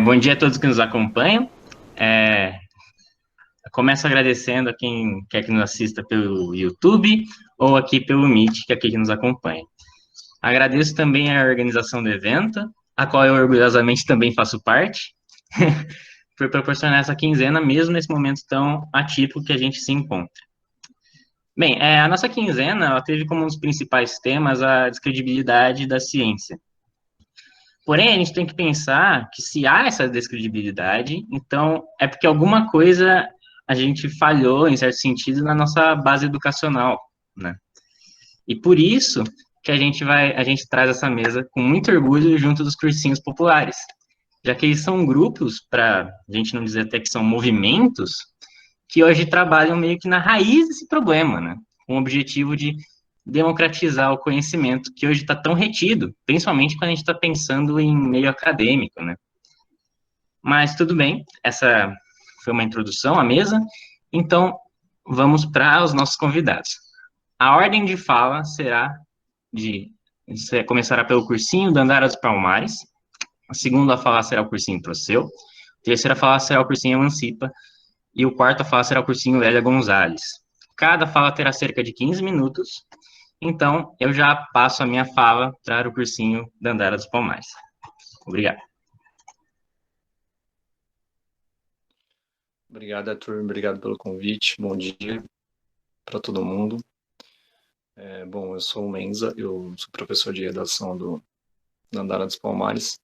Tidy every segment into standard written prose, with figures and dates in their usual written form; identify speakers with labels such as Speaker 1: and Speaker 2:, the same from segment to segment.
Speaker 1: Bom dia a todos que nos acompanham. É, Começo agradecendo a quem quer que nos assista pelo YouTube ou aqui pelo Meet, que é aqui que nos acompanha. Agradeço também a organização do evento, a qual eu orgulhosamente também faço parte, por proporcionar essa quinzena, mesmo nesse momento tão atípico que a gente se encontra. Bem, a nossa quinzena ela teve como um dos principais temas a descredibilidade da ciência. Porém, a gente tem que pensar que se há essa descredibilidade, então é porque alguma coisa a gente falhou, em certo sentido, na nossa base educacional, né? E por isso que a gente traz essa mesa com muito orgulho junto dos cursinhos populares, já que eles são grupos, para a gente não dizer até que são movimentos, que hoje trabalham meio que na raiz desse problema, né? Com o objetivo de democratizar o conhecimento que hoje está tão retido, principalmente quando a gente está pensando em meio acadêmico, né? Mas tudo bem, essa foi uma introdução à mesa, então vamos para os nossos convidados. A ordem de fala será de começará pelo cursinho Dandara dos Palmares, a segunda a falar será o cursinho Proceu, a terceira a falar será o cursinho Emancipa, e o quarto a fala será o cursinho Lélia Gonzalez. Cada fala terá cerca de 15 minutos, então eu já passo a minha fala para o cursinho Dandara dos Palmares. Obrigado.
Speaker 2: Obrigado, Arthur. Obrigado pelo convite. Bom dia para todo mundo. Bom, eu sou o Menza, eu sou professor de redação do Dandara dos Palmares.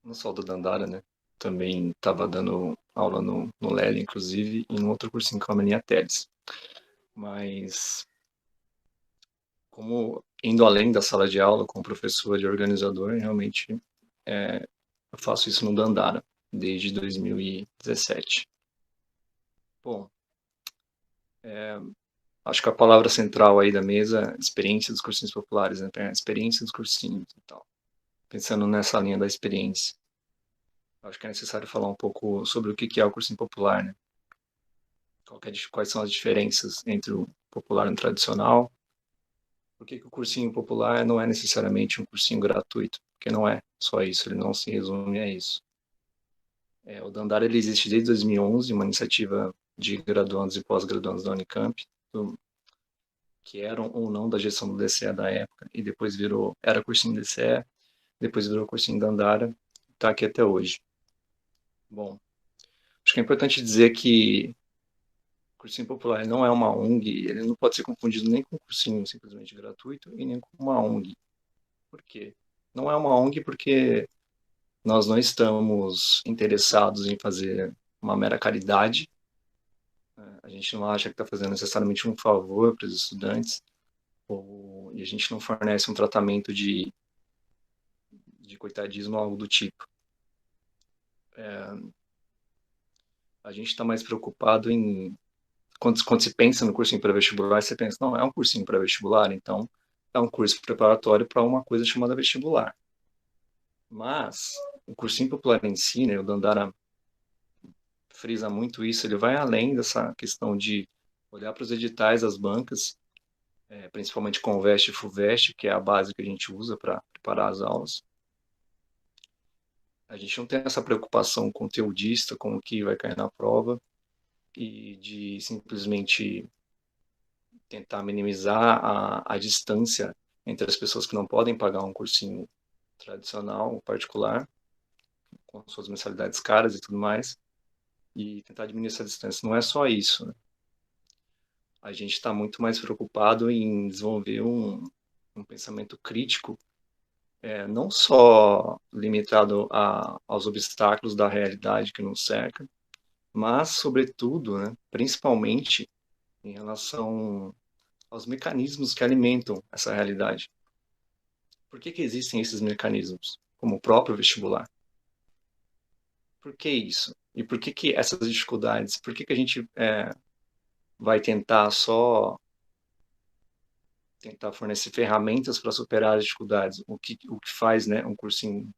Speaker 2: Não só do Dandara, né? Também estava dando aula no LEL, inclusive, e no outro cursinho com a Meninha Teles. Mas, como indo além da sala de aula como professor e organizador, realmente eu faço isso no Dandara desde 2017. Bom, acho que a palavra central aí da mesa é experiência dos cursinhos populares, né? Experiência dos cursinhos e tal. Pensando nessa linha da experiência, acho que é necessário falar um pouco sobre o que é o cursinho popular, né? Quais são as diferenças entre o popular e o tradicional? Por que o cursinho popular não é necessariamente um cursinho gratuito? Porque não é só isso, ele não se resume a isso. O Dandara ele existe desde 2011, uma iniciativa de graduandos e pós-graduandos da Unicamp, que eram ou não da gestão do DCE da época, e depois era cursinho DCE, depois virou cursinho Dandara, está aqui até hoje. Bom, acho que é importante dizer que o cursinho popular não é uma ONG, ele não pode ser confundido nem com um cursinho simplesmente gratuito e nem com uma ONG. Por quê? Não é uma ONG porque nós não estamos interessados em fazer uma mera caridade, né? A gente não acha que está fazendo necessariamente um favor para os estudantes, e a gente não fornece um tratamento de coitadismo ou algo do tipo. A gente está mais preocupado em quando se pensa no cursinho pré-vestibular, você pensa, não, é um cursinho pré-vestibular, então é um curso preparatório para uma coisa chamada vestibular. Mas o cursinho popular em si, né, o Dandara frisa muito isso, ele vai além dessa questão de olhar para os editais das bancas, principalmente Conveste e Fuveste, que é a base que a gente usa para preparar as aulas. A gente não tem essa preocupação conteudista com o que vai cair na prova e de simplesmente tentar minimizar a distância entre as pessoas que não podem pagar um cursinho tradicional, particular, com suas mensalidades caras e tudo mais, e tentar diminuir essa distância. Não é só isso, né? A gente está muito mais preocupado em desenvolver um pensamento crítico, não só limitado aos obstáculos da realidade que nos cerca, mas, sobretudo, né, principalmente em relação aos mecanismos que alimentam essa realidade. Por que existem esses mecanismos, como o próprio vestibular? Por que isso? E por que essas dificuldades? Por que a gente vai tentar fornecer ferramentas para superar as dificuldades? O que faz, né, um cursinho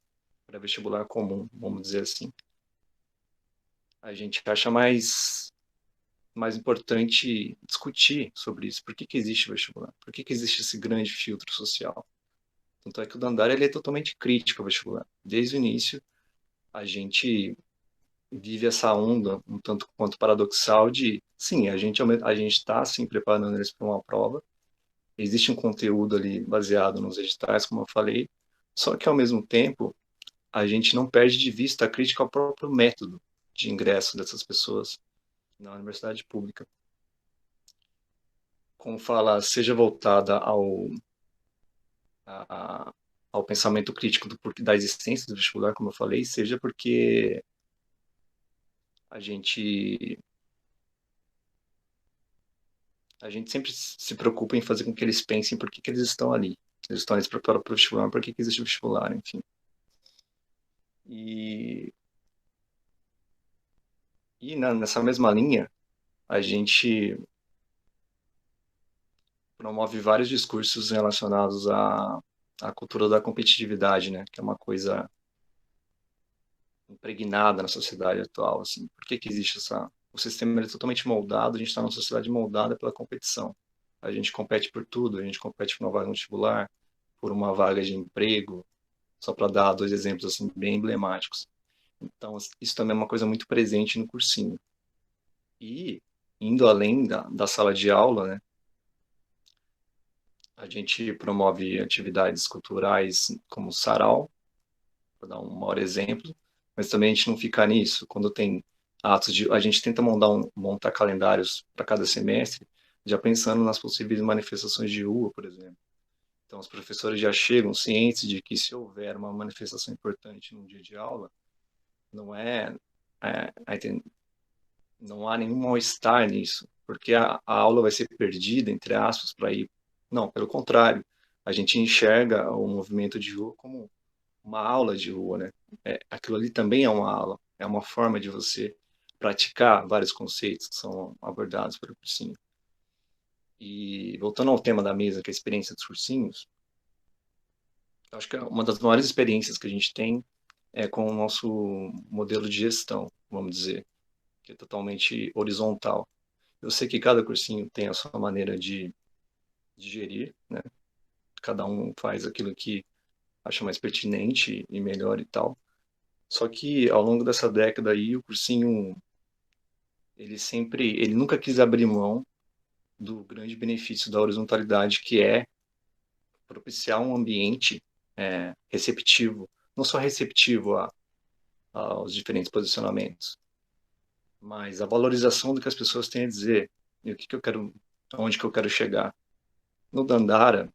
Speaker 2: para vestibular comum, vamos dizer assim? A gente acha mais importante discutir sobre isso. Por que existe o vestibular? Por que existe esse grande filtro social? Tanto é que o Dandara ele é totalmente crítico ao vestibular. Desde o início, a gente vive essa onda um tanto quanto paradoxal de, sim, a gente está sim preparando eles para uma prova, existe um conteúdo ali baseado nos editais, como eu falei, só que ao mesmo tempo a gente não perde de vista a crítica ao próprio método de ingresso dessas pessoas na universidade pública. Como fala, seja voltada a, ao pensamento crítico da existência do vestibular, como eu falei, seja porque a gente a gente sempre se preocupa em fazer com que eles pensem por que, que eles estão ali. Eles estão ali se preparando para o vestibular, por que, que existe o vestibular, enfim. E, nessa mesma linha, a gente promove vários discursos relacionados à cultura da competitividade, né? Que é uma coisa impregnada na sociedade atual, assim. Por que que existe essa... O sistema é totalmente moldado, a gente está numa sociedade moldada pela competição. A gente compete por tudo, a gente compete por uma vaga no vestibular, por uma vaga de emprego, só para dar dois exemplos assim bem emblemáticos. Então, isso também é uma coisa muito presente no cursinho. E, indo além da sala de aula, né, a gente promove atividades culturais como sarau, para dar um maior exemplo, mas também a gente não fica nisso. Quando tem atos de... A gente tenta montar calendários para cada semestre, já pensando nas possíveis manifestações de rua, por exemplo. Então, os professores já chegam cientes de que se houver uma manifestação importante num dia de aula, não não há nenhum mal-estar nisso, porque a aula vai ser perdida, entre aspas, para ir. Não, pelo contrário, a gente enxerga o movimento de rua como uma aula de rua, né? Aquilo ali também é uma aula, é uma forma de você praticar vários conceitos que são abordados pelo cursinho. E voltando ao tema da mesa, que é a experiência dos cursinhos, acho que uma das maiores experiências que a gente tem é com o nosso modelo de gestão, vamos dizer, que é totalmente horizontal. Eu sei que cada cursinho tem a sua maneira de gerir, né? Cada um faz aquilo que acha mais pertinente e melhor e tal. Só que ao longo dessa década aí, o cursinho, ele nunca quis abrir mão do grande benefício da horizontalidade, que é propiciar um ambiente receptivo, não só receptivo aos diferentes posicionamentos, mas a valorização do que as pessoas têm a dizer e o que eu quero, aonde que eu quero chegar. No Dandara,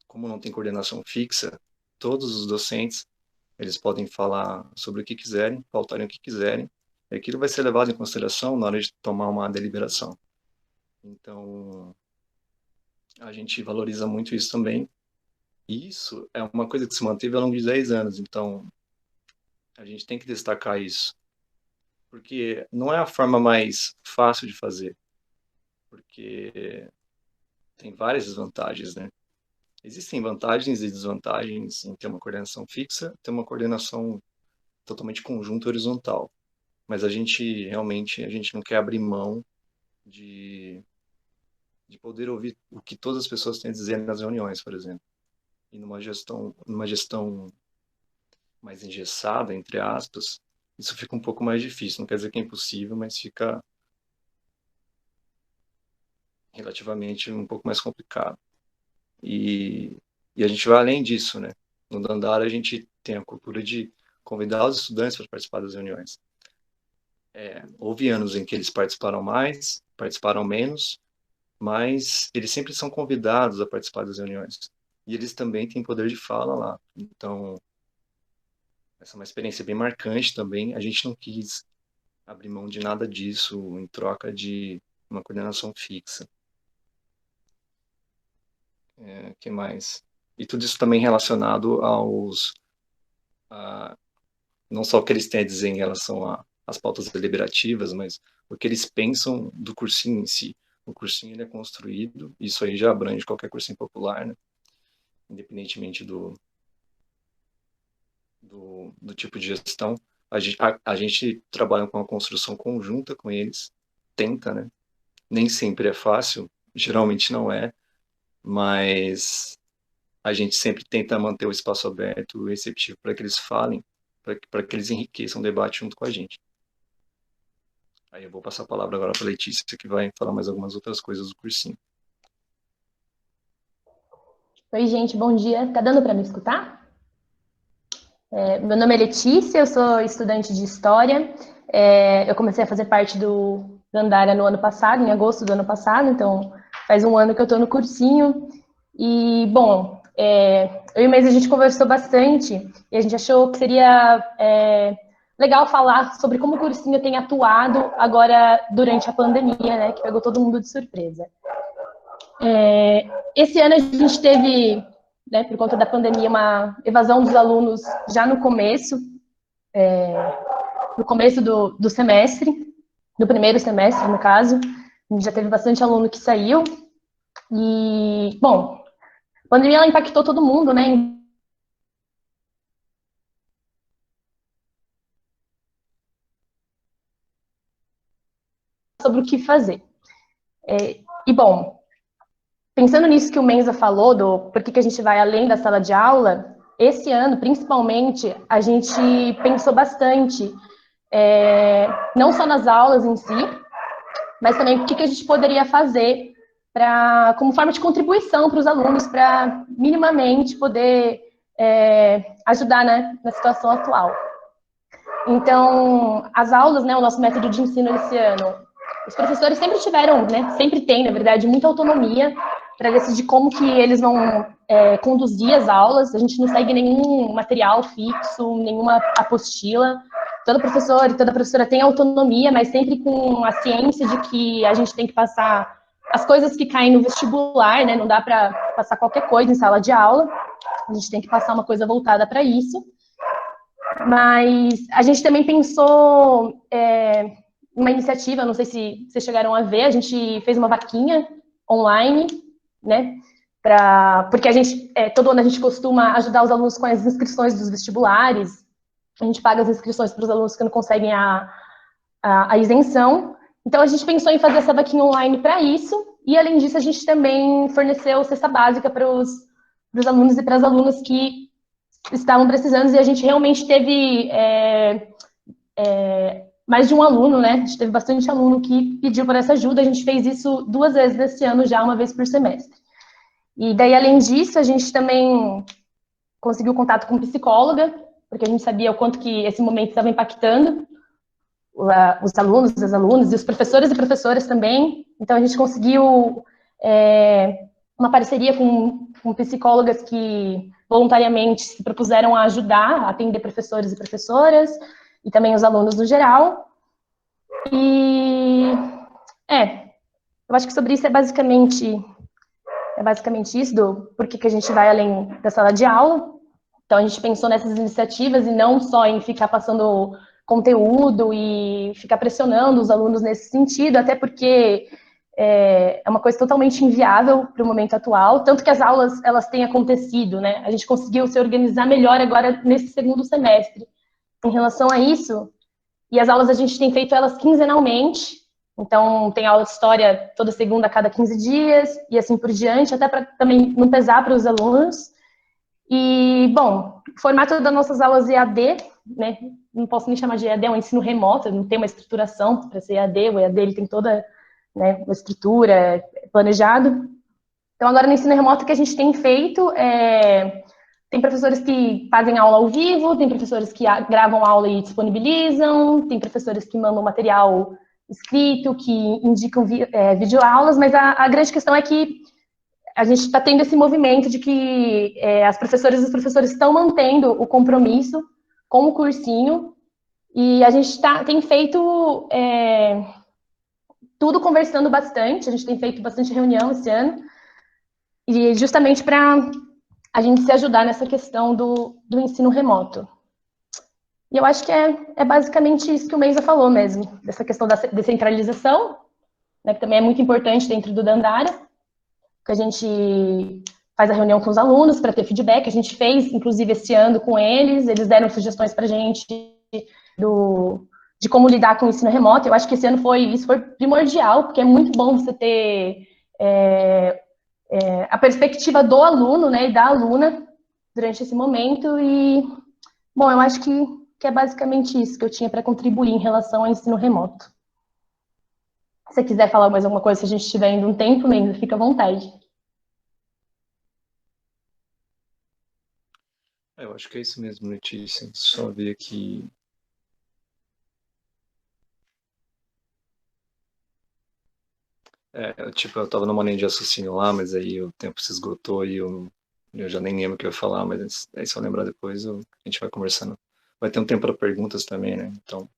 Speaker 2: como não tem coordenação fixa, todos os docentes eles podem falar sobre o que quiserem, pautarem o que quiserem, e aquilo vai ser levado em consideração na hora de tomar uma deliberação. Então, a gente valoriza muito isso também. E isso é uma coisa que se manteve ao longo de 10 anos, então a gente tem que destacar isso, porque não é a forma mais fácil de fazer, porque tem várias desvantagens, né? Existem vantagens e desvantagens em ter uma coordenação fixa, ter uma coordenação totalmente conjunta e horizontal. Mas a gente não quer abrir mão de, de poder ouvir o que todas as pessoas têm a dizer nas reuniões, por exemplo. E numa gestão mais engessada, entre aspas, isso fica um pouco mais difícil. Não quer dizer que é impossível, mas fica relativamente um pouco mais complicado. E, a gente vai além disso, né? No Dandara, a gente tem a cultura de convidar os estudantes para participar das reuniões. Houve anos em que eles participaram mais, participaram menos, mas eles sempre são convidados a participar das reuniões. E eles também têm poder de fala lá. Então, essa é uma experiência bem marcante também. A gente não quis abrir mão de nada disso em troca de uma coordenação fixa. Que mais? E tudo isso também relacionado não só o que eles têm a dizer em relação às pautas deliberativas, mas o que eles pensam do cursinho em si. O cursinho ele é construído, isso aí já abrange qualquer cursinho popular, né? Independentemente do tipo de gestão. A gente trabalha com uma construção conjunta com eles, tenta, né? Nem sempre é fácil, geralmente não é, mas a gente sempre tenta manter o espaço aberto e receptivo para que eles falem, para que eles enriqueçam o debate junto com a gente. Aí eu vou passar a palavra agora para a Letícia, que vai falar mais algumas outras coisas do cursinho.
Speaker 3: Oi, gente, bom dia. Tá dando para me escutar? Meu nome é Letícia, eu sou estudante de História. Eu comecei a fazer parte do Dandara no ano passado, em agosto do ano passado, então faz um ano que eu estou no cursinho. E, bom, eu e o Mês a gente conversou bastante e a gente achou que seria legal falar sobre como o cursinho tem atuado agora durante a pandemia, né, que pegou todo mundo de surpresa. Esse ano a gente teve, né, por conta da pandemia, uma evasão dos alunos já no começo do semestre, do primeiro semestre, no caso. A gente já teve bastante aluno que saiu. E, bom, a pandemia ela impactou todo mundo, né? Sobre o que fazer. E, bom, pensando nisso que o Menza falou, do por que a gente vai além da sala de aula, esse ano, principalmente, a gente pensou bastante, não só nas aulas em si, mas também o que a gente poderia fazer como forma de contribuição para os alunos, para minimamente poder ajudar, né, na situação atual. Então, as aulas, né, o nosso método de ensino esse ano, os professores sempre tiveram, né, sempre têm, na verdade, muita autonomia para decidir como que eles vão conduzir as aulas. A gente não segue nenhum material fixo, nenhuma apostila. Todo professor e toda professora tem autonomia, mas sempre com a ciência de que a gente tem que passar as coisas que caem no vestibular, né? Não dá para passar qualquer coisa em sala de aula. A gente tem que passar uma coisa voltada para isso. Mas a gente também pensou uma iniciativa, não sei se vocês chegaram a ver, a gente fez uma vaquinha online, né? Porque a gente, todo ano a gente costuma ajudar os alunos com as inscrições dos vestibulares. A gente paga as inscrições para os alunos que não conseguem a isenção. Então, a gente pensou em fazer essa vaquinha online para isso. E, além disso, a gente também forneceu cesta básica para os alunos e para as alunas que estavam precisando. E a gente realmente teve mais de um aluno, né? A gente teve bastante aluno que pediu por essa ajuda. A gente fez isso 2 vezes nesse ano já, uma vez por semestre. E daí, além disso, a gente também conseguiu contato com psicóloga, porque a gente sabia o quanto que esse momento estava impactando os alunos, as alunas, e os professores e professoras também. Então, a gente conseguiu uma parceria com psicólogas que voluntariamente se propuseram a ajudar a atender professores e professoras, e também os alunos no geral. E, eu acho que sobre isso é basicamente isso, do por que a gente vai além da sala de aula. Então, a gente pensou nessas iniciativas e não só em ficar passando conteúdo e ficar pressionando os alunos nesse sentido, até porque é uma coisa totalmente inviável para o momento atual, tanto que as aulas, elas têm acontecido, né? A gente conseguiu se organizar melhor agora nesse segundo semestre em relação a isso, e as aulas a gente tem feito elas quinzenalmente, então tem aula de história toda segunda a cada 15 dias, e assim por diante, até para também não pesar para os alunos. E, bom, o formato das nossas aulas EAD, né, não posso nem chamar de EAD, é um ensino remoto, não tem uma estruturação para ser EAD, o EAD ele tem toda, né, uma estrutura, planejado. Então, agora no ensino remoto que a gente tem feito, tem professores que fazem aula ao vivo, tem professores que gravam aula e disponibilizam, tem professores que mandam material escrito, que indicam videoaulas, mas a grande questão é que a gente está tendo esse movimento de que as professoras e os professores estão mantendo o compromisso com o cursinho, e a gente tem feito tudo conversando bastante, a gente tem feito bastante reunião esse ano, e justamente para a gente se ajudar nessa questão do ensino remoto. E eu acho que é basicamente isso que o Menza falou mesmo, dessa questão da descentralização, né, que também é muito importante dentro do Dandara, que a gente faz a reunião com os alunos para ter feedback. A gente fez, inclusive, esse ano com eles deram sugestões para a gente de como lidar com o ensino remoto. Eu acho que esse ano isso foi primordial, porque é muito bom você ter a perspectiva do aluno, né, e da aluna durante esse momento. E, bom, eu acho que que é basicamente isso que eu tinha para contribuir em relação ao ensino remoto. Se você quiser falar mais alguma coisa, se a gente estiver indo um tempo, Mendes, fica à vontade.
Speaker 2: Eu acho que é isso mesmo, Letícia. Só ver aqui. Tipo, eu tava numa linha de raciocínio lá, mas aí o tempo se esgotou e eu já nem lembro o que eu ia falar, mas aí se eu lembrar depois, a gente vai conversando. Vai ter um tempo para perguntas também, né? Então,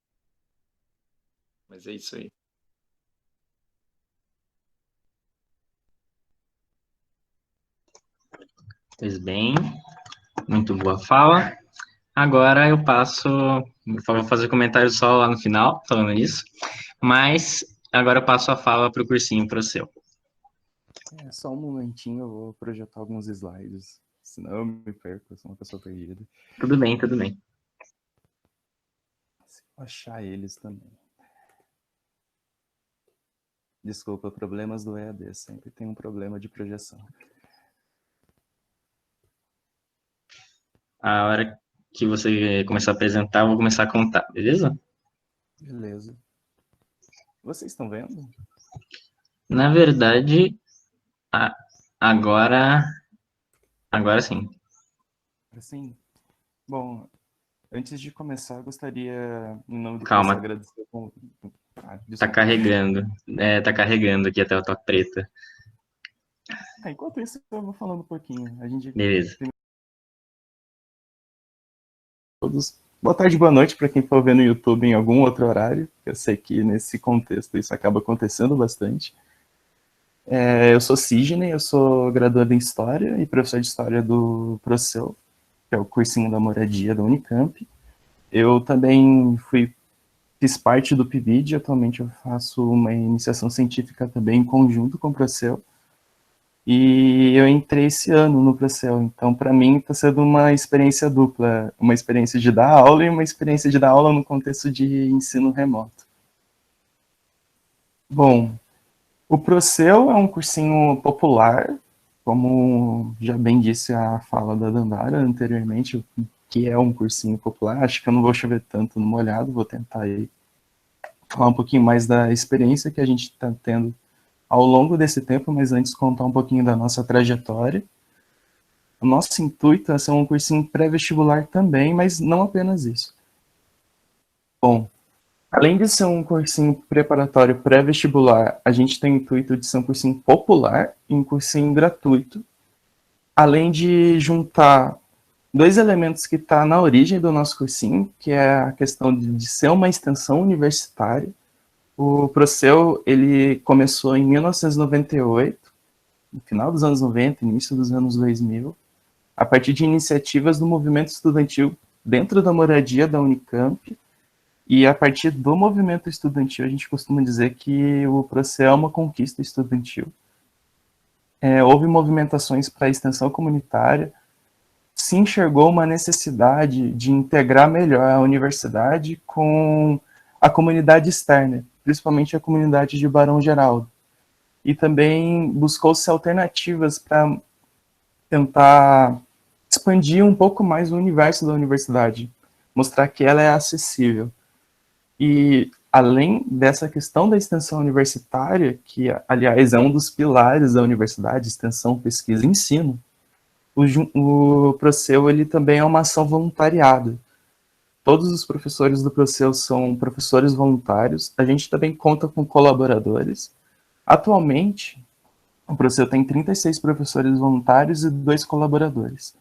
Speaker 2: mas é isso aí.
Speaker 1: Pois bem, muito boa fala. Agora eu passo, vou fazer comentário só lá no final, falando isso, mas agora eu passo a fala para o cursinho para o seu.
Speaker 4: Só um momentinho, eu vou projetar alguns slides, senão eu me perco, eu sou uma pessoa perdida.
Speaker 1: Tudo bem, tudo bem.
Speaker 4: Se eu achar eles também. Desculpa, problemas do EAD, sempre tem um problema de projeção.
Speaker 1: A hora que você começar a apresentar, eu vou começar a contar, beleza?
Speaker 4: Beleza. Vocês estão vendo?
Speaker 1: Na verdade, agora sim.
Speaker 4: Assim, bom, antes de começar, eu gostaria, em nome do
Speaker 1: Calma.
Speaker 4: curso, agradecer...
Speaker 1: Tá
Speaker 4: desculpa.
Speaker 1: carregando. Tá carregando aqui a tela tá preta.
Speaker 4: Enquanto isso, eu vou falando um pouquinho. A gente
Speaker 1: Beleza.
Speaker 4: todos. Boa tarde, boa noite para quem for ver no YouTube em algum outro horário. Eu sei que nesse contexto isso acaba acontecendo bastante. Eu sou Sidney, eu sou graduado em História e professor de História do Proceu, que é o cursinho da moradia da Unicamp. Eu também fiz parte do PIBID, atualmente eu faço uma iniciação científica também em conjunto com o Proceu. E eu entrei esse ano no Procel, então para mim está sendo uma experiência dupla, uma experiência de dar aula e uma experiência de dar aula no contexto de ensino remoto. Bom, o Procel é um cursinho popular, como já bem disse a fala da Dandara anteriormente, que é um cursinho popular. Acho que eu não vou chover tanto no molhado, vou tentar aí falar um pouquinho mais da experiência que a gente está tendo ao longo desse tempo, mas antes contar um pouquinho da nossa trajetória. O nosso intuito é ser um cursinho pré-vestibular também, mas não apenas isso. Bom, além de ser um cursinho preparatório pré-vestibular, a gente tem o intuito de ser um cursinho popular e um cursinho gratuito, além de juntar dois elementos que estão na origem do nosso cursinho, que é a questão de ser uma extensão universitária. O Proceu, ele começou em 1998, no final dos anos 90, início dos anos 2000, a partir de iniciativas do movimento estudantil dentro da moradia da Unicamp, e a partir do movimento estudantil, a gente costuma dizer que o Proceu é uma conquista estudantil. Houve movimentações para a extensão comunitária, se enxergou uma necessidade de integrar melhor a universidade com a comunidade externa, principalmente a comunidade de Barão Geraldo. E também buscou-se alternativas para tentar expandir um pouco mais o universo da universidade, mostrar que ela é acessível. E além dessa questão da extensão universitária, que, aliás, é um dos pilares da universidade, extensão, pesquisa e ensino, o Proceu, ele também é uma ação voluntariada. Todos os professores do Proceu são professores voluntários. A gente também conta com colaboradores. Atualmente, o Proceu tem 36 professores voluntários e 2 colaboradores.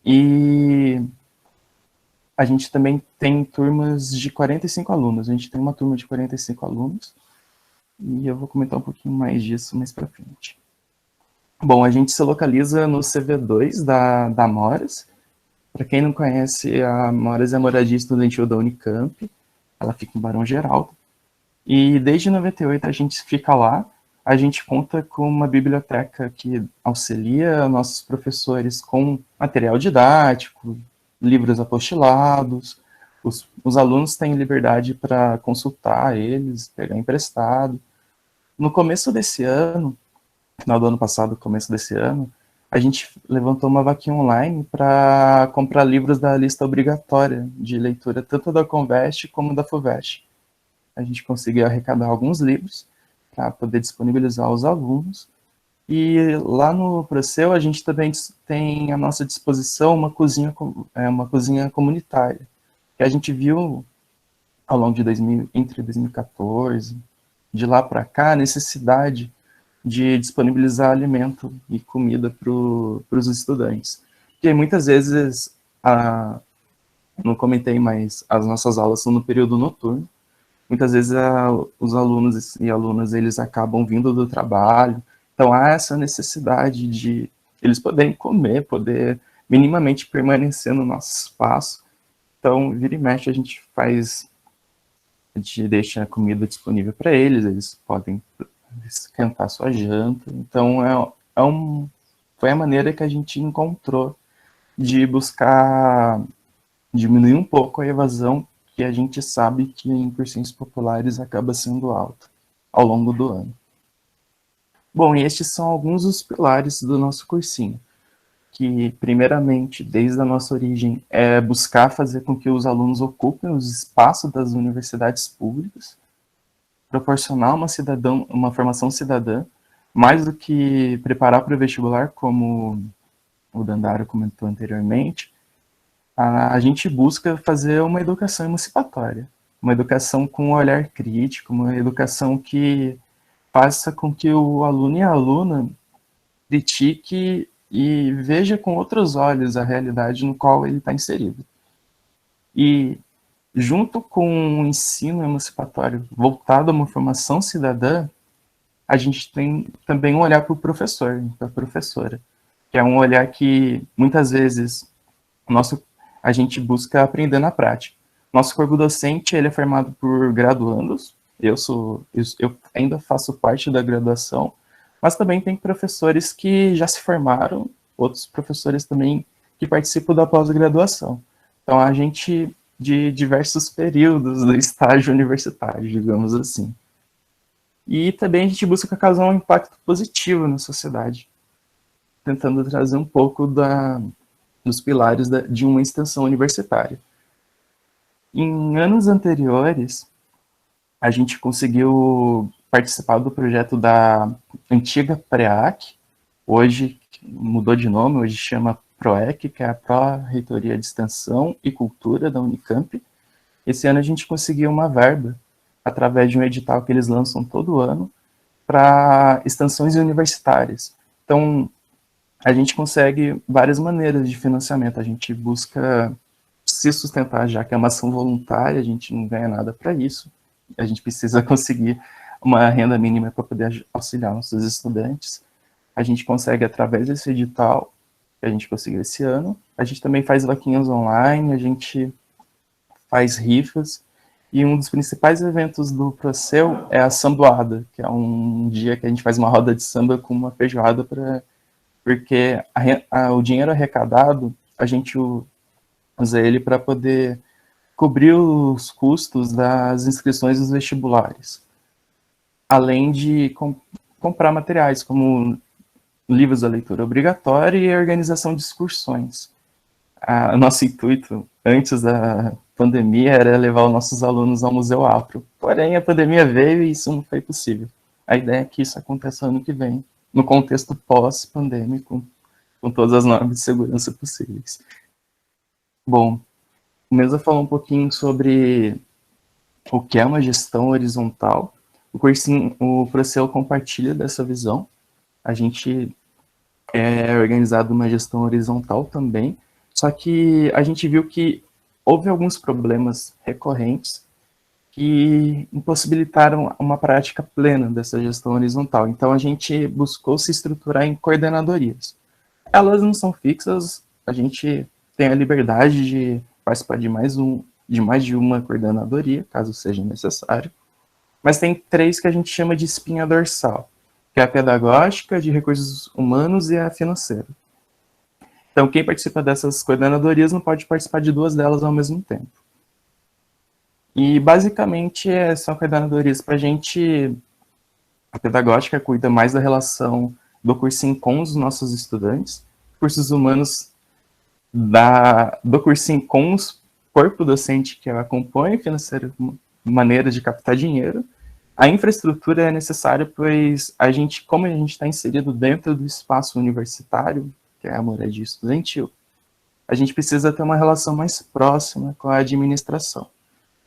Speaker 4: E a gente também tem turmas de 45 alunos. A gente tem uma turma de 45 alunos. E eu vou comentar um pouquinho mais disso mais para frente. Bom, a gente se localiza no CV2 da Amoras. Para quem não conhece, a Amoras é a moradia estudantil da Unicamp. Ela fica em Barão Geraldo. E desde 98 a gente fica lá. A gente conta com uma biblioteca que auxilia nossos professores com material didático, livros apostilados. Os alunos têm liberdade para consultar eles, pegar emprestado. No começo desse ano, final do ano passado, começo desse ano, a gente levantou uma vaquinha online para comprar livros da lista obrigatória de leitura, tanto da Conveste como da FUVEST. A gente conseguiu arrecadar alguns livros para poder disponibilizar aos alunos. E lá no Proceu, a gente também tem à nossa disposição uma cozinha comunitária, que a gente viu ao longo de entre 2014, de lá para cá, a necessidade de disponibilizar alimento e comida para os estudantes. Porque muitas vezes, não comentei, mas as nossas aulas são no período noturno. Muitas vezes os alunos e alunas, eles acabam vindo do trabalho, então há essa necessidade de eles poderem comer, poder minimamente permanecer no nosso espaço. Então, vira e mexe, a gente deixa a comida disponível para eles podem esquentar sua janta. Então, foi a maneira que a gente encontrou de buscar diminuir um pouco a evasão que a gente sabe que em cursinhos populares acaba sendo alta ao longo do ano. Bom, e estes são alguns dos pilares do nosso cursinho, que primeiramente, desde a nossa origem, é buscar fazer com que os alunos ocupem os espaços das universidades públicas, proporcionar uma formação cidadã, mais do que preparar para o vestibular, como o Dandara comentou anteriormente. A gente busca fazer uma educação emancipatória, uma educação com um olhar crítico, uma educação que faça com que o aluno e a aluna critique e veja com outros olhos a realidade no qual ele está inserido. E, junto com o ensino emancipatório voltado a uma formação cidadã, a gente tem também um olhar para o professor, para a professora, que é um olhar que, muitas vezes, a gente busca aprender na prática. Nosso corpo docente, ele é formado por graduandos, eu ainda faço parte da graduação, mas também tem professores que já se formaram, outros professores também que participam da pós-graduação. Então, a gente, de diversos períodos do estágio universitário, digamos assim. E também a gente busca causar um impacto positivo na sociedade, tentando trazer um pouco dos pilares de uma extensão universitária. Em anos anteriores, a gente conseguiu participar do projeto da antiga PREAC, hoje mudou de nome, hoje chama PROEC, que é a Pró-Reitoria de Extensão e Cultura da Unicamp. Esse ano a gente conseguiu uma verba, através de um edital que eles lançam todo ano, para extensões universitárias. Então, a gente consegue várias maneiras de financiamento, a gente busca se sustentar, já que é uma ação voluntária, a gente não ganha nada para isso, a gente precisa conseguir uma renda mínima para poder auxiliar nossos estudantes. A gente consegue, através desse edital que a gente conseguiu esse ano, a gente também faz vaquinhas online, a gente faz rifas, e um dos principais eventos do Proceu é a Samboada, que é um dia que a gente faz uma roda de samba com uma feijoada, porque o dinheiro arrecadado, a gente usa ele para poder cobrir os custos das inscrições dos vestibulares, além de comprar materiais, como livros da leitura obrigatória e a organização de excursões. Nosso intuito, antes da pandemia, era levar os nossos alunos ao Museu Afro. Porém, a pandemia veio e isso não foi possível. A ideia é que isso aconteça ano que vem, no contexto pós-pandêmico, com todas as normas de segurança possíveis. Bom, o Mesa falou um pouquinho sobre o que é uma gestão horizontal. O Proceu compartilha dessa visão. A gente é organizado uma gestão horizontal também, só que a gente viu que houve alguns problemas recorrentes que impossibilitaram uma prática plena dessa gestão horizontal. Então, a gente buscou se estruturar em coordenadorias. Elas não são fixas, a gente tem a liberdade de participar de mais de uma coordenadoria, caso seja necessário, mas tem 3 que a gente chama de espinha dorsal, que é a pedagógica, de recursos humanos e a financeira. Então, quem participa dessas coordenadorias não pode participar de 2 delas ao mesmo tempo. E, basicamente, são coordenadorias para a gente... A pedagógica cuida mais da relação do cursinho com os nossos estudantes, cursos humanos do cursinho com o corpo docente que acompanha, financeira, maneira de captar dinheiro. A infraestrutura é necessária, pois como a gente está inserido dentro do espaço universitário, que é a moradia estudantil, a gente precisa ter uma relação mais próxima com a administração.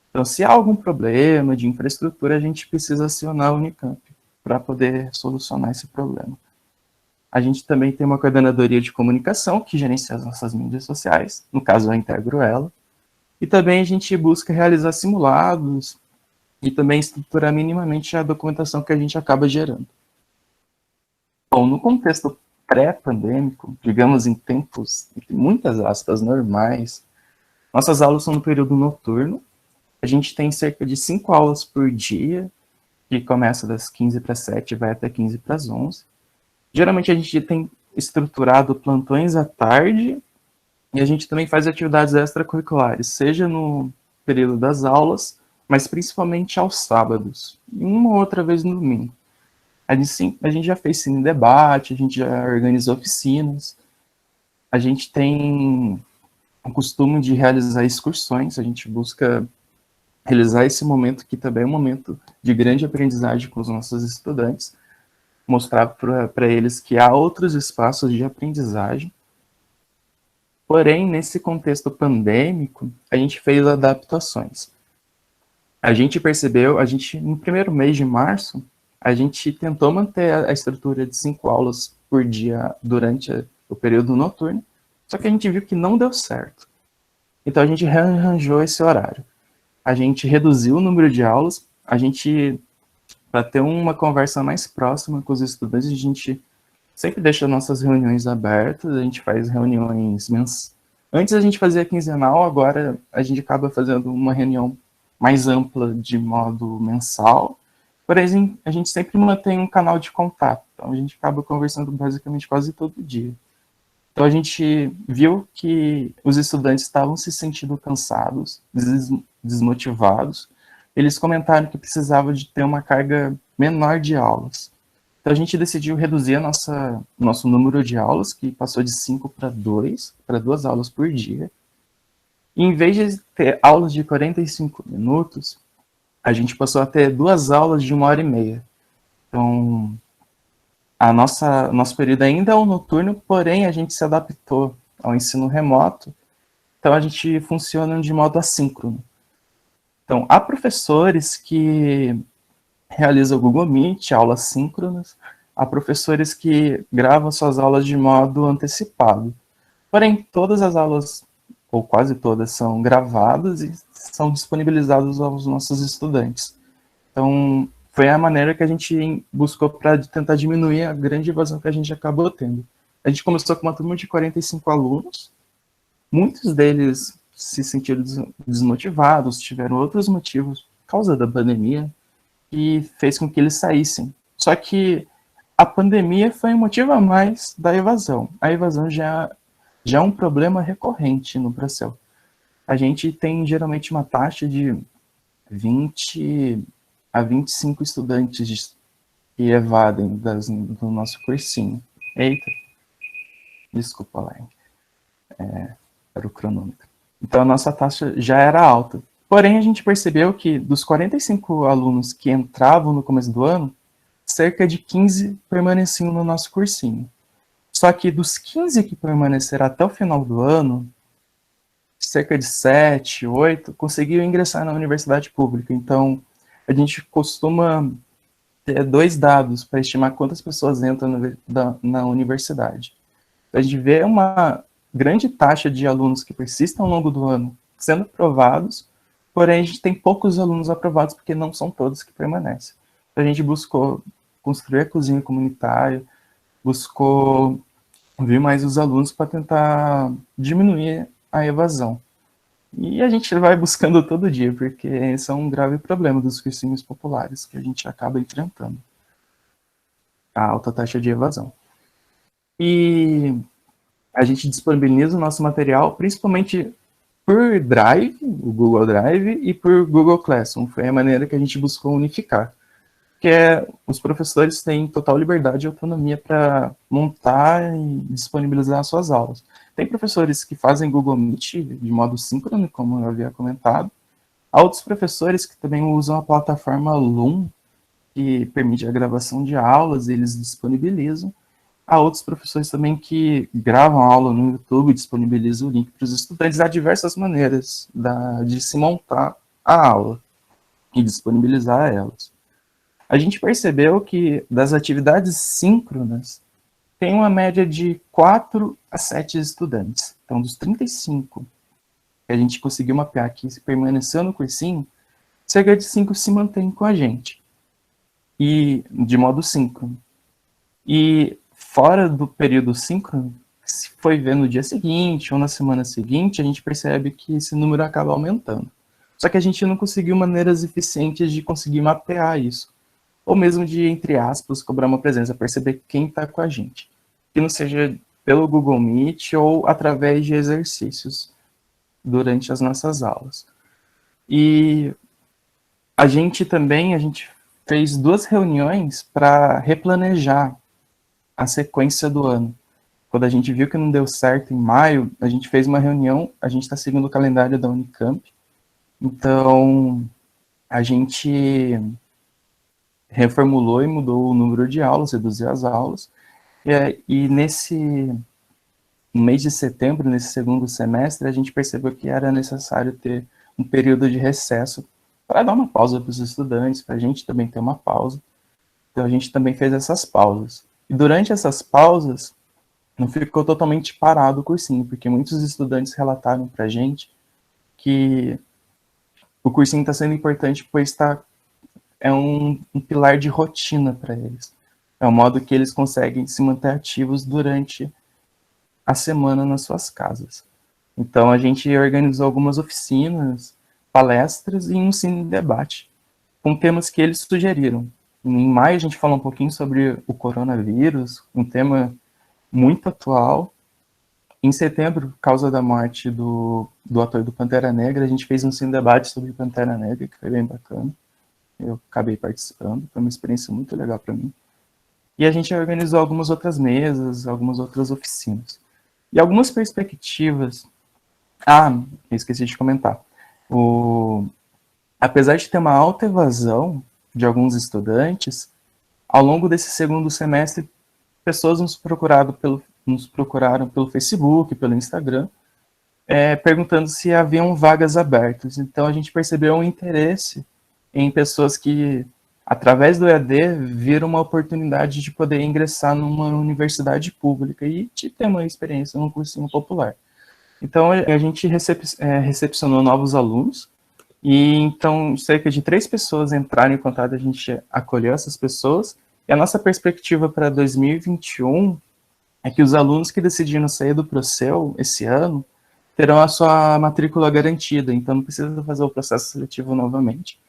Speaker 4: Então, se há algum problema de infraestrutura, a gente precisa acionar a Unicamp para poder solucionar esse problema. A gente também tem uma coordenadoria de comunicação que gerencia as nossas mídias sociais, no caso eu integro ela, e também a gente busca realizar simulados e também estruturar minimamente a documentação que a gente acaba gerando. Bom, no contexto pré-pandêmico, digamos em tempos, entre muitas aspas, normais, nossas aulas são no período noturno. A gente tem cerca de 5 aulas por dia, que começa das 15 para 7 e vai até 15 para as 11. Geralmente a gente tem estruturado plantões à tarde e a gente também faz atividades extracurriculares, seja no período das aulas, mas principalmente aos sábados, e uma ou outra vez no domingo. A gente já fez cine debate, a gente já organizou oficinas, a gente tem o costume de realizar excursões, a gente busca realizar esse momento que também é um momento de grande aprendizagem com os nossos estudantes, mostrar para eles que há outros espaços de aprendizagem. Porém, nesse contexto pandêmico, a gente fez adaptações. A gente percebeu, no primeiro mês de março, a gente tentou manter a estrutura de 5 aulas por dia durante o período noturno, só que a gente viu que não deu certo. Então a gente rearranjou esse horário. A gente reduziu o número de aulas, para ter uma conversa mais próxima com os estudantes, a gente sempre deixa nossas reuniões abertas, a gente faz reuniões mensais. Antes a gente fazia quinzenal, agora a gente acaba fazendo uma reunião mais ampla de modo mensal. Porém, a gente sempre mantém um canal de contato, então a gente acaba conversando basicamente quase todo dia. Então a gente viu que os estudantes estavam se sentindo cansados, desmotivados. Eles comentaram que precisava de ter uma carga menor de aulas. Então a gente decidiu reduzir nosso número de aulas, que passou de 5 para 2 aulas por dia. E em vez de ter aulas de 45 minutos, a gente passou a ter 2 aulas de 1h30. Então, nosso período ainda é o noturno, porém a gente se adaptou ao ensino remoto, então a gente funciona de modo assíncrono. Então, há professores que realizam o Google Meet, aulas síncronas, há professores que gravam suas aulas de modo antecipado. Porém, todas as aulas, ou quase todas, são gravadas e são disponibilizadas aos nossos estudantes. Então, foi a maneira que a gente buscou para tentar diminuir a grande evasão que a gente acabou tendo. A gente começou com uma turma de 45 alunos, muitos deles se sentiram desmotivados, tiveram outros motivos por causa da pandemia, e fez com que eles saíssem. Só que a pandemia foi um motivo a mais da evasão. A evasão já é um problema recorrente no Procel. A gente tem geralmente uma taxa de 20 a 25 estudantes que evadem do nosso cursinho. Eita, desculpa lá, era o cronômetro. Então a nossa taxa já era alta. Porém, a gente percebeu que dos 45 alunos que entravam no começo do ano, cerca de 15 permaneciam no nosso cursinho. Só que dos 15 que permaneceram até o final do ano, cerca de 7, 8 conseguiram ingressar na universidade pública. Então, a gente costuma ter 2 dados para estimar quantas pessoas entram na universidade. A gente vê uma grande taxa de alunos que persistem ao longo do ano sendo aprovados, porém a gente tem poucos alunos aprovados porque não são todos que permanecem. A gente buscou construir a cozinha comunitária, buscou ouvir mais os alunos para tentar diminuir a evasão. E a gente vai buscando todo dia, porque esse é um grave problema dos cursinhos populares que a gente acaba enfrentando. A alta taxa de evasão. E a gente disponibiliza o nosso material principalmente por Drive, o Google Drive, e por Google Classroom. Foi a maneira que a gente buscou unificar. porque os professores têm total liberdade e autonomia para montar e disponibilizar as suas aulas. Tem professores que fazem Google Meet de modo síncrono, como eu havia comentado. Há outros professores que também usam a plataforma Loom, que permite a gravação de aulas, e eles disponibilizam. Há outros professores também que gravam a aula no YouTube e disponibilizam o link para os estudantes. Há diversas maneiras de se montar a aula e disponibilizar elas. A gente percebeu que das atividades síncronas, tem uma média de 4 a 7 estudantes. Então, dos 35 que a gente conseguiu mapear que permaneceu no cursinho, cerca de 5 se mantêm com a gente, e de modo síncrono. E fora do período síncrono, se foi ver no dia seguinte ou na semana seguinte, a gente percebe que esse número acaba aumentando. Só que a gente não conseguiu maneiras eficientes de conseguir mapear isso. Ou mesmo de, entre aspas, cobrar uma presença, perceber quem está com a gente. Que não seja pelo Google Meet ou através de exercícios durante as nossas aulas. E a gente fez 2 reuniões para replanejar a sequência do ano. Quando a gente viu que não deu certo em maio, a gente fez uma reunião, a gente está seguindo o calendário da Unicamp, então a gente reformulou e mudou o número de aulas, reduziu as aulas, e no mês de setembro, nesse segundo semestre, a gente percebeu que era necessário ter um período de recesso para dar uma pausa para os estudantes, para a gente também ter uma pausa. Então a gente também fez essas pausas. E durante essas pausas, não ficou totalmente parado o cursinho, porque muitos estudantes relataram para a gente que o cursinho está sendo importante, pois é um pilar de rotina para eles. É um modo que eles conseguem se manter ativos durante a semana nas suas casas. Então a gente organizou algumas oficinas, palestras e um cine debate com temas que eles sugeriram. Em maio a gente falou um pouquinho sobre o coronavírus, um tema muito atual. Em setembro, causa da morte do ator do Pantera Negra, a gente fez um cine debate sobre Pantera Negra, que foi bem bacana. Eu acabei participando, foi uma experiência muito legal para mim. E a gente organizou algumas outras mesas, algumas outras oficinas. E algumas perspectivas... eu esqueci de comentar. Apesar de ter uma alta evasão de alguns estudantes, ao longo desse segundo semestre, pessoas nos procuraram pelo Facebook, pelo Instagram, perguntando se haviam vagas abertas. Então a gente percebeu um interesse em pessoas que, através do EAD, viram uma oportunidade de poder ingressar numa universidade pública e de ter uma experiência num cursinho popular. Então a gente recepcionou novos alunos, e então cerca de 3 pessoas entraram em contato, a gente acolheu essas pessoas, e a nossa perspectiva para 2021 é que os alunos que decidiram sair do Procel esse ano terão a sua matrícula garantida, então não precisa fazer o processo seletivo novamente.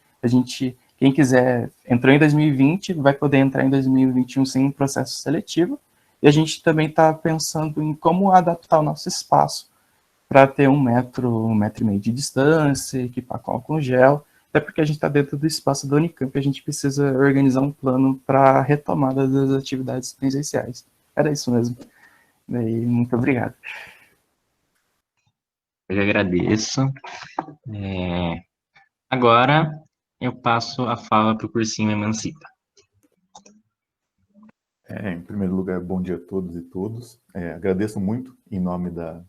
Speaker 4: Quem quiser, entrou em 2020, vai poder entrar em 2021 sem um processo seletivo, e a gente também está pensando em como adaptar o nosso espaço para ter 1,5 metro de distância, equipar com álcool gel, até porque a gente está dentro do espaço da Unicamp e a gente precisa organizar um plano para a retomada das atividades presenciais. Era isso mesmo. E muito obrigado.
Speaker 1: Eu agradeço. Agora eu passo a fala para o cursinho Emancipa.
Speaker 5: Em primeiro lugar, bom dia a todos e todas. Agradeço muito, em nome da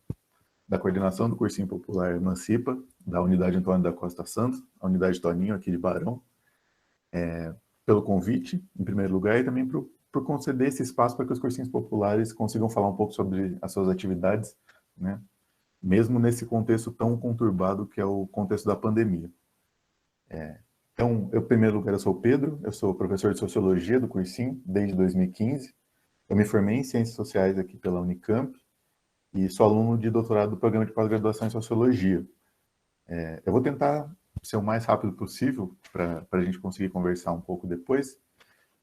Speaker 5: coordenação do Cursinho Popular Emancipa, da Unidade Antônio da Costa Santos, a Unidade Toninho aqui de Barão, pelo convite, em primeiro lugar, e também por conceder esse espaço para que os cursinhos populares consigam falar um pouco sobre as suas atividades, né? Mesmo nesse contexto tão conturbado que é o contexto da pandemia. Então, em primeiro lugar, eu sou o Pedro, eu sou professor de Sociologia do cursinho desde 2015, eu me formei em Ciências Sociais aqui pela Unicamp, e sou aluno de doutorado do programa de pós-graduação em Sociologia. Eu vou tentar ser o mais rápido possível para a gente conseguir conversar um pouco depois.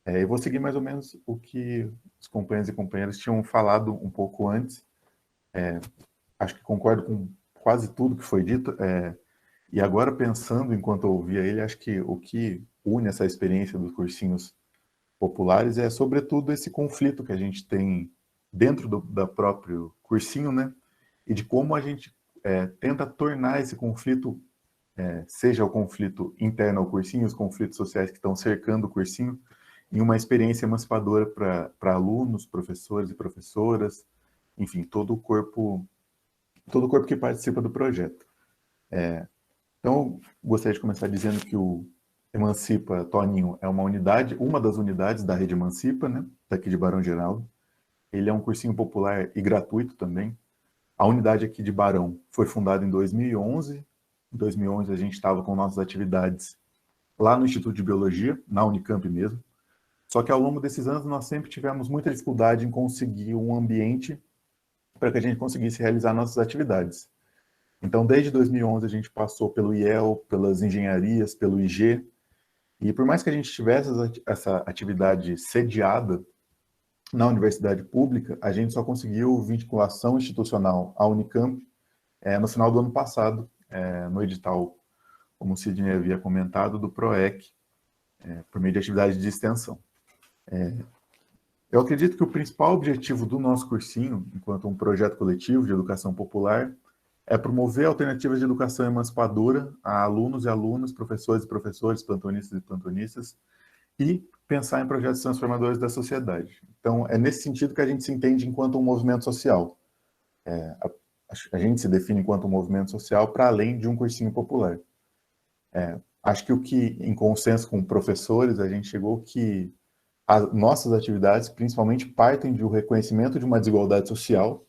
Speaker 5: Eu vou seguir mais ou menos o que os companheiros e companheiras tinham falado um pouco antes. Acho que concordo com quase tudo que foi dito. E agora, pensando enquanto eu ouvia ele, acho que o que une essa experiência dos cursinhos populares é, sobretudo, esse conflito que a gente tem dentro da próprio cursinho, né? E de como a gente tenta tornar esse conflito, seja o conflito interno ao cursinho, os conflitos sociais que estão cercando o cursinho, em uma experiência emancipadora para alunos, professores e professoras, enfim, todo o corpo que participa do projeto. Então, gostaria de começar dizendo que o Emancipa Toninho é uma das unidades da Rede Emancipa, né, daqui de Barão Geraldo. Ele é um cursinho popular e gratuito também. A unidade aqui de Barão foi fundada em 2011. Em 2011 a gente estava com nossas atividades lá no Instituto de Biologia, na Unicamp mesmo. Só que ao longo desses anos nós sempre tivemos muita dificuldade em conseguir um ambiente para que a gente conseguisse realizar nossas atividades. Então, desde 2011 a gente passou pelo IEL, pelas engenharias, pelo IG, e por mais que a gente tivesse essa atividade sediada na universidade pública, a gente só conseguiu vinculação institucional à Unicamp no final do ano passado, no edital, como o Sidney havia comentado, do PROEC, por meio de atividades de extensão. Eu acredito que o principal objetivo do nosso cursinho, enquanto um projeto coletivo de educação popular, é promover alternativas de educação emancipadora a alunos e alunas, professores e professores, plantonistas e plantonistas, e pensar em projetos transformadores da sociedade. Então, é nesse sentido que a gente se entende enquanto um movimento social. A gente se define enquanto um movimento social para além de um cursinho popular. Acho que em consenso com professores, a gente chegou que as nossas atividades, principalmente, partem do reconhecimento de uma desigualdade social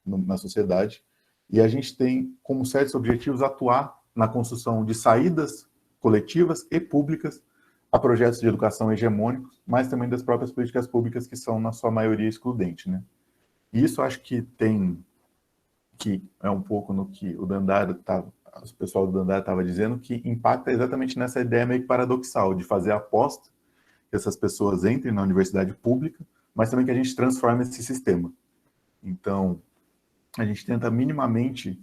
Speaker 5: na sociedade, e a gente tem como certos objetivos atuar na construção de saídas coletivas e públicas a projetos de educação hegemônicos, mas também das próprias políticas públicas que são, na sua maioria, excludentes, né? E isso acho que é um pouco no que o pessoal do Dandara estava dizendo, que impacta exatamente nessa ideia meio que paradoxal de fazer a aposta que essas pessoas entrem na universidade pública, mas também que a gente transforme esse sistema. Então, a gente tenta minimamente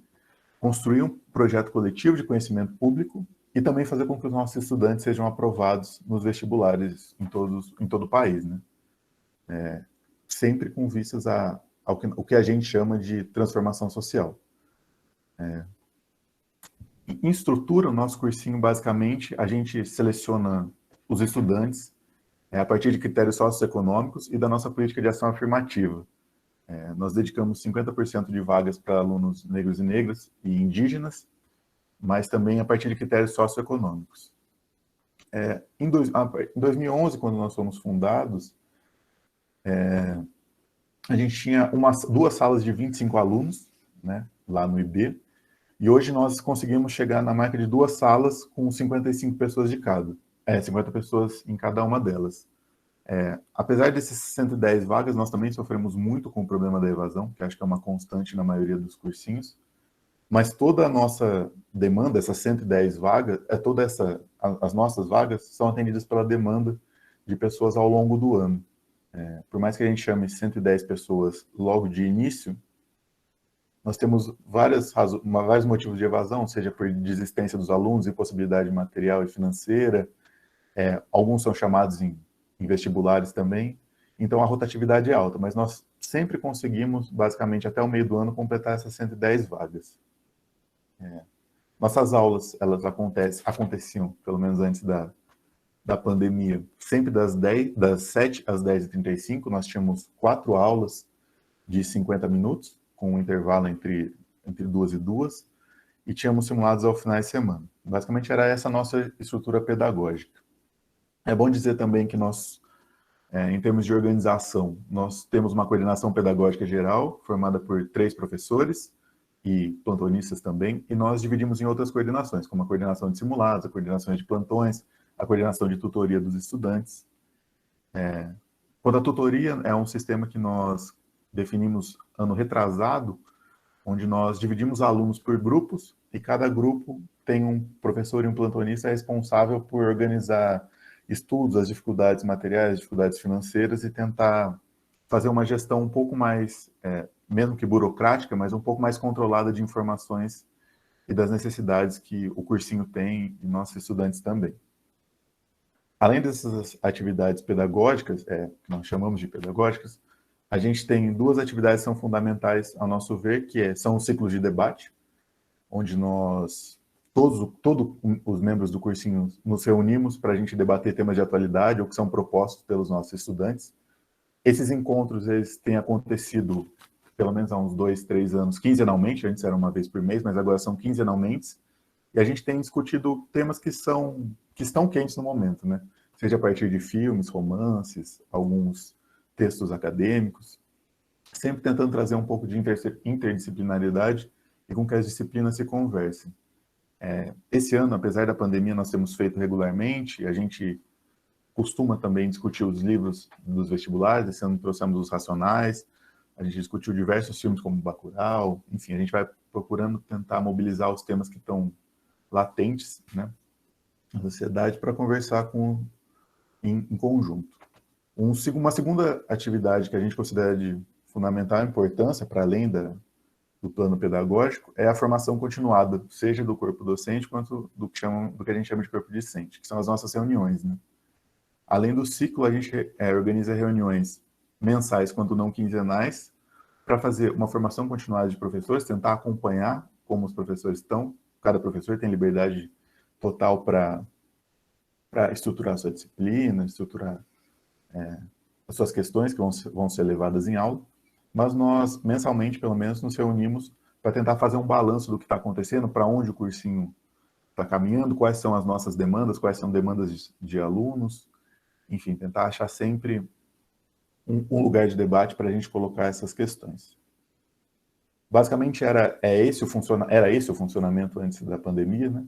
Speaker 5: construir um projeto coletivo de conhecimento público e também fazer com que os nossos estudantes sejam aprovados nos vestibulares em todo o país, né? Sempre com vistas ao que a gente chama de transformação social. Em estrutura, o nosso cursinho, basicamente, a gente seleciona os estudantes a partir de critérios socioeconômicos e da nossa política de ação afirmativa. Nós dedicamos 50% de vagas para alunos negros e negras e indígenas, mas também a partir de critérios socioeconômicos. Em 2011, quando nós fomos fundados, a gente tinha duas salas de 25 alunos, né, lá no IB, e hoje nós conseguimos chegar na marca de 2 salas com 55 pessoas de cada. 50 pessoas em cada uma delas. Apesar desses 110 vagas, nós também sofremos muito com o problema da evasão, que acho que é uma constante na maioria dos cursinhos, mas toda a nossa demanda, essas 110 vagas, as nossas vagas são atendidas pela demanda de pessoas ao longo do ano. Por mais que a gente chame 110 pessoas logo de início, nós temos vários motivos de evasão, seja por desistência dos alunos, impossibilidade material e financeira, alguns são chamados em vestibulares também, então a rotatividade é alta, mas nós sempre conseguimos, basicamente, até o meio do ano, completar essas 110 vagas. Nossas aulas, elas aconteciam, pelo menos antes da pandemia, sempre das 7 às 10h35, nós tínhamos 4 aulas de 50 minutos, com um intervalo entre 2 e 2, e tínhamos simulados ao final de semana. Basicamente era essa a nossa estrutura pedagógica. É bom dizer também que nós, em termos de organização, nós temos uma coordenação pedagógica geral, formada por 3 professores e plantonistas também, e nós dividimos em outras coordenações, como a coordenação de simulados, a coordenação de plantões, a coordenação de tutoria dos estudantes. Quanto à tutoria, é um sistema que nós definimos ano retrasado, onde nós dividimos alunos por grupos, e cada grupo tem um professor e um plantonista responsável por organizar estudos, as dificuldades materiais, as dificuldades financeiras, e tentar fazer uma gestão um pouco mais, mesmo que burocrática, mas um pouco mais controlada de informações e das necessidades que o cursinho tem e nossos estudantes também. Além dessas atividades pedagógicas, que nós chamamos de pedagógicas, a gente tem duas atividades que são fundamentais, ao nosso ver, são os ciclos de debate, onde nós, todos os membros do cursinho, nos reunimos para a gente debater temas de atualidade ou que são propostos pelos nossos estudantes. Esses encontros, eles têm acontecido pelo menos há uns 2, 3 anos, quinzenalmente, antes era uma vez por mês, mas agora são quinzenalmente, e a gente tem discutido temas que estão quentes no momento, né? Seja a partir de filmes, romances, alguns textos acadêmicos, sempre tentando trazer um pouco de interdisciplinaridade e com que as disciplinas se conversem. Esse ano, apesar da pandemia, nós temos feito regularmente, a gente costuma também discutir os livros dos vestibulares. Esse ano trouxemos Os Racionais, a gente discutiu diversos filmes como Bacurau, enfim, a gente vai procurando tentar mobilizar os temas que estão latentes, né, na sociedade para conversar em conjunto. Uma segunda atividade que a gente considera de fundamental importância, para além do plano pedagógico, é a formação continuada, seja do corpo docente quanto do que a gente chama de corpo discente, que são as nossas reuniões, né? Além do ciclo, a gente organiza reuniões mensais quanto não quinzenais para fazer uma formação continuada de professores, tentar acompanhar como os professores estão. Cada professor tem liberdade total para estruturar a sua disciplina, estruturar as suas questões que vão ser levadas em aula, mas nós, mensalmente, pelo menos, nos reunimos para tentar fazer um balanço do que está acontecendo, para onde o cursinho está caminhando, quais são as nossas demandas, quais são demandas de alunos, enfim, tentar achar sempre um lugar de debate para a gente colocar essas questões. Basicamente, era esse o funcionamento antes da pandemia, né?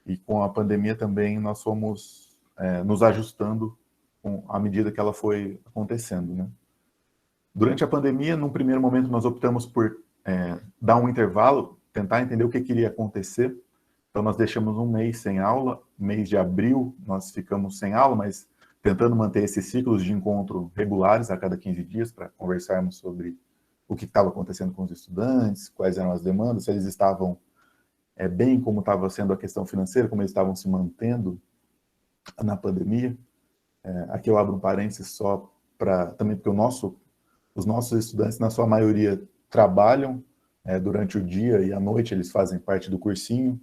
Speaker 5: E com a pandemia também nós fomos nos ajustando à medida que ela foi acontecendo, né? Durante a pandemia, num primeiro momento, nós optamos por dar um intervalo, tentar entender o que iria acontecer. Então, nós deixamos um mês sem aula, mês de abril nós ficamos sem aula, mas tentando manter esses ciclos de encontro regulares a cada 15 dias para conversarmos sobre o que estava acontecendo com os estudantes, quais eram as demandas, se eles estavam bem, como estava sendo a questão financeira, como eles estavam se mantendo na pandemia. Aqui eu abro um parênteses só também porque os nossos estudantes, na sua maioria, trabalham durante o dia e à noite eles fazem parte do cursinho.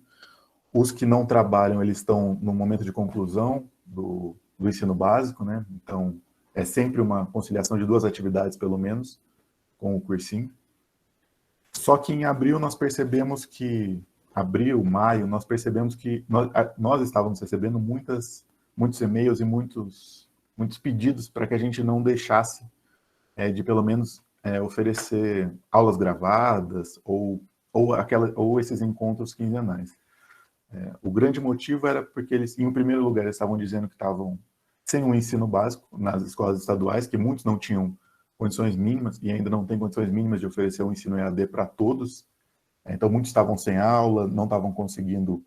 Speaker 5: Os que não trabalham, eles estão no momento de conclusão do ensino básico, né? Então, é sempre uma conciliação de 2 atividades, pelo menos, com o cursinho. Só que em abril nós percebemos que, maio, nós percebemos que nós estávamos recebendo muitos e-mails e muitos pedidos para que a gente não deixasse de, pelo menos, oferecer aulas gravadas ou esses encontros quinzenais. O grande motivo era porque eles, em primeiro lugar, eles estavam dizendo que estavam sem um ensino básico nas escolas estaduais, que muitos não tinham condições mínimas e ainda não têm condições mínimas de oferecer um ensino EAD para todos. Então, muitos estavam sem aula, não estavam conseguindo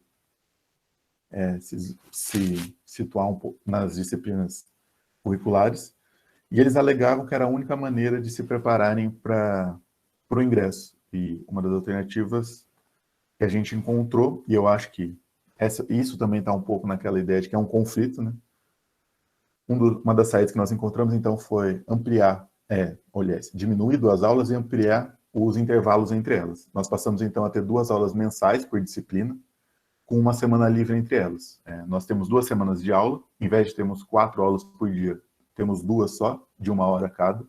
Speaker 5: se situar um pouco nas disciplinas curriculares, e eles alegavam que era a única maneira de se prepararem para o ingresso. E uma das alternativas que a gente encontrou, e eu acho que isso também está um pouco naquela ideia de que é um conflito, né? Uma das saídas que nós encontramos, então, foi diminuir 2 aulas e ampliar os intervalos entre elas. Nós passamos, então, a ter 2 aulas mensais por disciplina, com uma semana livre entre elas. Nós temos 2 semanas de aula, em vez de termos 4 aulas por dia, temos 2 só, de 1 hora cada.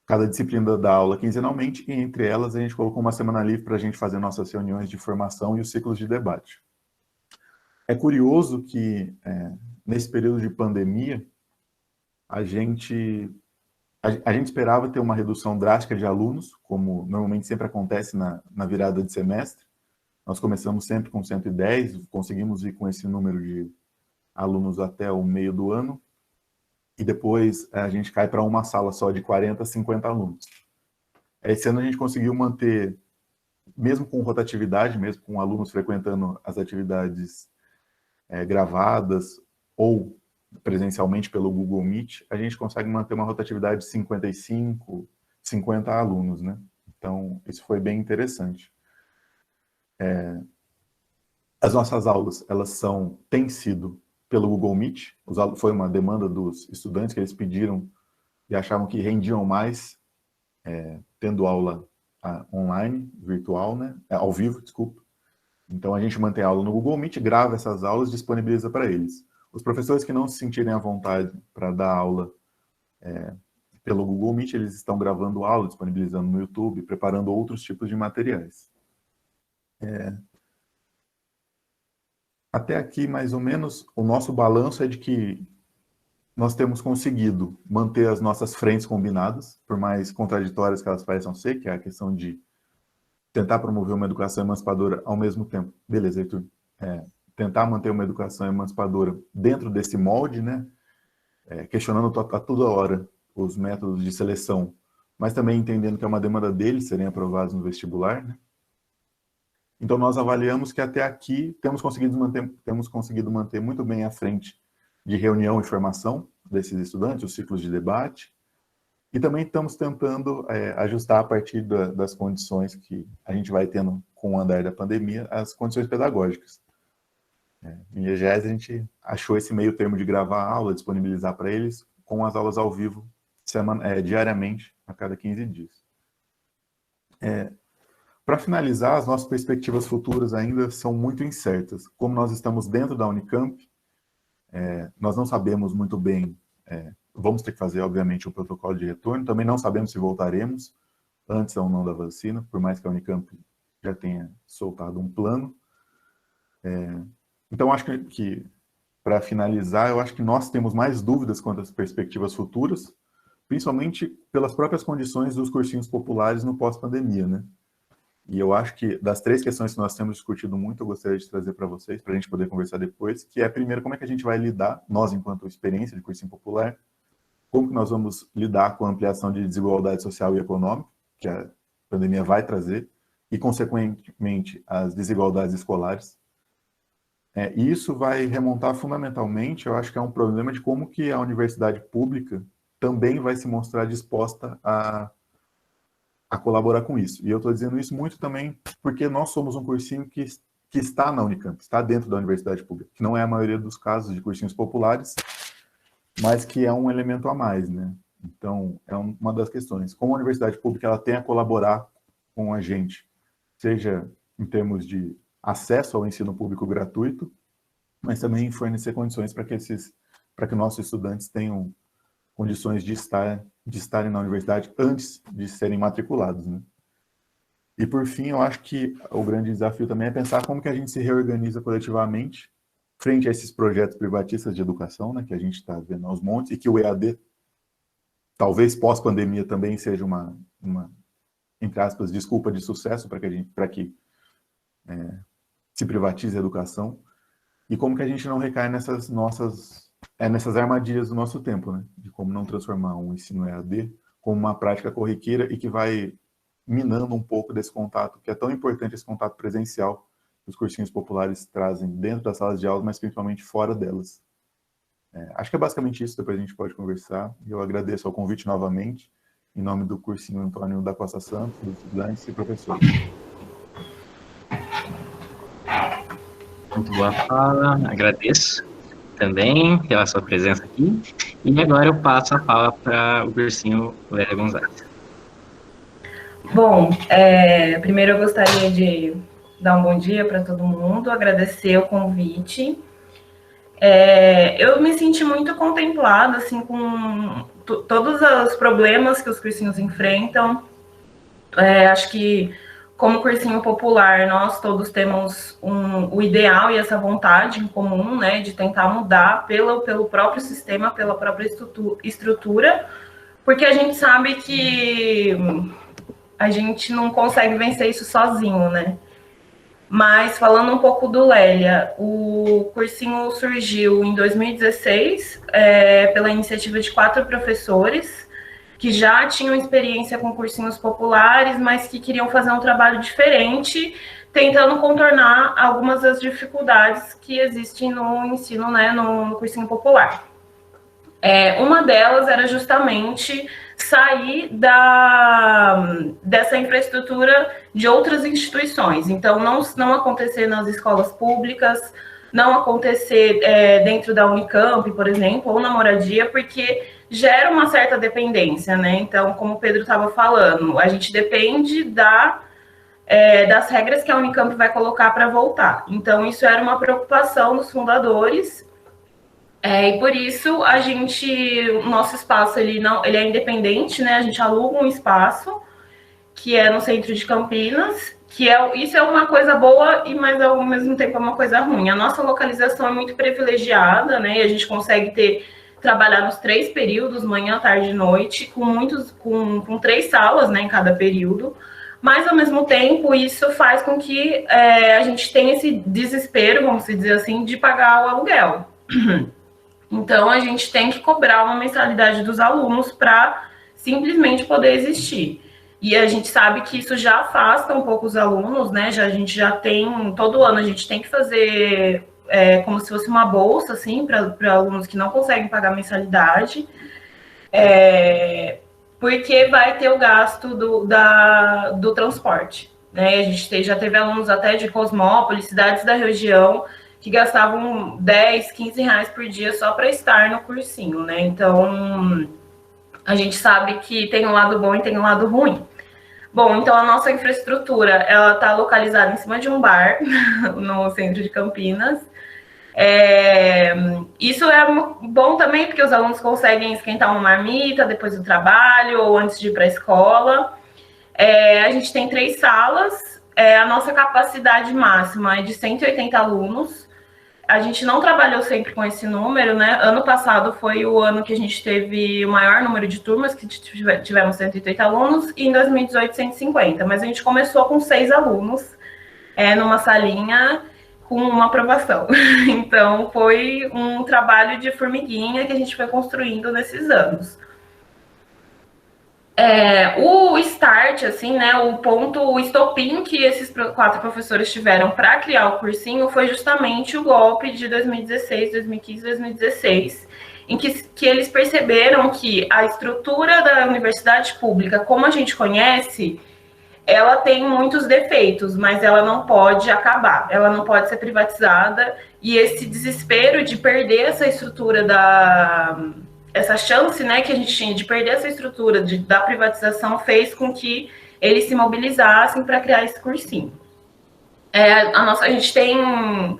Speaker 5: Cada disciplina dá aula quinzenalmente, e entre elas a gente colocou uma semana livre para a gente fazer nossas reuniões de formação e os ciclos de debate. É curioso que, nesse período de pandemia, a gente esperava ter uma redução drástica de alunos, como normalmente sempre acontece na virada de semestre. Nós começamos sempre com 110, conseguimos ir com esse número de alunos até o meio do ano, e depois a gente cai para uma sala só de 40, 50 alunos. Esse ano a gente conseguiu manter, mesmo com rotatividade, mesmo com alunos frequentando as atividades gravadas ou presencialmente pelo Google Meet, a gente consegue manter uma rotatividade de 55, 50 alunos, né? Então, isso foi bem interessante. As nossas aulas, elas têm sido pelo Google Meet. Foi uma demanda dos estudantes que eles pediram e achavam que rendiam mais tendo aula online, virtual, né? Ao vivo, desculpa. Então a gente mantém a aula no Google Meet, grava essas aulas e disponibiliza para eles. Os professores que não se sentirem à vontade para dar aula pelo Google Meet, eles estão gravando aula, disponibilizando no YouTube, preparando outros tipos de materiais. Até aqui, mais ou menos, o nosso balanço é de que nós temos conseguido manter as nossas frentes combinadas, por mais contraditórias que elas pareçam ser, que é a questão de tentar promover uma educação emancipadora ao mesmo tempo. Beleza, Heitor. Tentar manter uma educação emancipadora dentro desse molde, né? Questionando a toda hora os métodos de seleção, mas também entendendo que é uma demanda deles serem aprovados no vestibular, né? Então nós avaliamos que até aqui temos conseguido manter muito bem a frente de reunião e formação desses estudantes, os ciclos de debate, e também estamos tentando ajustar a partir das condições que a gente vai tendo com o andar da pandemia, as condições pedagógicas. Em IEGES a gente achou esse meio termo de gravar a aula, disponibilizar para eles, com as aulas ao vivo diariamente, a cada 15 dias. Para finalizar, as nossas perspectivas futuras ainda são muito incertas. Como nós estamos dentro da Unicamp, nós não sabemos muito bem, vamos ter que fazer, obviamente, um protocolo de retorno, também não sabemos se voltaremos antes ou não da vacina, por mais que a Unicamp já tenha soltado um plano. Então, acho que para finalizar, eu acho que nós temos mais dúvidas quanto às perspectivas futuras, principalmente pelas próprias condições dos cursinhos populares no pós-pandemia, né? E eu acho que das 3 questões que nós temos discutido muito, eu gostaria de trazer para vocês, para a gente poder conversar depois, que é, primeiro, como é que a gente vai lidar, nós enquanto experiência de cursinho popular, como que nós vamos lidar com a ampliação de desigualdade social e econômica, que a pandemia vai trazer, e, consequentemente, as desigualdades escolares. E isso vai remontar fundamentalmente, eu acho que é um problema de como que a universidade pública também vai se mostrar disposta a colaborar com isso. E eu estou dizendo isso muito também porque nós somos um cursinho que está na Unicamp, está dentro da universidade pública, que não é a maioria dos casos de cursinhos populares, mas que é um elemento a mais, né? Então, é uma das questões. Como a universidade pública ela tem a colaborar com a gente, seja em termos de acesso ao ensino público gratuito, mas também fornecer condições para que nossos estudantes tenham condições de estarem na universidade antes de serem matriculados, né? E por fim, eu acho que o grande desafio também é pensar como que a gente se reorganiza coletivamente frente a esses projetos privatistas de educação, né, que a gente está vendo aos montes, e que o EAD, talvez pós-pandemia, também seja uma, entre aspas, desculpa de sucesso para que se privatize a educação, e como que a gente não recai nessas armadilhas do nosso tempo, né? De como não transformar um ensino EAD como uma prática corriqueira e que vai minando um pouco desse contato, que é tão importante, esse contato presencial que os cursinhos populares trazem dentro das salas de aula, mas principalmente fora delas. Acho que é basicamente isso, depois a gente pode conversar. E eu agradeço ao convite novamente, em nome do cursinho Antônio da Costa Santos, dos estudantes e professores.
Speaker 1: Muito boa fala, agradeço também pela sua presença aqui. E agora eu passo a fala para o cursinho Lélia Gonzalez.
Speaker 6: Bom, primeiro eu gostaria de dar um bom dia para todo mundo, agradecer o convite. Eu me senti muito contemplada assim, com todos os problemas que os cursinhos enfrentam. Acho que, como cursinho popular, nós todos temos o ideal e essa vontade em comum, né, de tentar mudar pelo próprio sistema, pela própria estrutura, porque a gente sabe que a gente não consegue vencer isso sozinho, né? Mas, falando um pouco do Lélia, o cursinho surgiu em 2016 pela iniciativa de 4 professores que já tinham experiência com cursinhos populares, mas que queriam fazer um trabalho diferente, tentando contornar algumas das dificuldades que existem no ensino, né, no cursinho popular. Uma delas era justamente sair dessa infraestrutura de outras instituições. Então, não acontecer nas escolas públicas, não acontecer dentro da Unicamp, por exemplo, ou na moradia, porque gera uma certa dependência, né? Então, como o Pedro estava falando, a gente depende das regras que a Unicamp vai colocar para voltar. Então, isso era uma preocupação dos fundadores, e por isso o nosso espaço ele é independente, né? A gente aluga um espaço que é no centro de Campinas, isso é uma coisa boa, mas ao mesmo tempo é uma coisa ruim. A nossa localização é muito privilegiada, né? E a gente consegue trabalhar nos 3 períodos, manhã, tarde e noite, com 3 salas, né, em cada período. Mas, ao mesmo tempo, isso faz com que a gente tenha esse desespero, vamos dizer assim, de pagar o aluguel. Então, a gente tem que cobrar uma mensalidade dos alunos para simplesmente poder existir. E a gente sabe que isso já afasta um pouco os alunos, né? A gente já tem, todo ano a gente tem que fazer como se fosse uma bolsa, assim, para alunos que não conseguem pagar mensalidade, porque vai ter o gasto do transporte, né? A gente já teve alunos até de Cosmópolis, cidades da região, que gastavam 10, 15 reais por dia só para estar no cursinho, né? Então, a gente sabe que tem um lado bom e tem um lado ruim. Bom, então a nossa infraestrutura, ela está localizada em cima de um bar, no centro de Campinas. Isso é bom também, porque os alunos conseguem esquentar uma marmita depois do trabalho ou antes de ir para a escola. A gente tem 3 salas, a nossa capacidade máxima é de 180 alunos. A gente não trabalhou sempre com esse número, né? Ano passado foi o ano que a gente teve o maior número de turmas, que tivemos 180 alunos, e em 2018, 150. Mas a gente começou com 6 alunos, numa salinha, com uma aprovação. Então, foi um trabalho de formiguinha que a gente foi construindo nesses anos. O start, assim, né, o estopim que esses 4 professores tiveram para criar o cursinho foi justamente o golpe de 2016, 2015, 2016, em que eles perceberam que a estrutura da universidade pública, como a gente conhece, ela tem muitos defeitos, mas ela não pode acabar, ela não pode ser privatizada, e esse desespero de perder essa estrutura essa chance, né, que a gente tinha de perder essa estrutura da privatização fez com que eles se mobilizassem para criar esse cursinho. A gente tem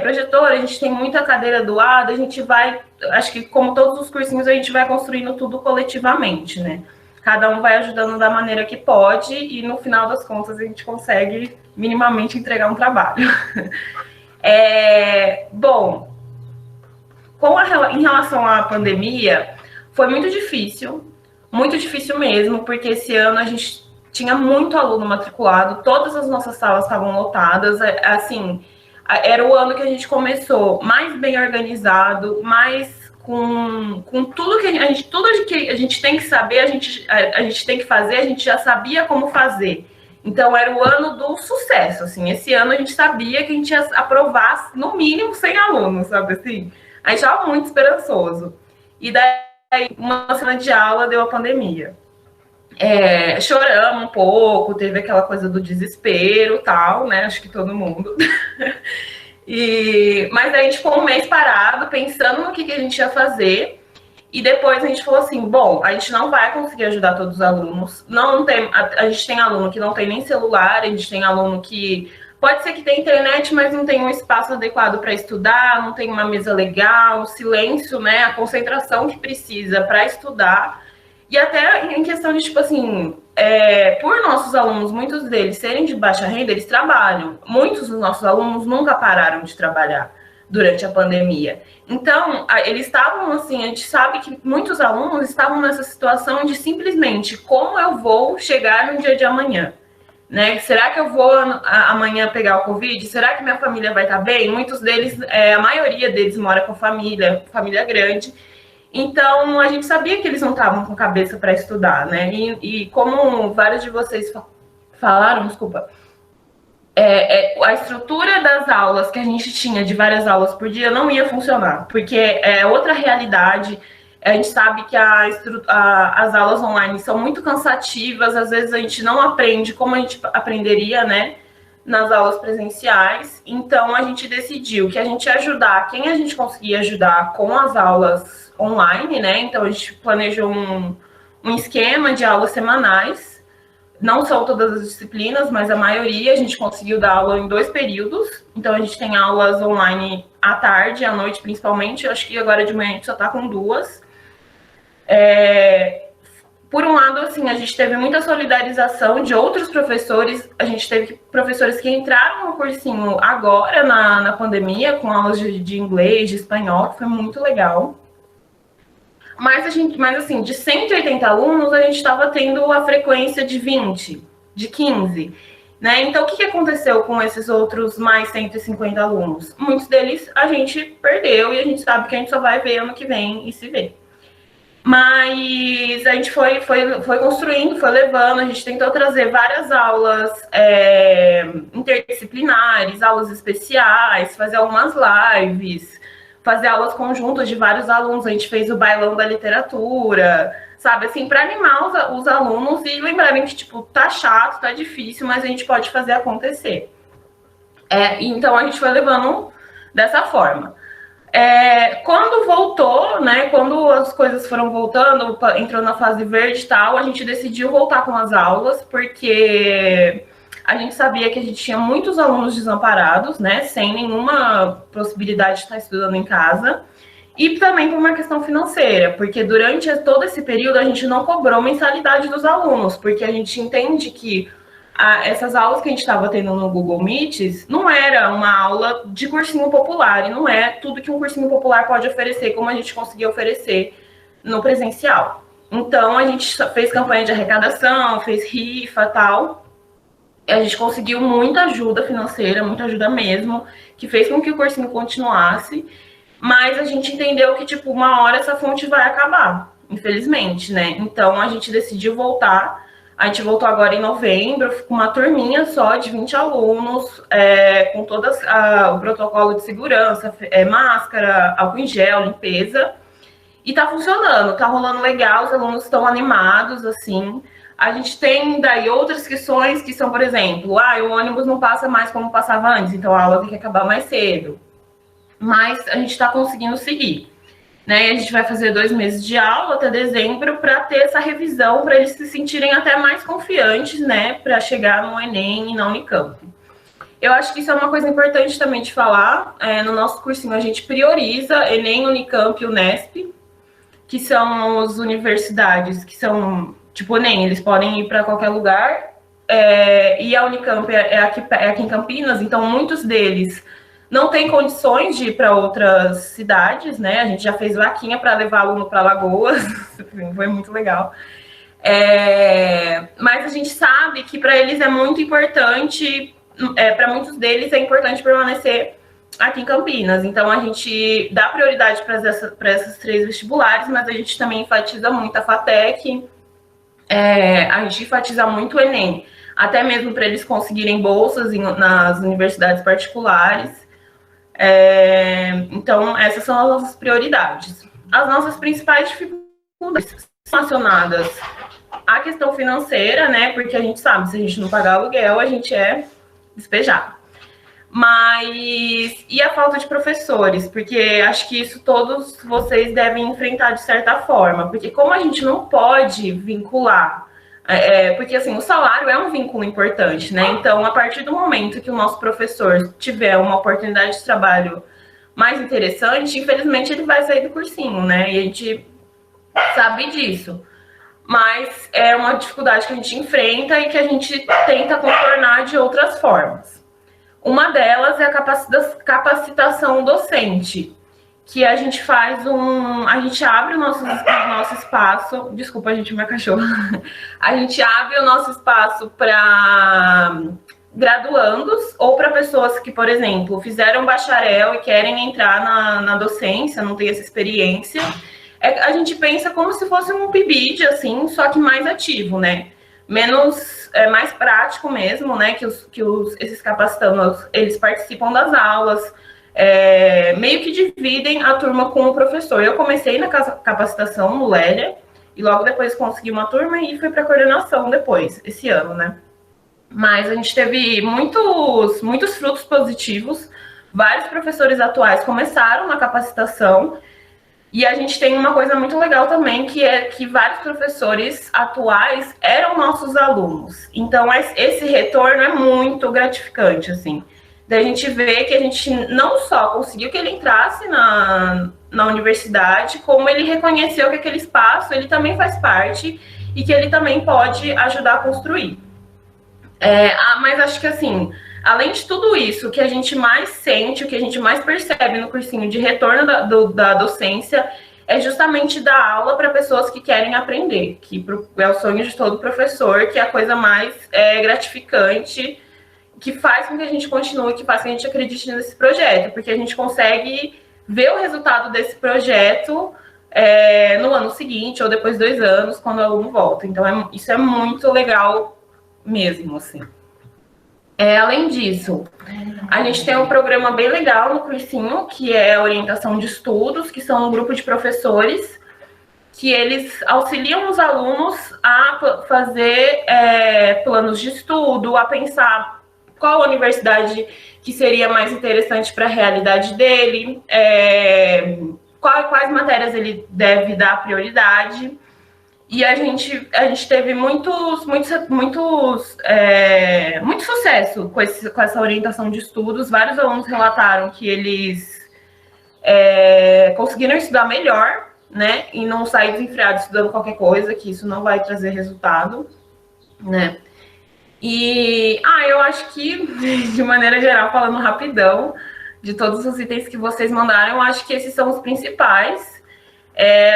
Speaker 6: projetor, a gente tem muita cadeira doada, a gente vai, acho que como todos os cursinhos, a gente vai construindo tudo coletivamente, né? Cada um vai ajudando da maneira que pode e no final das contas a gente consegue minimamente entregar um trabalho. Bom, em relação à pandemia, foi muito difícil mesmo, porque esse ano a gente tinha muito aluno matriculado, todas as nossas salas estavam lotadas, assim, era o ano que a gente começou mais bem organizado, mais com tudo que a gente tem que saber, a gente tem que fazer, a gente já sabia como fazer. Então, era o ano do sucesso, assim, esse ano a gente sabia que a gente ia aprovar, no mínimo, 100 alunos, sabe assim? Aí já muito esperançoso. E daí, uma semana de aula, deu a pandemia. Choramos um pouco, teve aquela coisa do desespero e tal, né? Acho que todo mundo. Mas daí a gente ficou um mês parado, pensando no que a gente ia fazer. E depois a gente falou assim, bom, a gente não vai conseguir ajudar todos os alunos. A gente tem aluno que não tem nem celular, a gente tem aluno que pode ser que tenha internet, mas não tem um espaço adequado para estudar, não tem uma mesa legal, o silêncio, né, a concentração que precisa para estudar. E até em questão de, tipo assim, por nossos alunos, muitos deles serem de baixa renda, eles trabalham. Muitos dos nossos alunos nunca pararam de trabalhar durante a pandemia. Então, eles estavam assim, a gente sabe que muitos alunos estavam nessa situação de simplesmente como eu vou chegar no dia de amanhã? Né? Será que eu vou amanhã pegar o Covid? Será que minha família vai estar bem? Muitos deles, a maioria deles mora com família grande. Então, a gente sabia que eles não estavam com cabeça para estudar, né? E como vários de vocês falaram, desculpa, a estrutura das aulas que a gente tinha de várias aulas por dia não ia funcionar, porque é outra realidade. A gente sabe que as aulas online são muito cansativas, às vezes a gente não aprende como a gente aprenderia, né, nas aulas presenciais, então a gente decidiu que a gente ia ajudar quem a gente conseguia ajudar com as aulas online, né? Então a gente planejou um esquema de aulas semanais, não são todas as disciplinas, mas a maioria a gente conseguiu dar aula em 2 períodos, então a gente tem aulas online à tarde, à noite principalmente, eu acho que agora de manhã a gente só está com 2. Por um lado, assim, a gente teve muita solidarização de outros professores, a gente teve professores que entraram no cursinho agora, na pandemia, com aulas de inglês, de espanhol, que foi muito legal. Mas assim, de 180 alunos, a gente estava tendo a frequência de 20, de 15, né? Então, o que aconteceu com esses outros mais 150 alunos? Muitos deles a gente perdeu e a gente sabe que a gente só vai ver ano que vem e se vê. Mas a gente foi construindo, foi levando, a gente tentou trazer várias aulas interdisciplinares, aulas especiais, fazer algumas lives, fazer aulas conjuntas de vários alunos, a gente fez o bailão da literatura, sabe, assim, para animar os alunos e lembrarem que, tipo, tá chato, tá difícil, mas a gente pode fazer acontecer. Então a gente foi levando dessa forma. Quando voltou, né, quando as coisas foram voltando, entrou na fase verde e tal, a gente decidiu voltar com as aulas, porque a gente sabia que a gente tinha muitos alunos desamparados, né, sem nenhuma possibilidade de estar estudando em casa, e também por uma questão financeira, porque durante todo esse período a gente não cobrou mensalidade dos alunos, porque a gente entende que essas aulas que a gente estava tendo no Google Meets não era uma aula de cursinho popular, e não é tudo que um cursinho popular pode oferecer, como a gente conseguia oferecer no presencial. Então, a gente fez campanha de arrecadação, fez rifa e tal, e a gente conseguiu muita ajuda financeira, muita ajuda mesmo, que fez com que o cursinho continuasse, mas a gente entendeu que, tipo, uma hora essa fonte vai acabar, infelizmente, né? Então, a gente decidiu voltar. A gente voltou agora em novembro, com uma turminha só de 20 alunos, com todo o protocolo de segurança, máscara, álcool em gel, limpeza. E tá funcionando, tá rolando legal, os alunos estão animados, assim. A gente tem daí outras questões que são, por exemplo, o ônibus não passa mais como passava antes, então a aula tem que acabar mais cedo. Mas a gente está conseguindo seguir. Né, a gente vai fazer 2 meses de aula até dezembro para ter essa revisão, para eles se sentirem até mais confiantes, né, para chegar no Enem e na Unicamp. Eu acho que isso é uma coisa importante também de falar. No nosso cursinho a gente prioriza Enem, Unicamp e Unesp, que são as universidades que são, tipo, Enem, eles podem ir para qualquer lugar, e a Unicamp é aqui em Campinas, então muitos deles não tem condições de ir para outras cidades, né? A gente já fez vaquinha para levar aluno para Alagoas, foi muito legal. Mas a gente sabe que para eles é muito importante, para muitos deles é importante permanecer aqui em Campinas. Então a gente dá prioridade para essas 3 vestibulares, mas a gente também enfatiza muito a FATEC, a gente enfatiza muito o Enem, até mesmo para eles conseguirem bolsas nas universidades particulares. Então, essas são as nossas prioridades. As nossas principais dificuldades são relacionadas à questão financeira, né? Porque a gente sabe, se a gente não pagar aluguel, a gente é despejado. E a falta de professores, porque acho que isso todos vocês devem enfrentar de certa forma, porque como a gente não pode vincular, porque assim, o salário é um vínculo importante, né? Então, a partir do momento que o nosso professor tiver uma oportunidade de trabalho mais interessante, infelizmente ele vai sair do cursinho, né? E a gente sabe disso. Mas é uma dificuldade que a gente enfrenta e que a gente tenta contornar de outras formas. Uma delas é a capacitação docente, que a gente faz a gente abre o nosso espaço, desculpa, gente, minha cachorra, a gente abre o nosso espaço para graduandos ou para pessoas que, por exemplo, fizeram bacharel e querem entrar na docência, não tem essa experiência. A gente pensa como se fosse um PIBID, assim, só que mais ativo, né? Mais prático mesmo, né? Que esses capacitandos, eles participam das aulas, meio que dividem a turma com o professor. Eu comecei na capacitação no Lélia, e logo depois consegui uma turma e fui para coordenação depois, esse ano, né? Mas a gente teve muitos frutos positivos. Vários professores atuais começaram na capacitação. E a gente tem uma coisa muito legal também, que é que vários professores atuais eram nossos alunos. Então, esse retorno é muito gratificante, assim. Da gente ver que a gente não só conseguiu que ele entrasse na universidade, como ele reconheceu que aquele espaço, ele também faz parte e que ele também pode ajudar a construir. Mas acho que, assim, além de tudo isso, o que a gente mais sente, o que a gente mais percebe no cursinho de retorno da docência é justamente dar aula para pessoas que querem aprender, que é o sonho de todo professor, que é a coisa mais gratificante, que faz com que a gente continue, que faz com que a gente acredite nesse projeto, porque a gente consegue ver o resultado desse projeto no ano seguinte, ou depois de 2 anos, quando o aluno volta. Então, isso é muito legal mesmo, assim. Além disso, a gente tem um programa bem legal no cursinho, que é a orientação de estudos, que são um grupo de professores, que eles auxiliam os alunos a fazer planos de estudo, a pensar qual universidade que seria mais interessante para a realidade dele, quais matérias ele deve dar prioridade. E a gente teve muito sucesso com essa orientação de estudos. Vários alunos relataram que eles conseguiram estudar melhor, né? E não sair desenfreado estudando qualquer coisa, que isso não vai trazer resultado, né? E eu acho que, de maneira geral, falando rapidão, de todos os itens que vocês mandaram, eu acho que esses são os principais.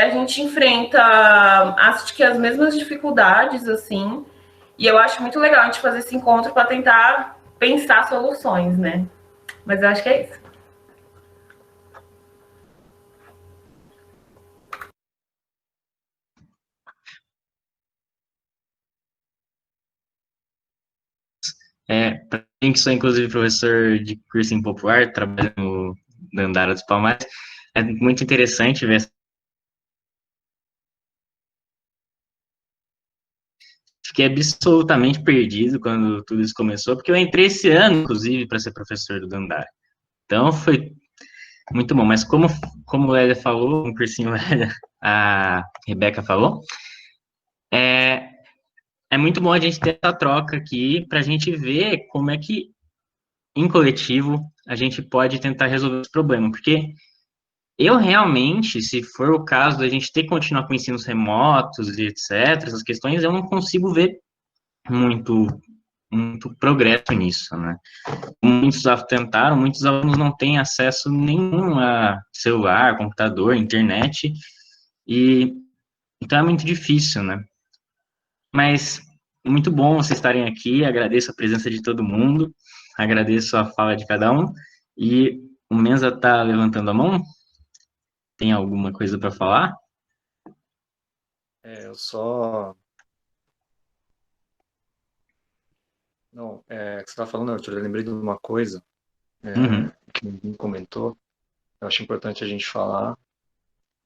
Speaker 6: A gente enfrenta, acho que as mesmas dificuldades, assim, e eu acho muito legal a gente fazer esse encontro para tentar pensar soluções, né? Mas eu acho que é isso.
Speaker 1: Para mim, que sou inclusive professor de cursinho popular, trabalho no Dandara dos Palmares, é muito interessante ver. Fiquei absolutamente perdido quando tudo isso começou, porque eu entrei esse ano, inclusive, para ser professor do Dandara. Então, foi muito bom. Mas como o Lélia falou, um cursinho Lélia, a Rebeca falou, é muito bom a gente ter essa troca aqui para a gente ver como é que, em coletivo, a gente pode tentar resolver esse problema. Porque eu realmente, se for o caso da gente ter que continuar com ensinos remotos e etc., essas questões, eu não consigo ver muito, muito progresso nisso, né? Muitos tentaram, muitos alunos não têm acesso nenhum a celular, computador, internet, e então é muito difícil, né? Mas muito bom vocês estarem aqui, agradeço a presença de todo mundo, agradeço a fala de cada um, e o Menza está levantando a mão, tem alguma coisa para falar?
Speaker 2: Eu só... Não, que você estava falando, Arthur, eu lembrei de uma coisa que ninguém comentou. Eu acho importante a gente falar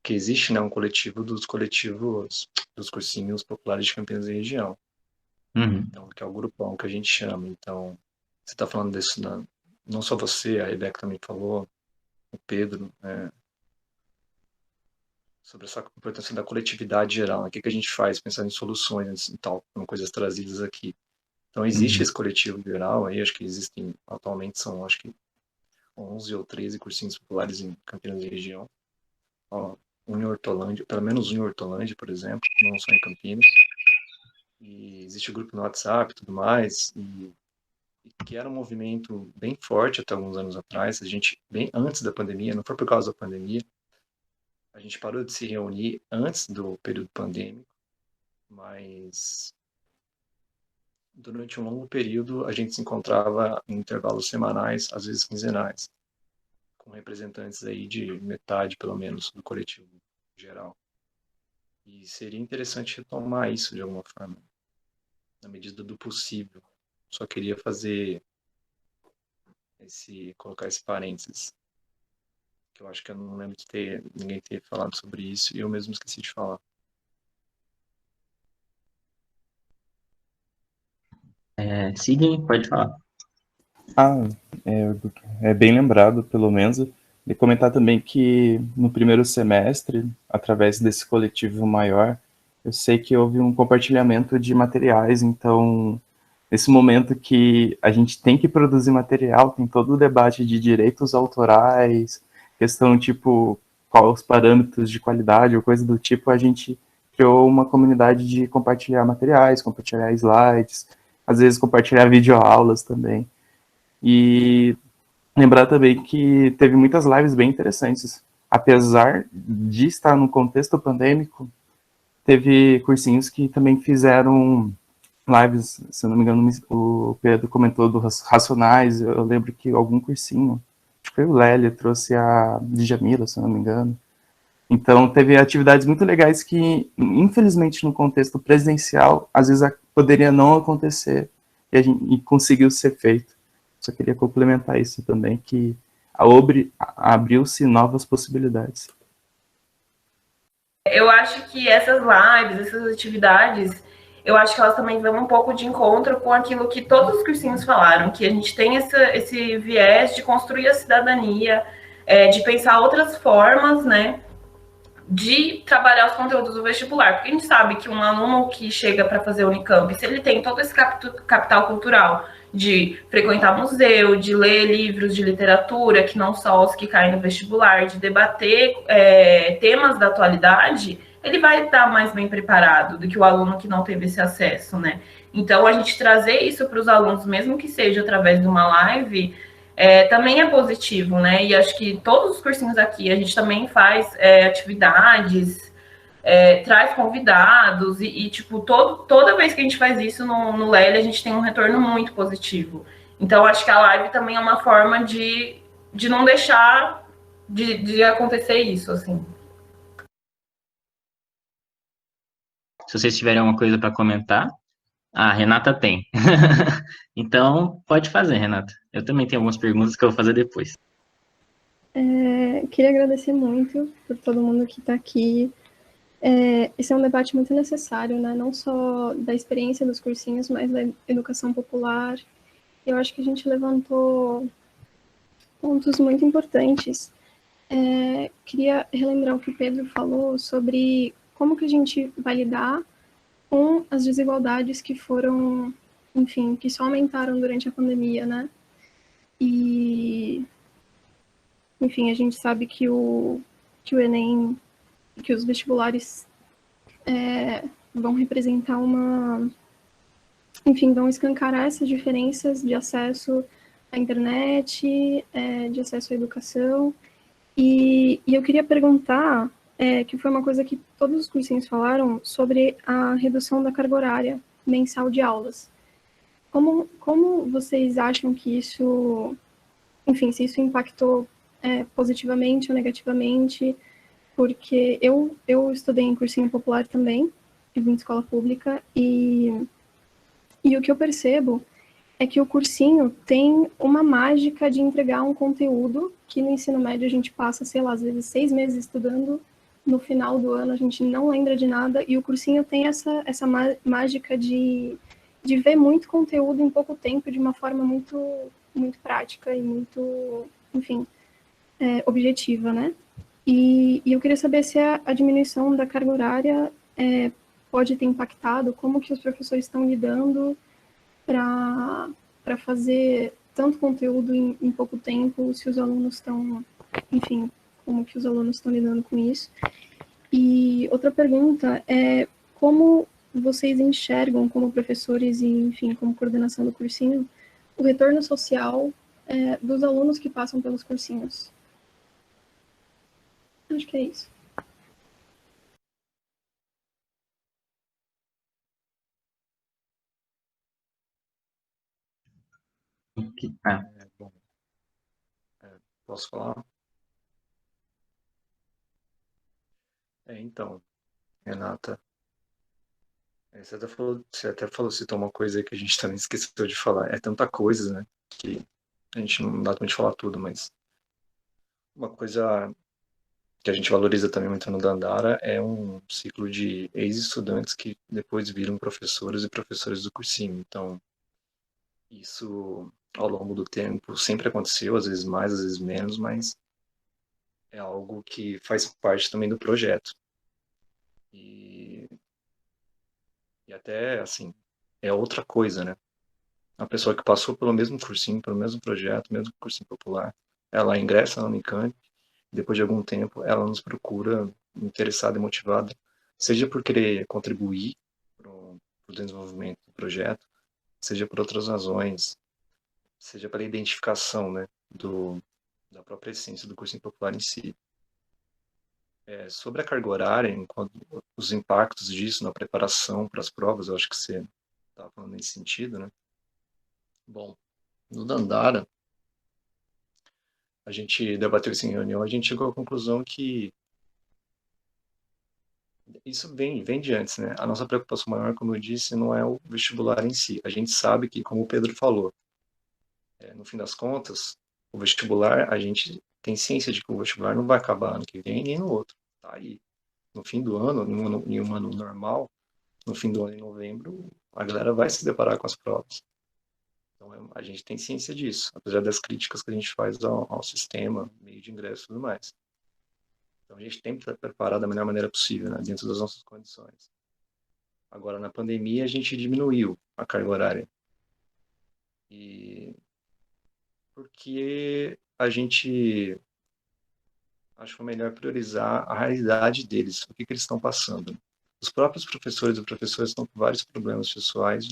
Speaker 2: que existe, né, um coletivo dos coletivos dos cursinhos populares de Campinas e região. Então, que é o grupão que a gente chama. Então, você está falando disso, não só você, a Rebeca também falou, o Pedro, sobre essa importância da coletividade geral, né? O que a gente faz pensando em soluções e tal, com coisas trazidas aqui. Então, existe esse coletivo geral aí, acho que existem, atualmente são, acho que 11 ou 13 cursinhos populares em Campinas e região. Um em Hortolândia, pelo menos um em Hortolândia, por exemplo, não só em Campinas. E existe o grupo no WhatsApp e tudo mais, e que era um movimento bem forte até alguns anos atrás, a gente, bem antes da pandemia, não foi por causa da pandemia, a gente parou de se reunir antes do período pandêmico, mas durante um longo período a gente se encontrava em intervalos semanais, às vezes quinzenais, com representantes aí de metade, pelo menos, do coletivo geral. E seria interessante retomar isso de alguma forma, na medida do possível. Só queria fazer colocar esse parênteses, que eu acho que eu não lembro de ninguém ter falado sobre isso e eu mesmo esqueci de falar.
Speaker 1: Sidney, pode falar.
Speaker 4: É bem lembrado, pelo menos, de comentar também que no primeiro semestre, através desse coletivo maior, eu sei que houve um compartilhamento de materiais, então, nesse momento que a gente tem que produzir material, tem todo o debate de direitos autorais, questão tipo, quais os parâmetros de qualidade ou coisa do tipo, a gente criou uma comunidade de compartilhar materiais, compartilhar slides, às vezes compartilhar videoaulas também. E lembrar também que teve muitas lives bem interessantes. Apesar de estar no contexto pandêmico, teve cursinhos que também fizeram lives, se eu não me engano, o Pedro comentou dos Racionais, eu lembro que algum cursinho, acho que foi o Lélia, trouxe a Djamila, se eu não me engano. Então, teve atividades muito legais que, infelizmente, no contexto presidencial, às vezes poderia não acontecer e conseguiu ser feito. Só queria complementar isso também, que abriu-se novas possibilidades.
Speaker 6: Eu acho que essas lives, essas atividades, eu acho que elas também vão um pouco de encontro com aquilo que todos os cursinhos falaram, que a gente tem esse viés de construir a cidadania, de pensar outras formas, né, de trabalhar os conteúdos do vestibular. Porque a gente sabe que um aluno que chega para fazer o Unicamp, se ele tem todo esse capital cultural de frequentar museu, de ler livros de literatura, que não só os que caem no vestibular, de debater temas da atualidade, ele vai estar mais bem preparado do que o aluno que não teve esse acesso, né? Então, a gente trazer isso para os alunos, mesmo que seja através de uma live, também é positivo, né? E acho que todos os cursinhos aqui, a gente também faz atividades, traz convidados, tipo, toda vez que a gente faz isso no LEL, a gente tem um retorno muito positivo. Então, acho que a live também é uma forma de não deixar de acontecer isso, assim.
Speaker 1: Se vocês tiverem alguma coisa para comentar, a Renata tem. Então, pode fazer, Renata. Eu também tenho algumas perguntas que eu vou fazer depois.
Speaker 7: Queria agradecer muito por todo mundo que está aqui. Esse é um debate muito necessário, né? Não só da experiência dos cursinhos, mas da educação popular. Eu acho que a gente levantou pontos muito importantes. Queria relembrar o que o Pedro falou sobre como que a gente vai lidar com as desigualdades que foram, enfim, que só aumentaram durante a pandemia, né? E, enfim, a gente sabe que o Enem, que os vestibulares vão representar enfim, vão escancarar essas diferenças de acesso à internet, de acesso à educação. E eu queria perguntar, que foi uma coisa que todos os cursinhos falaram, sobre a redução da carga horária mensal de aulas. Como vocês acham que isso, enfim, se isso impactou positivamente ou negativamente? Porque eu estudei em cursinho popular também, eu vim de escola pública, e o que eu percebo é que o cursinho tem uma mágica de entregar um conteúdo que no ensino médio a gente passa, sei lá, às vezes 6 meses estudando, no final do ano a gente não lembra de nada, e o cursinho tem essa mágica de ver muito conteúdo em pouco tempo, de uma forma muito, muito prática e muito, enfim, objetiva, né? E eu queria saber se a diminuição da carga horária pode ter impactado, como que os professores estão lidando para fazer tanto conteúdo em pouco tempo, se os alunos estão, enfim, como que os alunos estão lidando com isso. E outra pergunta é como vocês enxergam, como professores e, enfim, como coordenação do cursinho, o retorno social dos alunos que passam pelos cursinhos? Acho que é isso.
Speaker 2: Bom, posso falar? Então, Renata, você até falou, citou uma coisa que a gente também esqueceu de falar. É tanta coisa, né, que a gente não dá tempo de falar tudo, mas uma coisa que a gente valoriza também muito no Dandara é um ciclo de ex-estudantes que depois viram professores e professores do cursinho. Então, Isso, ao longo do tempo, sempre aconteceu, às vezes mais, às vezes menos, mas é algo que faz parte também do projeto. E até, assim, é outra coisa, né? A pessoa que passou pelo mesmo cursinho, pelo mesmo projeto, mesmo cursinho popular, ela ingressa na Unicamp, depois de algum tempo, ela nos procura interessada e motivada, seja por querer contribuir para o desenvolvimento do projeto, seja por outras razões, seja pela identificação, né, da própria essência do cursinho popular em si. Sobre a carga horária, os impactos disso na preparação para as provas, eu acho que você estava falando nesse sentido, né? Bom, no Dandara, a gente debateu isso em reunião, a gente chegou à conclusão que isso vem de antes, né? A nossa preocupação maior, como eu disse, não é o vestibular em si. A gente sabe que, como o Pedro falou, no fim das contas, o vestibular, a gente tem ciência de que o vestibular não vai acabar ano que vem nem no outro. Tá aí. No fim do ano, em um ano normal, no fim do ano, em novembro, a galera vai se deparar com as provas. Então, a gente tem ciência disso, apesar das críticas que a gente faz ao sistema, meio de ingresso e tudo mais. Então, a gente tem que estar preparado da melhor maneira possível, né, dentro das nossas condições. Agora, na pandemia, a gente diminuiu a carga horária. Porque a gente acho que é melhor priorizar a realidade deles, o que eles estão passando. Os próprios professores e professoras estão com vários problemas pessoais,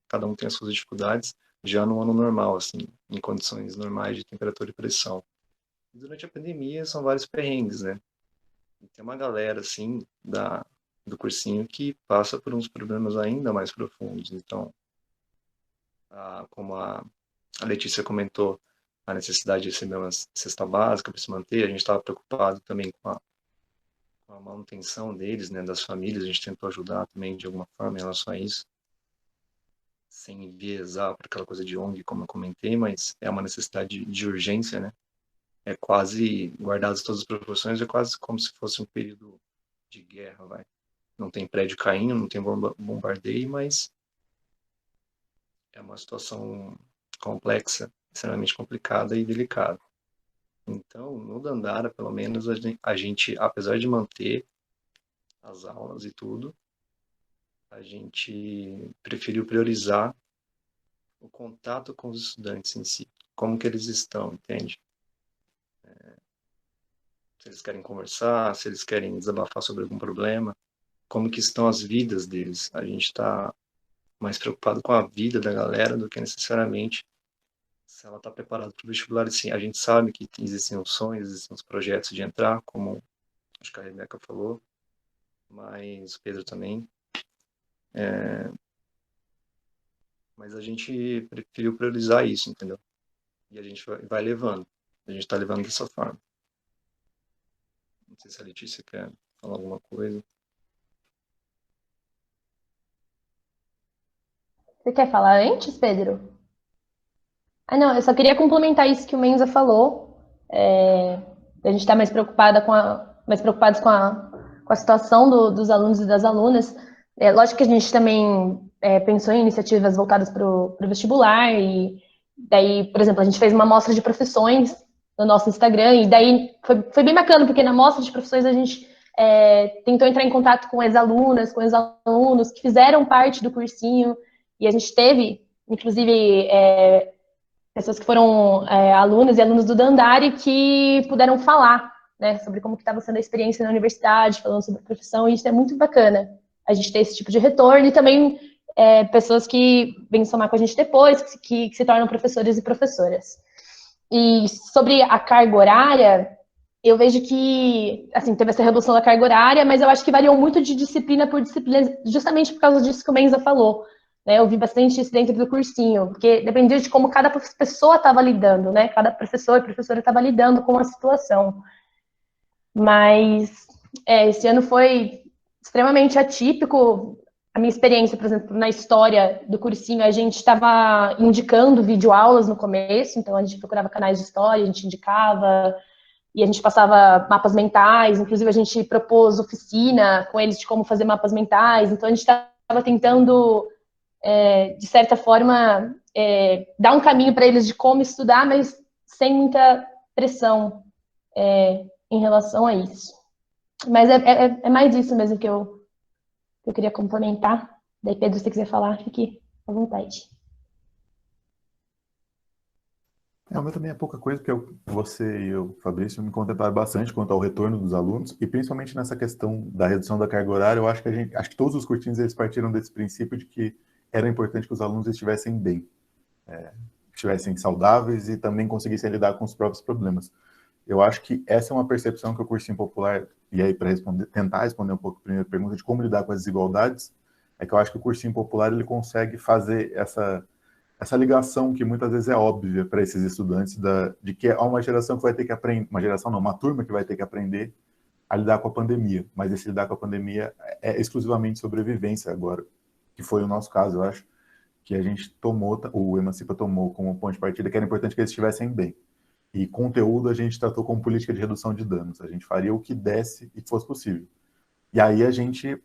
Speaker 2: cada um tem as suas dificuldades, já no ano normal, assim, em condições normais de temperatura e pressão. E durante a pandemia são vários perrengues, né? E tem uma galera, assim, do cursinho que passa por uns problemas ainda mais profundos. Então, como a Letícia comentou, a necessidade de receber uma cesta básica para se manter, a gente estava preocupado também com a manutenção deles, né, das famílias, a gente tentou ajudar também de alguma forma em relação a isso, sem enviesar por aquela coisa de ONG, como eu comentei, mas é uma necessidade de urgência, né? É quase, guardadas todas as proporções, é quase como se fosse um período de guerra, vai. Não tem prédio caindo, não tem bombardeio, mas é uma situação complexa, extremamente complicada e delicada. Então, no Dandara, pelo menos, a gente, apesar de manter as aulas e tudo, a gente preferiu priorizar o contato com os estudantes em si, como que eles estão, entende? Se eles querem conversar, se eles querem desabafar sobre algum problema, como que estão as vidas deles. A gente está mais preocupado com a vida da galera do que necessariamente se ela está preparada para o vestibular. Sim, a gente sabe que existem os sonhos, existem os projetos de entrar, como acho que a Rebeca falou, mas o Pedro também. Mas a gente preferiu priorizar isso, entendeu? E a gente vai levando. A gente está levando dessa forma. Não sei se a Letícia quer falar alguma coisa.
Speaker 3: Você quer falar antes, Pedro? Não, eu só queria complementar isso que o Menza falou. A gente está mais preocupados com a situação dos alunos e das alunas. Lógico que a gente também pensou em iniciativas voltadas para o vestibular, e daí, por exemplo, a gente fez uma amostra de profissões no nosso Instagram, e daí foi bem bacana, porque na amostra de profissões a gente tentou entrar em contato com ex-alunas, com ex-alunos que fizeram parte do cursinho, e a gente teve, inclusive, pessoas que foram alunas e alunos do Dandara que puderam falar, né, sobre como que estava sendo a experiência na universidade, falando sobre a profissão, e isso é muito bacana, a gente ter esse tipo de retorno, e também pessoas que vêm somar com a gente depois, que se tornam professores e professoras. E sobre a carga horária, eu vejo que, assim, teve essa redução da carga horária, mas eu acho que variou muito de disciplina por disciplina, justamente por causa disso que o Menza falou. Né, eu vi bastante isso dentro do cursinho, porque dependia de como cada pessoa estava lidando, né? Cada professor e professora estava lidando com a situação. Mas esse ano foi extremamente atípico. A minha experiência, por exemplo, na história do cursinho, a gente estava indicando videoaulas no começo, então a gente procurava canais de história, a gente indicava, e a gente passava mapas mentais, inclusive a gente propôs oficina com eles de como fazer mapas mentais, então a gente estava tentando de certa forma, dar um caminho para eles de como estudar, mas sem muita pressão em relação a isso. Mas é mais isso mesmo que eu queria complementar. Daí, Pedro, se você quiser falar, fique à vontade.
Speaker 5: Mas também é pouca coisa, porque você e o Fabrício me contemplaram bastante quanto ao retorno dos alunos, e principalmente nessa questão da redução da carga horária, eu acho que todos os cursinhos eles partiram desse princípio de que era importante que os alunos estivessem bem, estivessem saudáveis e também conseguissem lidar com os próprios problemas. Eu acho que essa é uma percepção que o cursinho popular, e aí para tentar responder um pouco a primeira pergunta de como lidar com as desigualdades, é que eu acho que o cursinho popular ele consegue fazer essa ligação que muitas vezes é óbvia para esses estudantes de que há uma geração que vai ter que aprender, uma turma que vai ter que aprender a lidar com a pandemia, mas esse lidar com a pandemia é exclusivamente sobrevivência agora, que foi o nosso caso, eu acho, que a gente o Emancipa tomou como ponto de partida que era importante que eles estivessem bem. E conteúdo a gente tratou como política de redução de danos, a gente faria o que desse e fosse possível. E aí a gente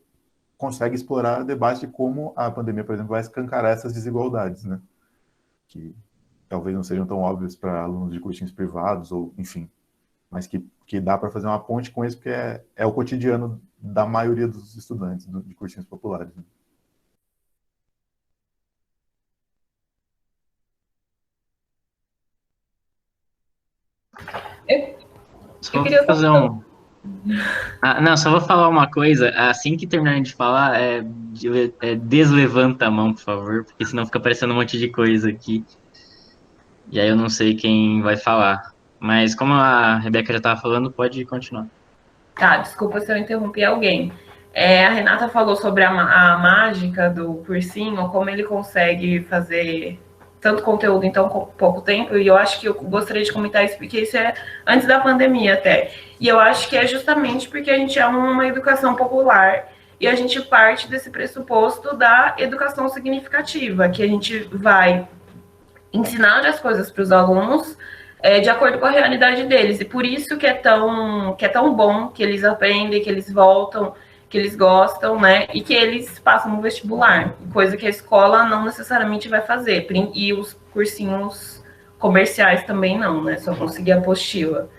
Speaker 5: consegue explorar debate de como a pandemia, por exemplo, vai escancarar essas desigualdades, né? Que talvez não sejam tão óbvios para alunos de cursinhos privados, ou enfim, mas que dá para fazer uma ponte com isso, porque é o cotidiano da maioria dos estudantes de cursinhos populares. Né?
Speaker 1: Só vou fazer só vou falar uma coisa. Assim que terminarem de falar, deslevanta a mão, por favor, porque senão fica aparecendo um monte de coisa aqui. E aí eu não sei quem vai falar. Mas como a Rebeca já estava falando, pode continuar.
Speaker 6: Tá, desculpa se eu interrompi alguém. A Renata falou sobre a mágica do cursinho, como ele consegue fazer tanto conteúdo em tão pouco tempo, e eu acho que eu gostaria de comentar isso, porque isso é antes da pandemia até. E eu acho que é justamente porque a gente é uma educação popular e a gente parte desse pressuposto da educação significativa, que a gente vai ensinar as coisas para os alunos de acordo com a realidade deles. E por isso que é tão bom que eles aprendem, que eles voltam, que eles gostam, né? E que eles passam no vestibular, coisa que a escola não necessariamente vai fazer. E os cursinhos comerciais também não, né? Só conseguir a apostila.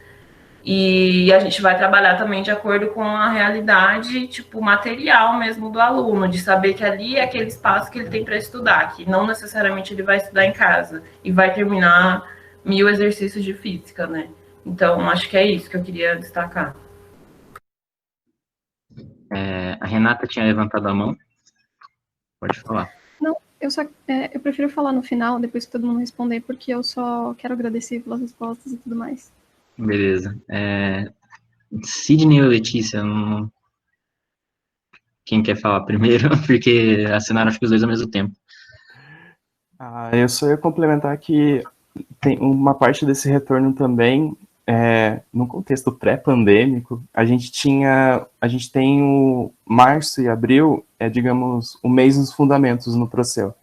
Speaker 6: E a gente vai trabalhar também de acordo com a realidade, tipo, material mesmo do aluno, de saber que ali é aquele espaço que ele tem para estudar, que não necessariamente ele vai estudar em casa e vai terminar 1000 exercícios de física, né? Então, acho que é isso que eu queria destacar.
Speaker 1: A Renata tinha levantado a mão. Pode falar.
Speaker 7: Não, eu prefiro falar no final, depois que todo mundo responder, porque eu só quero agradecer pelas respostas e tudo mais.
Speaker 1: Beleza. Sidney ou Letícia? Quem quer falar primeiro? Porque assinaram acho que os dois ao mesmo tempo.
Speaker 4: Eu só ia complementar que tem uma parte desse retorno também, no contexto pré-pandêmico, a gente tem o março e abril, digamos, o mês dos fundamentos no Procel.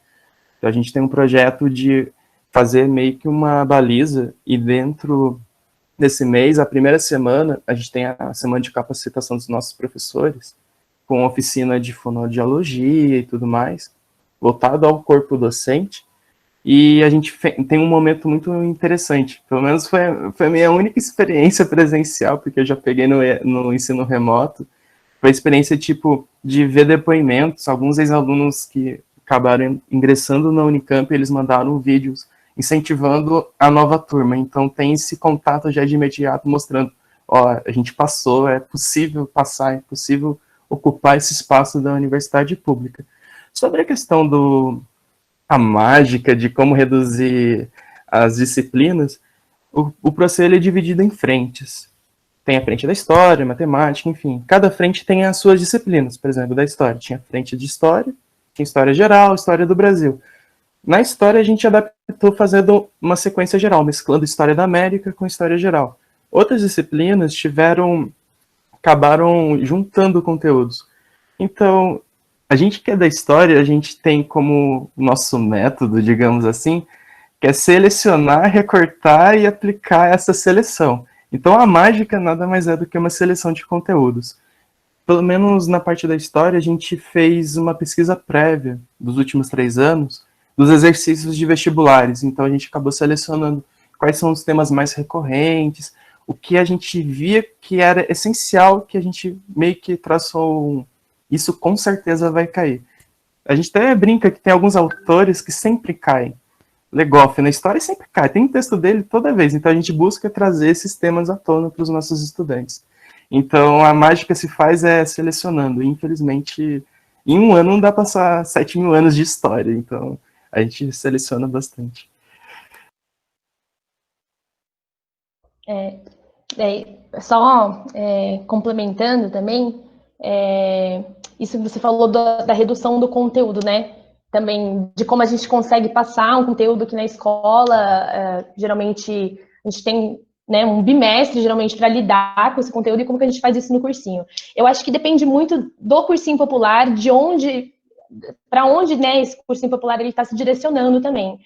Speaker 4: Então a gente tem um projeto de fazer meio que uma baliza, e dentro desse mês, a primeira semana, a gente tem a semana de capacitação dos nossos professores, com oficina de fonoaudiologia e tudo mais, voltado ao corpo docente, e a gente tem um momento muito interessante, pelo menos foi a minha única experiência presencial, porque eu já peguei no ensino remoto, foi a experiência tipo de ver depoimentos, alguns ex-alunos que acabaram ingressando na Unicamp, eles mandaram vídeos incentivando a nova turma, então tem esse contato já de imediato mostrando, a gente passou, é possível passar, é possível ocupar esse espaço da universidade pública. Sobre a questão a mágica de como reduzir as disciplinas, o processo é dividido em frentes. Tem a frente da história, matemática, enfim. Cada frente tem as suas disciplinas. Por exemplo, da história. Tinha frente de história, tinha história geral, história do Brasil. Na história, a gente adaptou fazendo uma sequência geral, mesclando história da América com história geral. Outras disciplinas acabaram juntando conteúdos. Então, a gente que é da história, a gente tem como nosso método, digamos assim, que é selecionar, recortar e aplicar essa seleção. Então, a mágica nada mais é do que uma seleção de conteúdos. pelo menos na parte da história, a gente fez uma pesquisa prévia dos últimos 3 anos dos exercícios de vestibulares. Então, a gente acabou selecionando quais são os temas mais recorrentes, o que a gente via que era essencial, que a gente meio que traçou, isso com certeza vai cair. A gente até brinca que tem alguns autores que sempre caem. Legoff na história sempre cai, tem um texto dele toda vez, então a gente busca trazer esses temas à tona para os nossos estudantes. Então a mágica se faz selecionando, infelizmente em um ano não dá para passar 7.000 anos de história, então a gente seleciona bastante.
Speaker 3: Só complementando também, isso que você falou da redução do conteúdo, né? Também de como a gente consegue passar um conteúdo que na escola, geralmente, a gente tem, né, um bimestre, geralmente, para lidar com esse conteúdo e como que a gente faz isso no cursinho. Eu acho que depende muito do cursinho popular, para onde, né, esse cursinho popular ele está se direcionando também.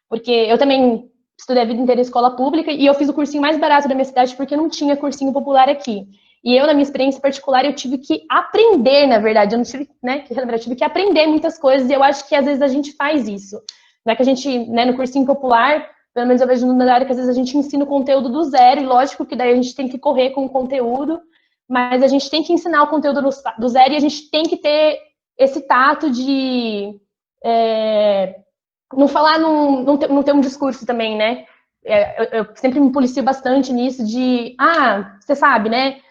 Speaker 3: Porque eu também estudei a vida inteira em escola pública e eu fiz o cursinho mais barato da minha cidade porque não tinha cursinho popular aqui. E eu, na minha experiência particular, eu tive que aprender, na verdade, eu não tive, né, que relembrar, eu tive que aprender muitas coisas e eu acho que às vezes a gente faz isso. Não é que a gente, né, no cursinho popular, pelo menos eu vejo na área que às vezes a gente ensina o conteúdo do zero e lógico que daí a gente tem que correr com o conteúdo, mas a gente tem que ensinar o conteúdo do zero e a gente tem que ter esse tato de não falar, não ter um discurso também, né? Eu sempre me policio bastante nisso de, você sabe, né?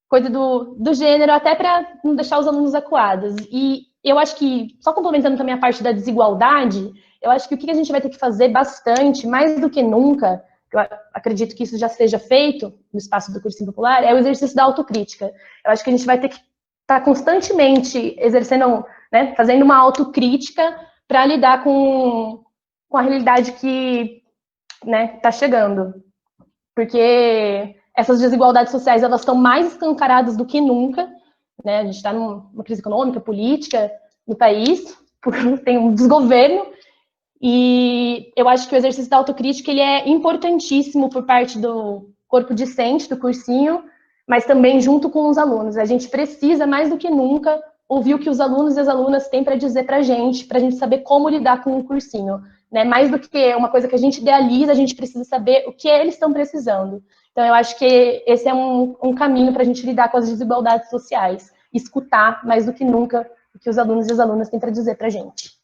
Speaker 3: Coisa do gênero, até para não deixar os alunos acuados. E eu acho que, só complementando também a parte da desigualdade, eu acho que o que a gente vai ter que fazer bastante, mais do que nunca, eu acredito que isso já seja feito no espaço do cursinho popular, é o exercício da autocrítica. Eu acho que a gente vai ter que estar constantemente exercendo, né, fazendo uma autocrítica para lidar com a realidade que, né, está chegando. Porque essas desigualdades sociais elas estão mais escancaradas do que nunca, né? A gente está numa crise econômica, política no país, tem um desgoverno, e eu acho que o exercício da autocrítica ele é importantíssimo por parte do corpo discente do cursinho, mas também junto com os alunos. A gente precisa, mais do que nunca, ouvir o que os alunos e as alunas têm para dizer para a gente saber como lidar com o cursinho. Né? Mais do que uma coisa que a gente idealiza, a gente precisa saber o que eles estão precisando. Então, eu acho que esse é um caminho para a gente lidar com as desigualdades sociais. Escutar, mais do que nunca, o que os alunos e as alunas têm para dizer para a gente.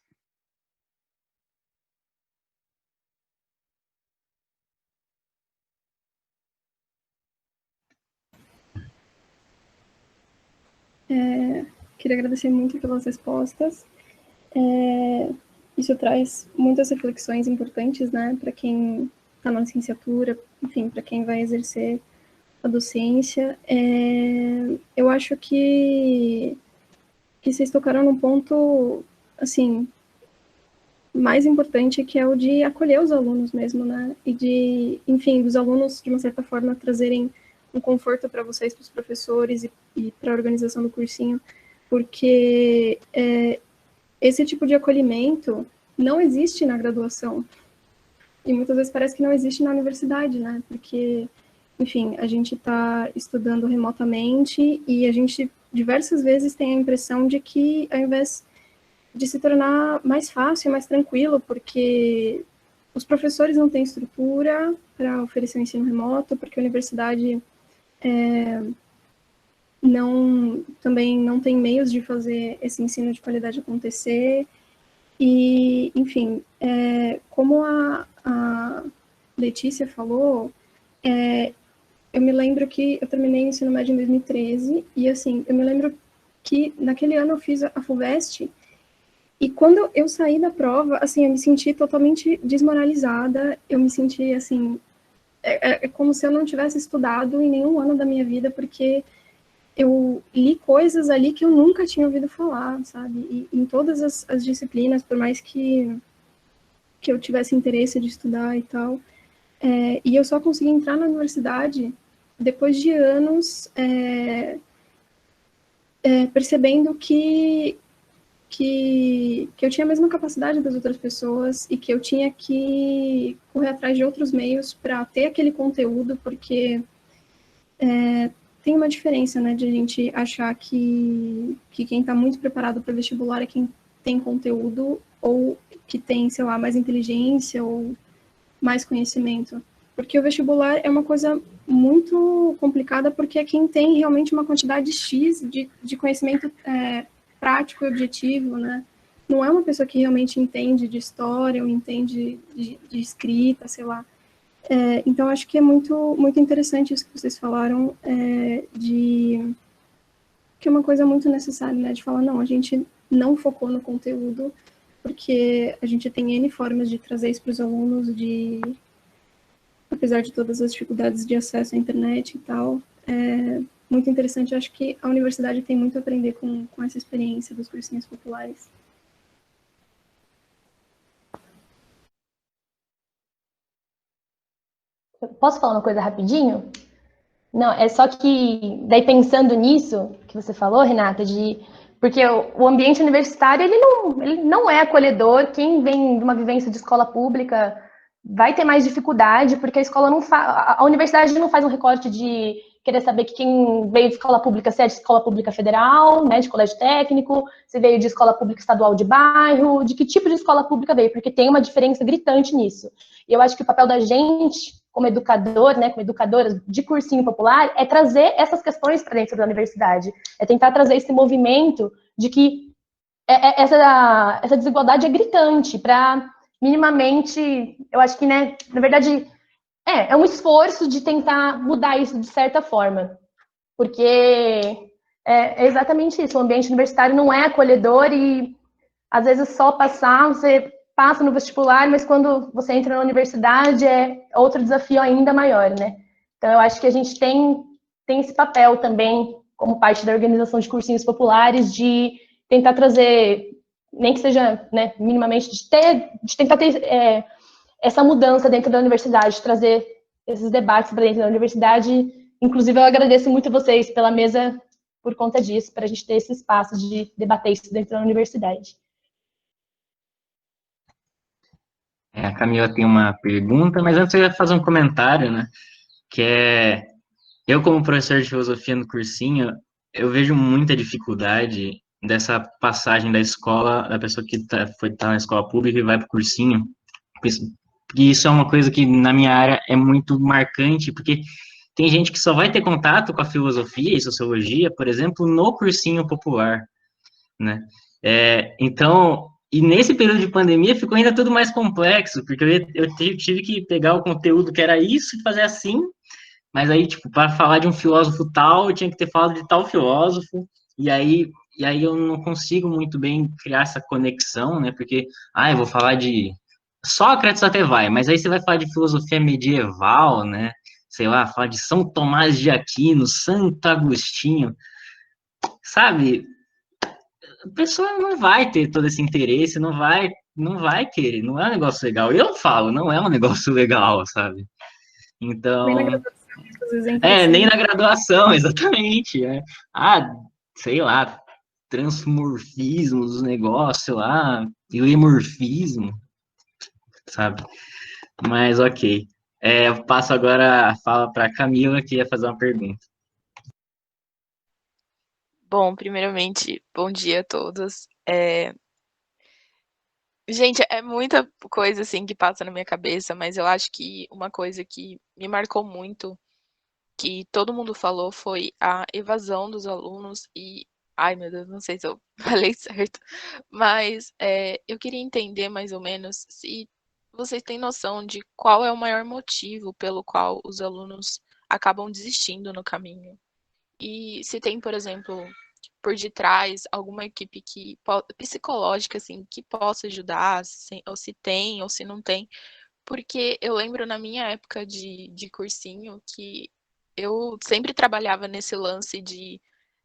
Speaker 7: Queria agradecer muito pelas respostas. Isso traz muitas reflexões importantes, né, para quem está na licenciatura, enfim, para quem vai exercer a docência. Eu acho que vocês tocaram num ponto, assim, mais importante, que é o de acolher os alunos mesmo, né, e de, enfim, dos alunos, de uma certa forma, trazerem um conforto para vocês, para os professores e para a organização do cursinho, porque esse tipo de acolhimento não existe na graduação. E muitas vezes parece que não existe na universidade, né? Porque, enfim, a gente está estudando remotamente e a gente diversas vezes tem a impressão de que, ao invés de se tornar mais fácil, mais tranquilo, porque os professores não têm estrutura para oferecer o ensino remoto, porque a universidade também não tem meios de fazer esse ensino de qualidade acontecer. E, enfim, como a Letícia falou, eu me lembro que eu terminei o ensino médio em 2013, e, assim, eu me lembro que naquele ano eu fiz a FUVEST, e quando eu saí da prova, assim, eu me senti totalmente desmoralizada, eu me senti, assim, como se eu não tivesse estudado em nenhum ano da minha vida, porque eu li coisas ali que eu nunca tinha ouvido falar, sabe? E em todas as disciplinas, por mais que eu tivesse interesse de estudar e tal, e eu só consegui entrar na universidade depois de anos percebendo que eu tinha a mesma capacidade das outras pessoas e que eu tinha que correr atrás de outros meios para ter aquele conteúdo, porque tem uma diferença, né, de a gente achar que quem está muito preparado para vestibular é quem tem conteúdo ou que tem, sei lá, mais inteligência ou mais conhecimento. Porque o vestibular é uma coisa muito complicada, porque é quem tem realmente uma quantidade X de conhecimento prático e objetivo, né? Não é uma pessoa que realmente entende de história ou entende de escrita, sei lá. Então, acho que é muito, muito interessante isso que vocês falaram, que é uma coisa muito necessária, né? De falar, não, a gente não focou no conteúdo, porque a gente tem N formas de trazer isso para os alunos, apesar de todas as dificuldades de acesso à internet e tal. Muito interessante, eu acho que a universidade tem muito a aprender com essa experiência dos cursinhos populares.
Speaker 3: Posso falar uma coisa rapidinho? Não, é só que, daí pensando nisso que você falou, Renata, porque o ambiente universitário, ele não é acolhedor. Quem vem de uma vivência de escola pública vai ter mais dificuldade, porque a universidade não faz um recorte de querer saber que quem veio de escola pública, se é de escola pública federal, né, de colégio técnico, se veio de escola pública estadual de bairro, de que tipo de escola pública veio, porque tem uma diferença gritante nisso. E eu acho que o papel da gente, como educador, né, como educadoras de cursinho popular, é trazer essas questões para dentro da universidade, é tentar trazer esse movimento de que essa desigualdade é gritante, para minimamente, eu acho que, né, na verdade, é um esforço de tentar mudar isso de certa forma, porque é exatamente isso, o ambiente universitário não é acolhedor e, às vezes, só você passa no vestibular, mas quando você entra na universidade é outro desafio ainda maior, né? Então, eu acho que a gente tem esse papel também, como parte da organização de cursinhos populares, de tentar trazer, nem que seja, né, minimamente, de tentar ter essa mudança dentro da universidade, trazer esses debates para dentro da universidade. Inclusive, eu agradeço muito vocês pela mesa por conta disso, para a gente ter esse espaço de debater isso dentro da universidade.
Speaker 1: A Camila tem uma pergunta, mas antes eu ia fazer um comentário, né? Que eu como professor de filosofia no cursinho, eu vejo muita dificuldade dessa passagem da escola, da pessoa que tá na escola pública e vai para o cursinho. E isso é uma coisa que na minha área é muito marcante, porque tem gente que só vai ter contato com a filosofia e sociologia, por exemplo, no cursinho popular, né? Então, e nesse período de pandemia ficou ainda tudo mais complexo, porque eu tive que pegar o conteúdo que era isso e fazer assim, mas aí, tipo, para falar de um filósofo tal, eu tinha que ter falado de tal filósofo, e aí eu não consigo muito bem criar essa conexão, né? Porque, eu vou falar de Sócrates até vai, mas aí você vai falar de filosofia medieval, né? Sei lá, falar de São Tomás de Aquino, Santo Agostinho, sabe? A pessoa não vai ter todo esse interesse, não vai querer, não é um negócio legal. Eu falo, não é um negócio legal, sabe? Então,
Speaker 7: Nem na graduação, às vezes é
Speaker 1: nem
Speaker 7: interessante.
Speaker 1: na graduação, exatamente. Sei lá, transmorfismo dos negócios, sei lá, euemorfismo, sabe? Mas ok. Eu passo agora a fala para a Camila, que ia fazer uma pergunta.
Speaker 8: Bom, primeiramente, bom dia a todos. Gente, é muita coisa assim que passa na minha cabeça, mas eu acho que uma coisa que me marcou muito, que todo mundo falou, foi a evasão dos alunos e, ai meu Deus, não sei se eu falei certo, mas eu queria entender mais ou menos se vocês têm noção de qual é o maior motivo pelo qual os alunos acabam desistindo no caminho. E se tem, por exemplo, por detrás alguma equipe psicológica assim que possa ajudar, ou se tem ou se não tem, porque eu lembro na minha época de cursinho que eu sempre trabalhava nesse lance de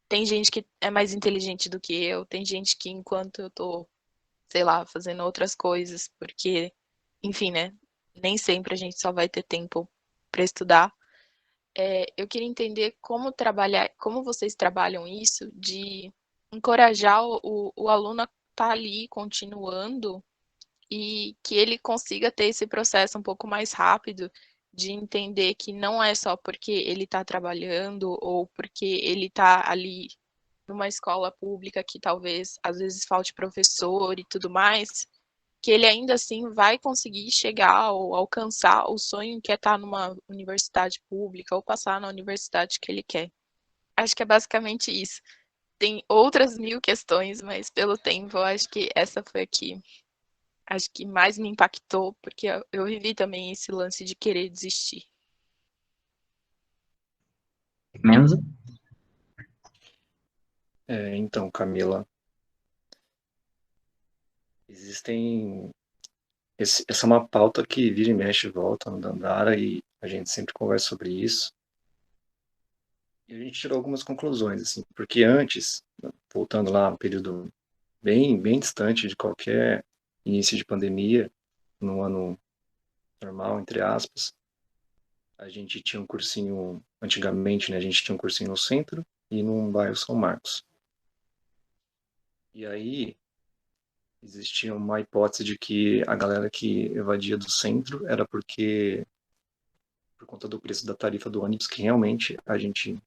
Speaker 8: tem gente que é mais inteligente do que eu, tem gente que enquanto eu tô, sei lá, fazendo outras coisas, porque, enfim, né, nem sempre a gente só vai ter tempo para estudar. Eu queria entender como vocês trabalham isso, de encorajar o aluno a estar ali continuando e que ele consiga ter esse processo um pouco mais rápido de entender que não é só porque ele está trabalhando ou porque ele está ali numa escola pública que talvez às vezes falte professor e tudo mais, que ele ainda assim vai conseguir chegar ou alcançar o sonho que é estar numa universidade pública ou passar na universidade que ele quer. Acho que é basicamente isso. Tem outras 1000 questões, mas pelo tempo eu acho que essa foi a que acho que mais me impactou, porque eu vivi também esse lance de querer desistir.
Speaker 1: Menos?
Speaker 2: Então, Camila, existem. Essa é uma pauta que vira e mexe e volta no Dandara e a gente sempre conversa sobre isso. E a gente tirou algumas conclusões, assim, porque antes, voltando lá, um período bem, bem distante de qualquer início de pandemia, no ano normal, entre aspas, a gente tinha um cursinho, antigamente, né, a gente tinha um cursinho no centro e num bairro São Marcos. E aí, existia uma hipótese de que a galera que evadia do centro era porque, por conta do preço da tarifa do ônibus, que realmente a gente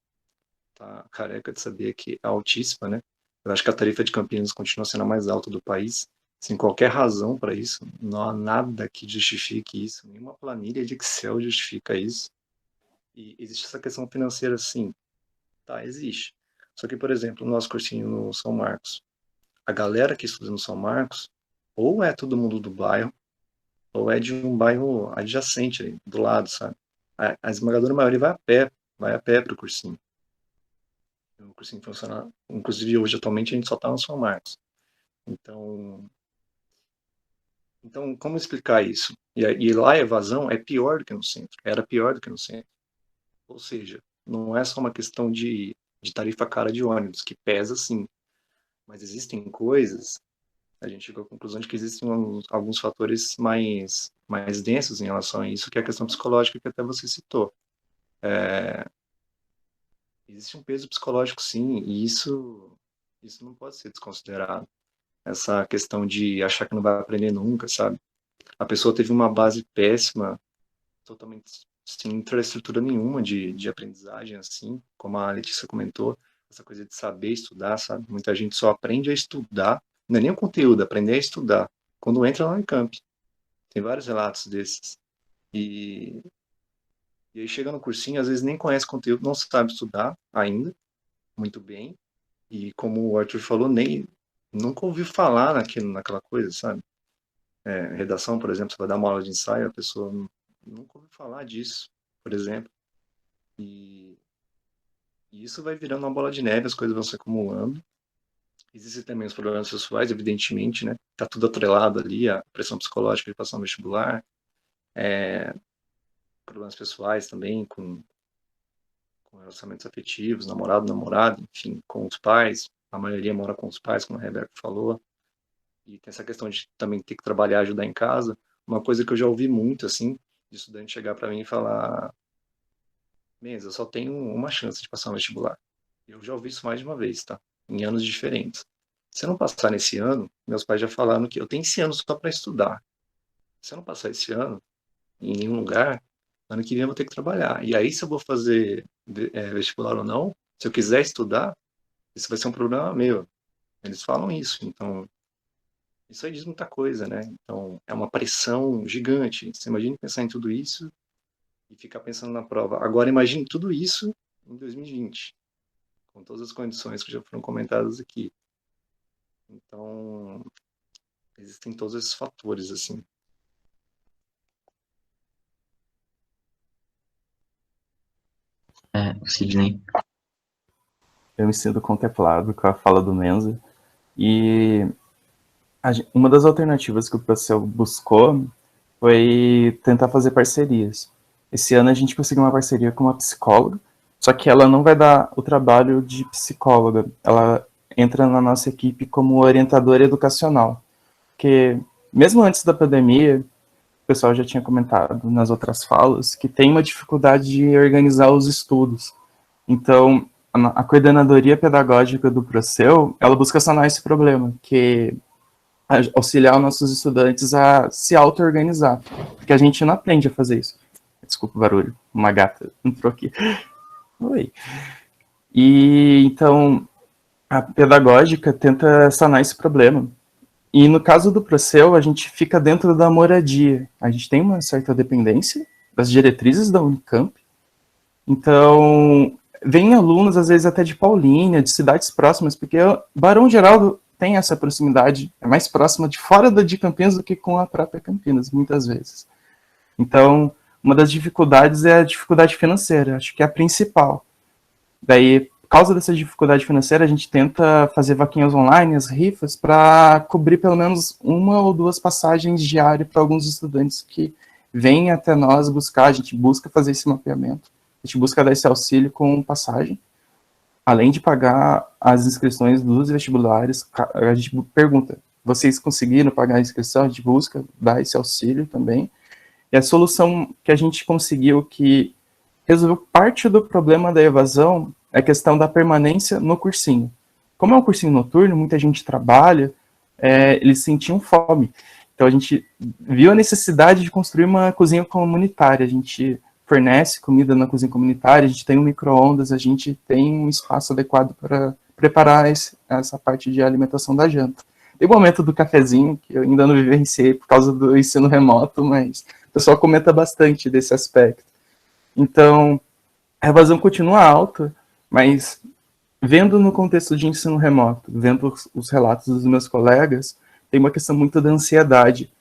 Speaker 2: tá careca de saber que é altíssima, né? Eu acho que a tarifa de Campinas continua sendo a mais alta do país, sem qualquer razão para isso. Não há nada que justifique isso, nenhuma planilha de Excel justifica isso. E existe essa questão financeira, sim. Tá, existe. Só que, por exemplo, o nosso cursinho no São Marcos, a galera que estuda no São Marcos, ou é todo mundo do bairro, ou é de um bairro adjacente, aí, do lado, sabe? A esmagadora maioria vai a pé para o cursinho. O cursinho funciona, inclusive hoje, atualmente, a gente só está no São Marcos. Então, como explicar isso? E lá a evasão é pior do que no centro, era pior do que no centro. Ou seja, não é só uma questão de tarifa cara de ônibus, que pesa sim, mas existem coisas, a gente chegou à conclusão de que existem alguns fatores mais densos em relação a isso, que é a questão psicológica que até você citou. Existe um peso psicológico sim, e isso não pode ser desconsiderado. Essa questão de achar que não vai aprender nunca, sabe? A pessoa teve uma base péssima, totalmente sem infraestrutura nenhuma de aprendizagem, assim, como a Letícia comentou, essa coisa de saber estudar, sabe? Muita gente só aprende a estudar, não é nem o conteúdo, aprender a estudar, quando entra na Unicamp. Tem vários relatos desses. E aí chega no cursinho, às vezes nem conhece conteúdo, não sabe estudar ainda, muito bem, e como o Arthur falou, nem nunca ouviu falar naquela coisa, sabe? Redação, por exemplo, você vai dar uma aula de ensaio, a pessoa nunca ouviu falar disso, por exemplo. E isso vai virando uma bola de neve, as coisas vão se acumulando. Existem também os problemas pessoais, evidentemente, né? Tá tudo atrelado ali, a pressão psicológica de passar no vestibular, problemas pessoais também, com relacionamentos afetivos, namorado, enfim, com os pais. A maioria mora com os pais, como a Rebeca falou. E tem essa questão de também ter que trabalhar, ajudar em casa. Uma coisa que eu já ouvi muito, assim, de estudante chegar para mim e falar: Mendes, eu só tenho uma chance de passar no vestibular. Eu já ouvi isso mais de uma vez, tá? Em anos diferentes. Se eu não passar nesse ano, meus pais já falaram que eu tenho esse ano só para estudar. Se eu não passar esse ano, em nenhum lugar, ano que vem eu vou ter que trabalhar. E aí, se eu vou fazer vestibular ou não, se eu quiser estudar, isso vai ser um problema meu. Eles falam isso, então isso aí diz muita coisa, né? Então é uma pressão gigante. Você imagina pensar em tudo isso e ficar pensando na prova. Agora imagine tudo isso em 2020, com todas as condições que já foram comentadas aqui. Então existem todos esses fatores, assim.
Speaker 1: Sidney.
Speaker 4: Eu me sinto contemplado com a fala do Menza. E uma das alternativas que o professor buscou foi tentar fazer parcerias. Esse ano a gente conseguiu uma parceria com uma psicóloga, só que ela não vai dar o trabalho de psicóloga, ela entra na nossa equipe como orientadora educacional. Porque mesmo antes da pandemia, o pessoal já tinha comentado nas outras falas que tem uma dificuldade de organizar os estudos. Então, a coordenadoria pedagógica do Proceu, ela busca sanar esse problema, que auxiliar os nossos estudantes a se auto-organizar, porque a gente não aprende a fazer isso. Desculpa o barulho, uma gata entrou aqui. Oi. E então a pedagógica tenta sanar esse problema. E no caso do Procel, a gente fica dentro da moradia. A gente tem uma certa dependência das diretrizes da Unicamp. Então, vem alunos, às vezes até de Paulínia, de cidades próximas, porque Barão Geraldo tem essa proximidade, é mais próxima de fora de Campinas do que com a própria Campinas, muitas vezes. Então, uma das dificuldades é a dificuldade financeira, acho que é a principal. Daí, por causa dessa dificuldade financeira, a gente tenta fazer vaquinhas online, as rifas, para cobrir pelo menos 1 ou 2 passagens diárias para alguns estudantes que vêm até nós buscar, a gente busca fazer esse mapeamento, a gente busca dar esse auxílio com passagem, além de pagar as inscrições dos vestibulares, a gente pergunta, vocês conseguiram pagar a inscrição? A gente busca dar esse auxílio também, e a solução que a gente conseguiu que resolveu parte do problema da evasão é a questão da permanência no cursinho. Como é um cursinho noturno, muita gente trabalha, eles sentiam fome. Então a gente viu a necessidade de construir uma cozinha comunitária. A gente fornece comida na cozinha comunitária, a gente tem um micro-ondas, a gente tem um espaço adequado para preparar essa parte de alimentação da janta. Tem o momento do cafezinho, que eu ainda não vivenciei por causa do ensino remoto, mas o pessoal comenta bastante desse aspecto. Então, a evasão continua alta, mas vendo no contexto de ensino remoto, vendo os relatos dos meus colegas, tem uma questão muito da ansiedade.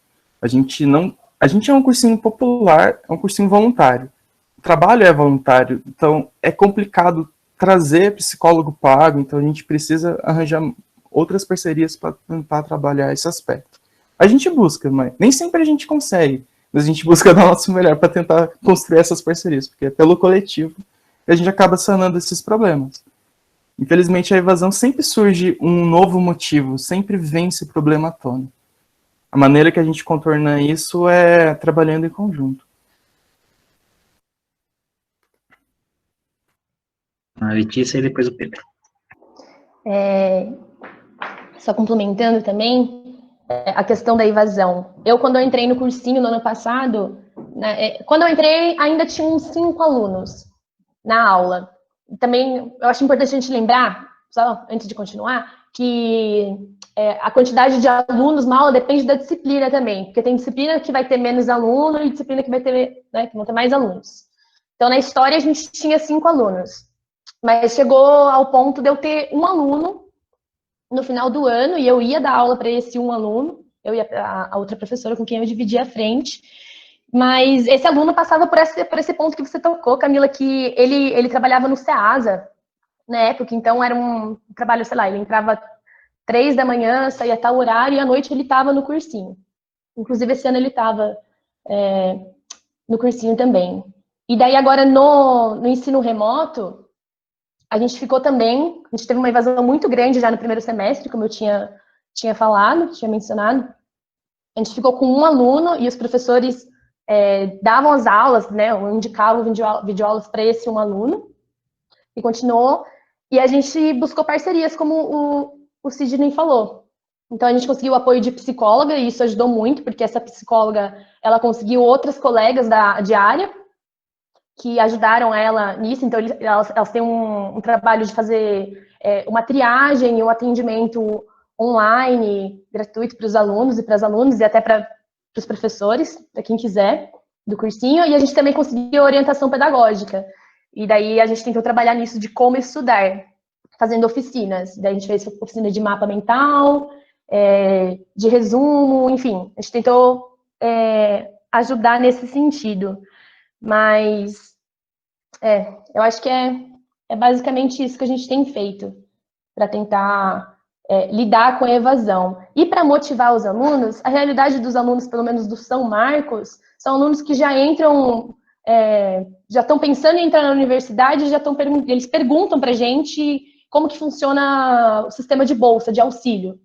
Speaker 4: A gente é um cursinho popular, é um cursinho voluntário. O trabalho é voluntário, então é complicado trazer psicólogo pago, então a gente precisa arranjar outras parcerias para tentar trabalhar esse aspecto. A gente busca, mas nem sempre a gente consegue, mas a gente busca dar o nosso melhor para tentar construir essas parcerias, porque é pelo coletivo que a gente acaba sanando esses problemas. Infelizmente, a evasão sempre surge um novo motivo, sempre vem esse problema à tona. A maneira que a gente contorna isso é trabalhando em conjunto.
Speaker 1: A Letícia e depois o Pedro.
Speaker 3: Só complementando também, a questão da evasão. Quando eu entrei no cursinho no ano passado, né, quando eu entrei, ainda tinha uns 5 alunos na aula. Também, eu acho importante a gente lembrar, só antes de continuar, que a quantidade de alunos na aula depende da disciplina também, porque tem disciplina que vai ter menos aluno e disciplina que vai ter, né, que vão ter mais alunos. Então, na história, a gente tinha 5 alunos, mas chegou ao ponto de eu ter um aluno no final do ano, e eu ia dar aula para esse um aluno, eu e a outra professora com quem eu dividia a frente, mas esse aluno passava por esse ponto que você tocou, Camila, que ele trabalhava no SEASA, na época, então era um trabalho, sei lá, ele entrava 3 da manhã, saía tal horário, e à noite ele estava no cursinho. Inclusive, esse ano ele estava no cursinho também. E daí, agora, no ensino remoto, a gente ficou também, a gente teve uma evasão muito grande já no primeiro semestre, como eu tinha falado, tinha mencionado. A gente ficou com um aluno e os professores davam as aulas, né, ou indicavam videoaulas para esse um aluno, e continuou. E a gente buscou parcerias, como o Sidney falou. Então, a gente conseguiu o apoio de psicóloga, e isso ajudou muito, porque essa psicóloga, ela conseguiu outras colegas de área, que ajudaram ela nisso. Então, elas têm um trabalho de fazer uma triagem e um atendimento online, gratuito para os alunos e para as alunas, e até para os professores, para quem quiser, do cursinho. E a gente também conseguiu orientação pedagógica. E daí a gente tentou trabalhar nisso de como estudar, fazendo oficinas. Daí a gente fez oficina de mapa mental, de resumo, enfim. A gente tentou ajudar nesse sentido. Mas eu acho que é basicamente isso que a gente tem feito para tentar lidar com a evasão. E para motivar os alunos, a realidade dos alunos, pelo menos do São Marcos, são alunos que já entram, já estão pensando em entrar na universidade, eles perguntam para a gente como que funciona o sistema de bolsa, de auxílio.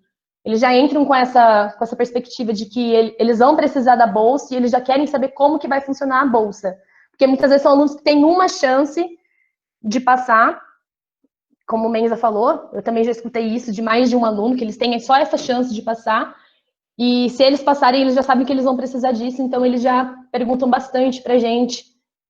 Speaker 3: Eles já entram com essa perspectiva de que eles vão precisar da bolsa e eles já querem saber como que vai funcionar a bolsa. Porque muitas vezes são alunos que têm uma chance de passar, como o Menza falou, eu também já escutei isso de mais de um aluno, que eles têm só essa chance de passar, e se eles passarem, eles já sabem que eles vão precisar disso, então eles já perguntam bastante pra gente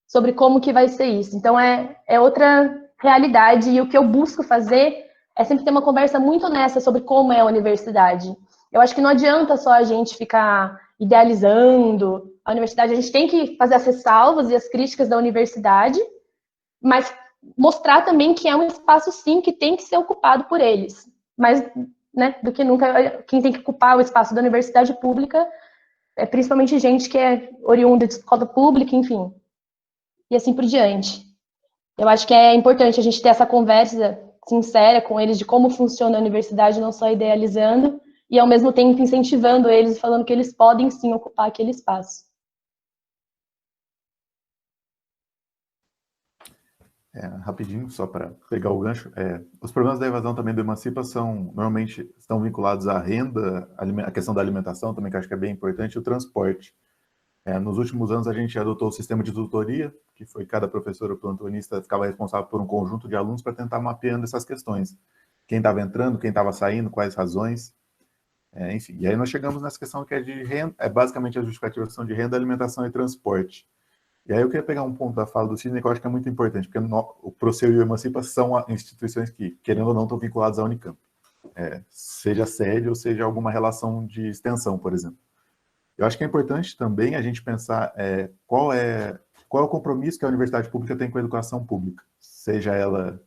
Speaker 3: sobre como que vai ser isso. Então, é outra realidade, e o que eu busco fazer é sempre ter uma conversa muito honesta sobre como é a universidade. Eu acho que não adianta só a gente ficar idealizando a universidade, a gente tem que fazer as ressalvas e as críticas da universidade, mas mostrar também que é um espaço, sim, que tem que ser ocupado por eles. Mas, né, do que nunca, quem tem que ocupar o espaço da universidade pública é principalmente gente que é oriunda de escola pública, enfim, e assim por diante. Eu acho que é importante a gente ter essa conversa sincera com eles de como funciona a universidade, não só idealizando, e ao mesmo tempo incentivando eles, falando que eles podem sim ocupar aquele espaço.
Speaker 5: Rapidinho, só para pegar o gancho, os problemas da evasão também do Emancipa normalmente estão vinculados à renda, a questão da alimentação também, que eu acho que é bem importante, e o transporte. Nos últimos anos a gente adotou o sistema de tutoria, que foi cada professor ou plantonista ficava responsável por um conjunto de alunos para tentar mapeando essas questões. Quem estava entrando, quem estava saindo, quais razões, enfim. E aí nós chegamos nessa questão que é de renda, basicamente a justificativa de renda, alimentação e transporte. E aí eu queria pegar um ponto da fala do Sidney que eu acho que é muito importante, porque o Proceu e o Emancipa são instituições que, querendo ou não, estão vinculadas à Unicamp. Seja sede ou seja alguma relação de extensão, por exemplo. Eu acho que é importante também a gente pensar qual é o compromisso que a universidade pública tem com a educação pública, seja ela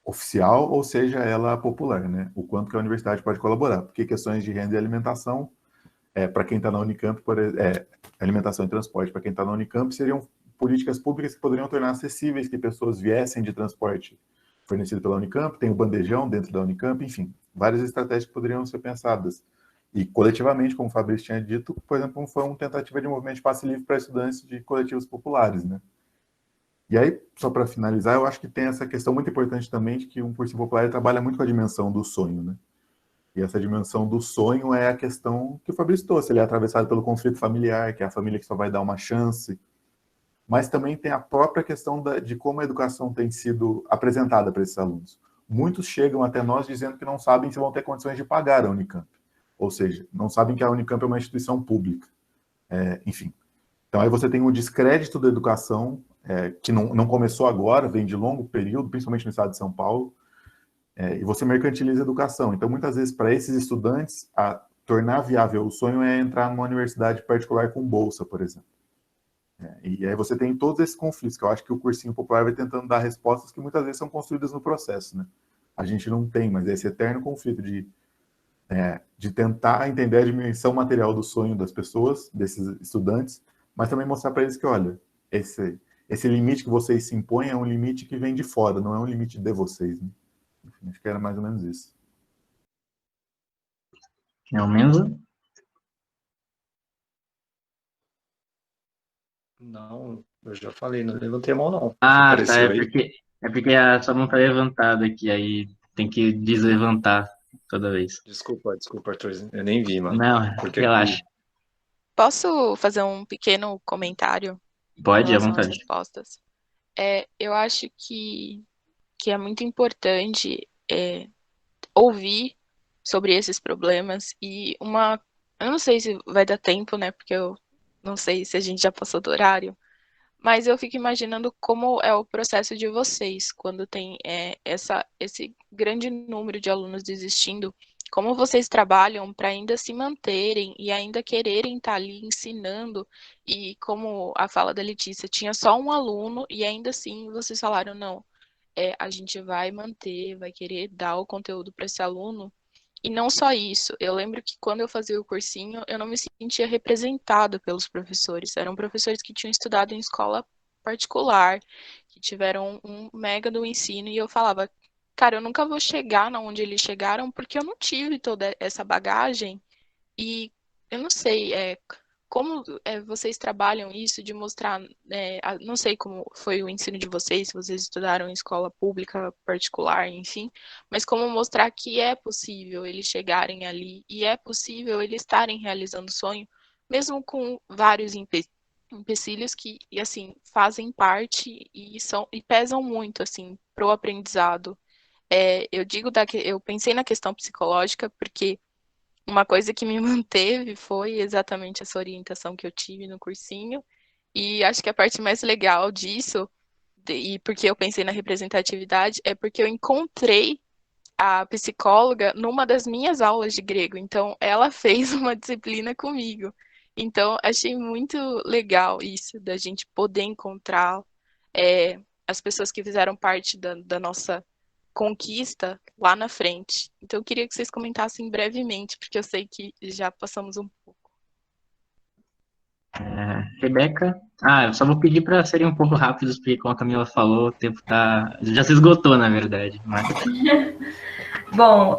Speaker 5: oficial ou seja ela popular, né? O quanto que a universidade pode colaborar, porque questões de renda e alimentação, para quem está na Unicamp, alimentação e transporte, para quem está na Unicamp, seriam políticas públicas que poderiam tornar acessíveis que pessoas viessem de transporte fornecido pela Unicamp, tem o bandejão dentro da Unicamp, enfim, várias estratégias que poderiam ser pensadas. E coletivamente, como o Fabrício tinha dito, por exemplo, foi uma tentativa de movimento de passe livre para estudantes de coletivos populares, né? E aí, só para finalizar, eu acho que tem essa questão muito importante também de que um cursinho popular trabalha muito com a dimensão do sonho, né? E essa dimensão do sonho é a questão que o Fabrício trouxe, ele é atravessado pelo conflito familiar, que é a família que só vai dar uma chance, mas também tem a própria questão de como a educação tem sido apresentada para esses alunos. Muitos chegam até nós dizendo que não sabem se vão ter condições de pagar a Unicamp. Ou seja, não sabem que a Unicamp é uma instituição pública. Enfim. Então, aí você tem o descrédito da educação, que não começou agora, vem de longo período, principalmente no estado de São Paulo, e você mercantiliza a educação. Então, muitas vezes, para esses estudantes, tornar viável o sonho é entrar numa universidade particular com bolsa, por exemplo. E aí você tem todos esses conflitos, que eu acho que o cursinho popular vai tentando dar respostas que muitas vezes são construídas no processo, né? A gente não tem, mas esse eterno conflito de tentar entender a dimensão material do sonho das pessoas, desses estudantes, mas também mostrar para eles que, olha, esse limite que vocês se impõem é um limite que vem de fora, não é um limite de vocês, né? Enfim, acho que era mais ou menos isso.
Speaker 1: É o mesmo?
Speaker 2: Não, eu já falei, não levantei a mão, não.
Speaker 1: Ah, tá,
Speaker 2: Apareceu aí.
Speaker 1: é porque a sua mão tá levantada aqui, aí tem que deslevantar toda vez.
Speaker 2: Desculpa, Arthur, eu nem vi, mano.
Speaker 1: Não,
Speaker 2: Porque
Speaker 1: relaxa.
Speaker 2: aqui...
Speaker 8: Posso fazer um pequeno comentário em
Speaker 1: Pode, à
Speaker 8: relação às
Speaker 1: vontade.
Speaker 8: respostas? Eu acho que é muito importante ouvir sobre esses problemas e eu não sei se vai dar tempo, né? Porque eu não sei se a gente já passou do horário, mas eu fico imaginando como é o processo de vocês quando tem esse grande número de alunos desistindo. Como vocês trabalham para ainda se manterem e ainda quererem estar ali ensinando? E como a fala da Letícia, tinha só um aluno e ainda assim vocês falaram, não, a gente vai manter, vai querer dar o conteúdo para esse aluno. E não só isso, eu lembro que quando eu fazia o cursinho, eu não me sentia representada pelos professores. Eram professores que tinham estudado em escola particular, que tiveram um mega do ensino, e eu falava, cara, eu nunca vou chegar na onde eles chegaram, porque eu não tive toda essa bagagem, e eu não sei, como vocês trabalham isso de mostrar, não sei como foi o ensino de vocês, se vocês estudaram em escola pública, particular, enfim, mas como mostrar que é possível eles chegarem ali e é possível eles estarem realizando o sonho, mesmo com vários empecilhos que, assim, fazem parte e pesam muito, assim, pro aprendizado. Eu pensei na questão psicológica porque uma coisa que me manteve foi exatamente essa orientação que eu tive no cursinho E acho que a parte mais legal disso, e porque eu pensei na representatividade, é porque eu encontrei a psicóloga numa das minhas aulas de grego. Então, ela fez uma disciplina comigo. Então, achei muito legal isso, da gente poder encontrar as pessoas que fizeram parte da nossa conquista lá na frente. Então, eu queria que vocês comentassem brevemente, porque eu sei que já passamos um pouco.
Speaker 1: Rebeca. Eu só vou pedir para serem um pouco rápidos, porque como a Camila falou, o tempo já se esgotou, na verdade. Mas...
Speaker 6: Bom,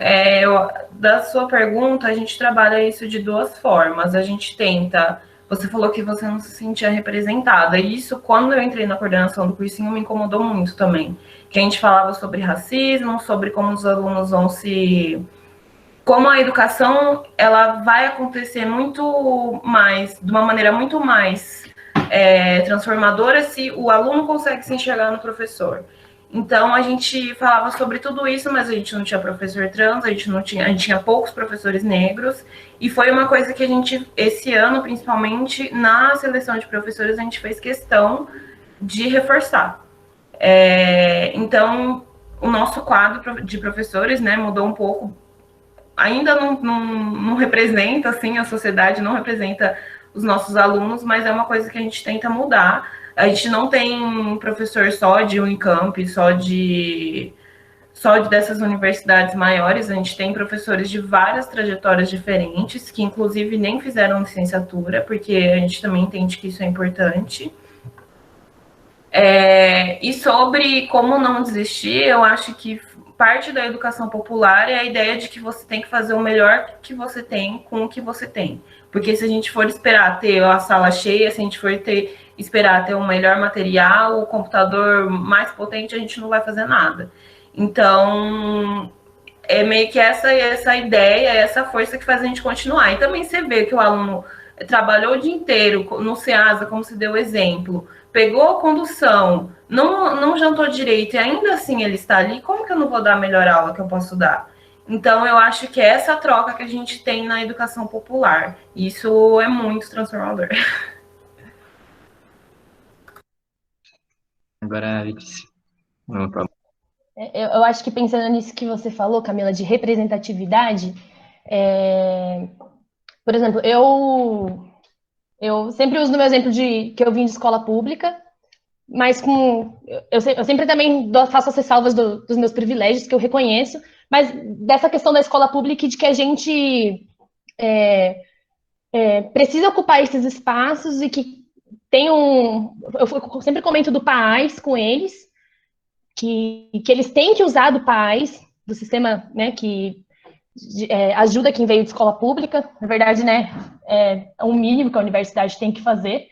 Speaker 6: da sua pergunta, a gente trabalha isso de duas formas. A gente tenta. Você falou que você não se sentia representada. E isso, quando eu entrei na coordenação do cursinho, me incomodou muito também. Que a gente falava sobre racismo, sobre como os alunos vão se... Como a educação, ela vai acontecer muito mais, de uma maneira muito mais transformadora se o aluno consegue se enxergar no professor. Então, a gente falava sobre tudo isso, mas a gente não tinha professor trans, a gente tinha poucos professores negros, e foi uma coisa que a gente, esse ano, principalmente, na seleção de professores, a gente fez questão de reforçar. Então, o nosso quadro de professores, né, mudou um pouco, ainda não representa, assim, a sociedade não representa os nossos alunos, mas é uma coisa que a gente tenta mudar. A gente não tem professor só de Unicamp, só dessas universidades maiores, a gente tem professores de várias trajetórias diferentes, que inclusive nem fizeram licenciatura, porque a gente também entende que isso é importante. E sobre como não desistir, eu acho que parte da educação popular é a ideia de que você tem que fazer o melhor que você tem com o que você tem. Porque se a gente for esperar ter a sala cheia, se a gente for esperar ter um melhor material, o computador mais potente, a gente não vai fazer nada. Então, é meio que essa ideia, essa força que faz a gente continuar. E também você vê que o aluno trabalhou o dia inteiro no SEASA, como se deu exemplo, pegou a condução, não jantou direito e ainda assim ele está ali, como que eu não vou dar a melhor aula que eu posso dar? Então, eu acho que é essa troca que a gente tem na educação popular. Isso é muito transformador.
Speaker 1: Agora, Letícia.
Speaker 3: Eu acho que pensando nisso que você falou, Camila, de representatividade, por exemplo, eu sempre uso o meu exemplo que eu vim de escola pública, mas eu sempre também faço as ressalvas dos meus privilégios, que eu reconheço, mas dessa questão da escola pública e de que a gente precisa ocupar esses espaços e que tem eu sempre comento do PAAS com eles, que eles têm que usar do PAAS, do sistema, né, que ajuda quem veio de escola pública. Na verdade, né, é um mínimo que a universidade tem que fazer,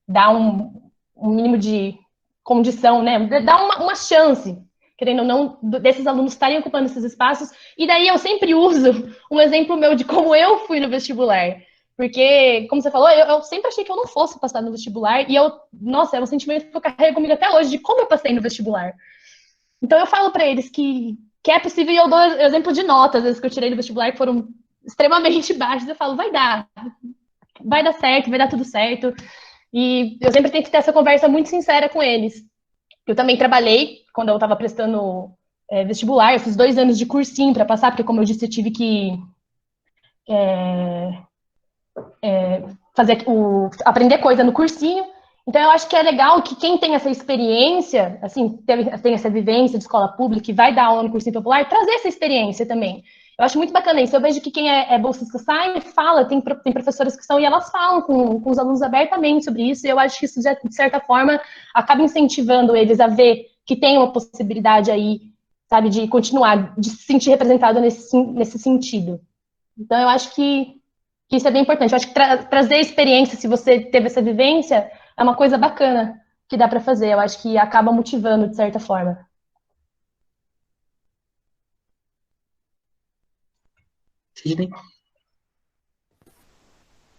Speaker 3: dar um mínimo de condição, né, dar uma chance, querendo ou não, desses alunos estarem ocupando esses espaços. E daí eu sempre uso um exemplo meu de como eu fui no vestibular. Porque, como você falou, eu sempre achei que eu não fosse passar no vestibular. E nossa, é um sentimento que eu carrego comigo até hoje, de como eu passei no vestibular. Então eu falo para eles que é possível, e eu dou exemplo de notas, às vezes que eu tirei do vestibular, que foram extremamente baixas. Eu falo, vai dar certo, vai dar tudo certo. E eu sempre tento ter essa conversa muito sincera com eles. Eu também trabalhei, quando eu estava prestando vestibular, eu fiz 2 anos de cursinho para passar, porque, como eu disse, eu tive que aprender coisa no cursinho. Então, eu acho que é legal que quem tem essa experiência, assim, tem essa vivência de escola pública e vai dar aula no cursinho popular, trazer essa experiência também. Eu acho muito bacana isso. Eu vejo que quem é bolsista sai e fala, tem professoras que são, e elas falam com os alunos abertamente sobre isso, e eu acho que isso, de certa forma, acaba incentivando eles a ver que tem uma possibilidade aí, sabe, de continuar, de se sentir representado nesse sentido. Então, eu acho que isso é bem importante. Eu acho que trazer experiência, se você teve essa vivência, é uma coisa bacana que dá para fazer. Eu acho que acaba motivando, de certa forma.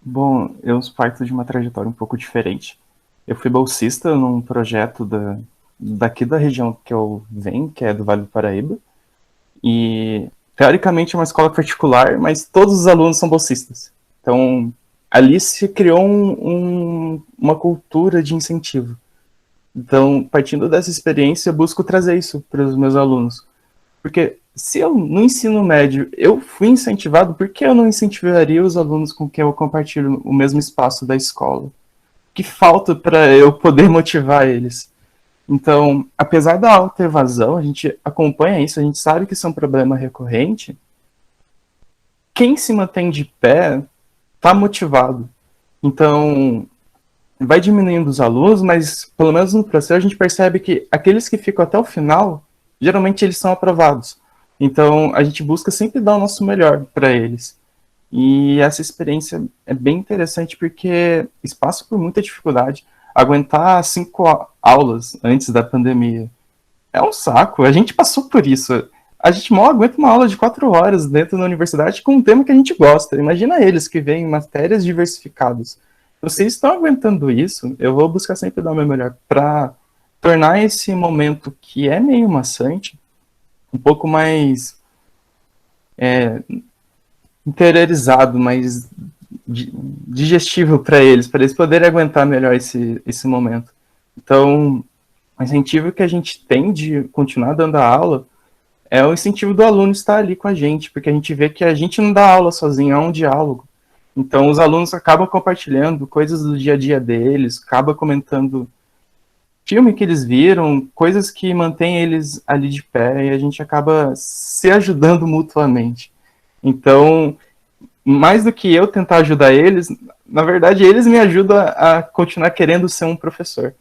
Speaker 4: Bom, eu parto de uma trajetória um pouco diferente. Eu fui bolsista num projeto daqui da região que eu venho, que é do Vale do Paraíba. E, teoricamente, é uma escola particular, mas todos os alunos são bolsistas. Então, ali se criou uma cultura de incentivo. Então, partindo dessa experiência, eu busco trazer isso para os meus alunos. Porque se eu, no ensino médio, eu fui incentivado, por que eu não incentivaria os alunos com quem eu compartilho o mesmo espaço da escola? Que falta para eu poder motivar eles? Então, apesar da alta evasão, a gente acompanha isso, a gente sabe que isso é um problema recorrente. Quem se mantém de pé está motivado. Então, vai diminuindo os alunos, mas pelo menos no processo a gente percebe que aqueles que ficam até o final, geralmente eles são aprovados. Então, a gente busca sempre dar o nosso melhor para eles. E essa experiência é bem interessante porque eles passam por muita dificuldade. Aguentar 5 aulas antes da pandemia é um saco. A gente passou por isso. A gente mal aguenta uma aula de 4 horas dentro da universidade com um tema que a gente gosta. Imagina eles que veem matérias diversificadas. Vocês estão aguentando isso, eu vou buscar sempre dar o meu melhor para tornar esse momento que é meio maçante um pouco mais interiorizado, mais digestível para eles poderem aguentar melhor esse momento. Então, o incentivo que a gente tem de continuar dando a aula é o incentivo do aluno estar ali com a gente, porque a gente vê que a gente não dá aula sozinho, é um diálogo. Então, os alunos acabam compartilhando coisas do dia a dia deles, acabam comentando filme que eles viram, coisas que mantêm eles ali de pé, e a gente acaba se ajudando mutuamente. Então, mais do que eu tentar ajudar eles, na verdade, eles me ajudam a continuar querendo ser um professor.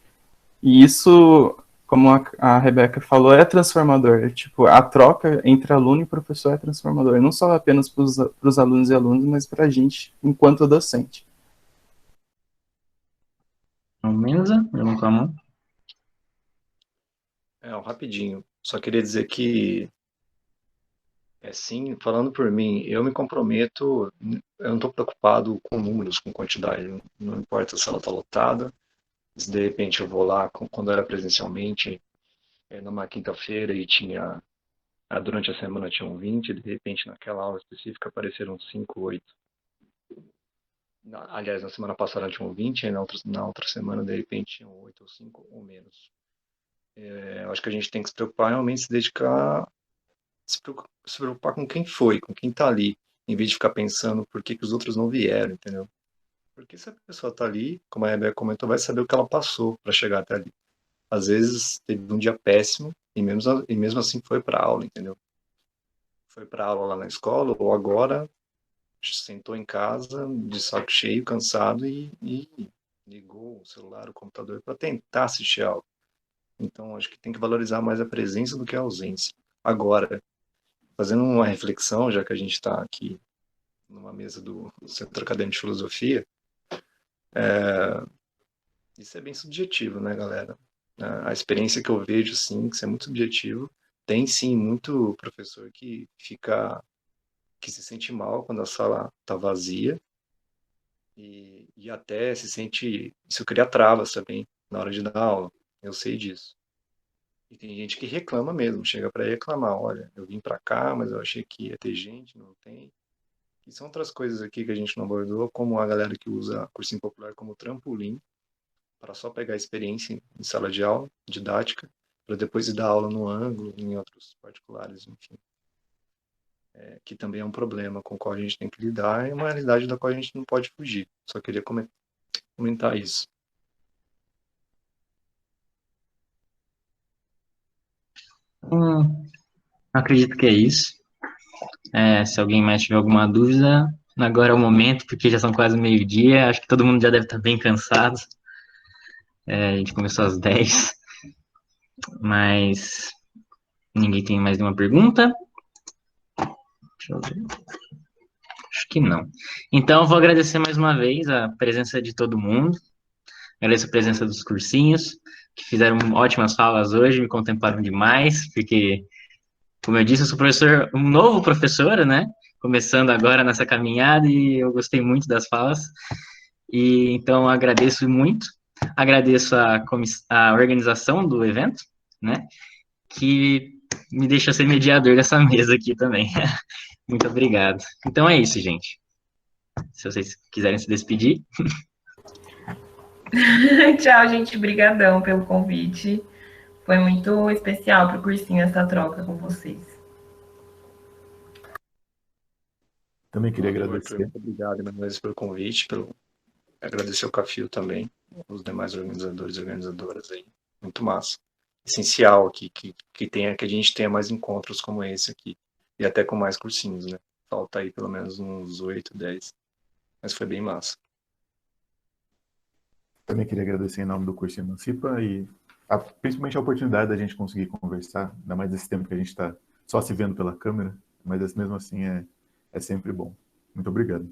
Speaker 4: E isso, como a Rebeca falou, é transformador. Tipo, a troca entre aluno e professor é transformador. Não só apenas para os alunos e alunos, mas para a gente, enquanto docente.
Speaker 1: Mensa, levantou a mão.
Speaker 2: Rapidinho. Só queria dizer que, sim, falando por mim, eu me comprometo, eu não estou preocupado com números, com quantidade. Não importa se ela está lotada, se de repente eu vou lá, quando era presencialmente, numa quinta-feira e tinha, durante a semana tinham 20, de repente naquela aula específica apareceram 5, 8. Aliás, na semana passada tinham 20, e na outra semana de repente tinham 8 ou 5 ou menos. Eu acho que a gente tem que se preocupar realmente, se dedicar, se preocupar com quem foi, com quem está ali, em vez de ficar pensando por que os outros não vieram, entendeu? Porque se a pessoa está ali, como a Rebeca comentou, vai saber o que ela passou para chegar até ali. Às vezes teve um dia péssimo e mesmo assim foi para aula, entendeu? Foi para aula lá na escola, ou agora sentou em casa de saco cheio, cansado e ligou o celular, o computador para tentar assistir a aula. Então, acho que tem que valorizar mais a presença do que a ausência. Agora, fazendo uma reflexão, já que a gente está aqui numa mesa do Centro Acadêmico de Filosofia, isso é bem subjetivo, né, galera? A experiência que eu vejo, sim, que isso é muito subjetivo. Tem, sim, muito professor que se sente mal quando a sala está vazia e até se sente, isso cria travas também na hora de dar aula. Eu sei disso. E tem gente que reclama mesmo, chega para reclamar, olha, eu vim para cá, mas eu achei que ia ter gente, não tem. E são outras coisas aqui que a gente não abordou, como a galera que usa cursinho popular como trampolim, para só pegar experiência em sala de aula, didática, para depois ir dar aula no ângulo, em outros particulares, enfim. Que também é um problema com o qual a gente tem que lidar, e uma realidade da qual a gente não pode fugir. Só queria comentar isso.
Speaker 1: Acredito que é isso. Se alguém mais tiver alguma dúvida, agora é o momento, porque já são quase meio-dia. Acho que todo mundo já deve estar bem cansado. A gente começou às 10, mas ninguém tem mais nenhuma pergunta. Deixa eu ver. Acho que não. Então, eu vou agradecer mais uma vez a presença de todo mundo. Agradeço a presença dos cursinhos, que fizeram ótimas falas hoje, me contemplaram demais, porque, como eu disse, eu sou professor, um novo professor, né? Começando agora nessa caminhada, e eu gostei muito das falas. E então agradeço muito. Agradeço a organização do evento, né? Que me deixa ser mediador dessa mesa aqui também. Muito obrigado. Então é isso, gente. se vocês quiserem se despedir.
Speaker 6: Tchau, gente. Brigadão pelo convite. Foi muito especial para o cursinho essa troca com vocês.
Speaker 5: Também queria agradecer.
Speaker 2: Muito obrigado, Manuel, pelo convite, agradecer o Cafio também, os demais organizadores e organizadoras aí. Muito massa. Essencial aqui que a gente tenha mais encontros como esse aqui. E até com mais cursinhos, né? Falta aí pelo menos uns 8, 10. Mas foi bem massa.
Speaker 5: Também queria agradecer em nome do cursinho Emancipa e principalmente a oportunidade da gente conseguir conversar, ainda mais nesse tempo que a gente está só se vendo pela câmera, mas mesmo assim é sempre bom. Muito obrigado.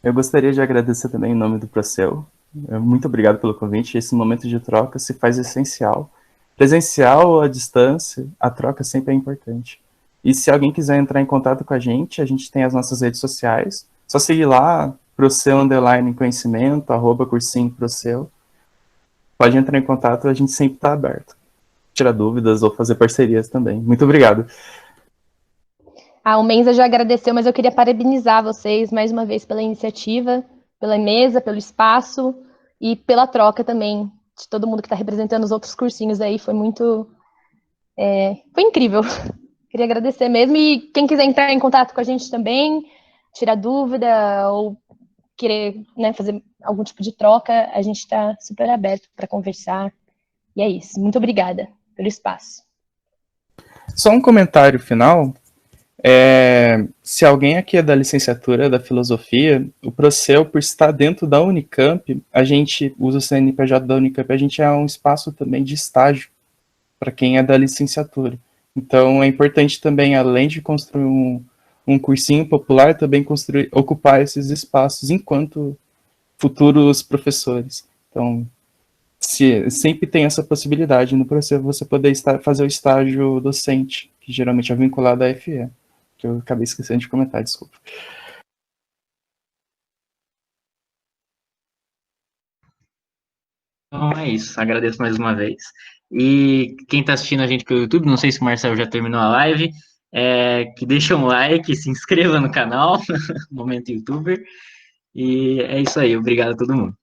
Speaker 4: Eu gostaria de agradecer também em nome do Procel. Muito obrigado pelo convite. Esse momento de troca se faz essencial. Presencial ou à distância, a troca sempre é importante. E se alguém quiser entrar em contato com a gente tem as nossas redes sociais. Só seguir lá, Procel_conhecimento, @cursinho_Procel. Pode entrar em contato, a gente sempre está aberto. Tirar dúvidas ou fazer parcerias também. Muito obrigado.
Speaker 3: O Menza já agradeceu, mas eu queria parabenizar vocês mais uma vez pela iniciativa, pela mesa, pelo espaço e pela troca também de todo mundo que está representando os outros cursinhos aí. Foi muito... foi incrível. Queria agradecer mesmo. E quem quiser entrar em contato com a gente também, tirar dúvida ou querer, né, fazer algum tipo de troca, a gente está super aberto para conversar. E é isso. Muito obrigada pelo espaço.
Speaker 4: Só um comentário final. Se alguém aqui é da licenciatura da filosofia, o Procel, por estar dentro da Unicamp, a gente usa o CNPJ da Unicamp, a gente é um espaço também de estágio para quem é da licenciatura. Então é importante também, além de construir um cursinho popular, também ocupar esses espaços enquanto futuros professores. Então, sempre tem essa possibilidade no Procel você poder fazer o estágio docente, que geralmente é vinculado à FE. Que eu acabei esquecendo de comentar, desculpa.
Speaker 1: Então é isso, agradeço mais uma vez. E quem está assistindo a gente pelo YouTube, não sei se o Marcelo já terminou a live, que deixa um like, se inscreva no canal, Momento Youtuber. E é isso aí, obrigado a todo mundo.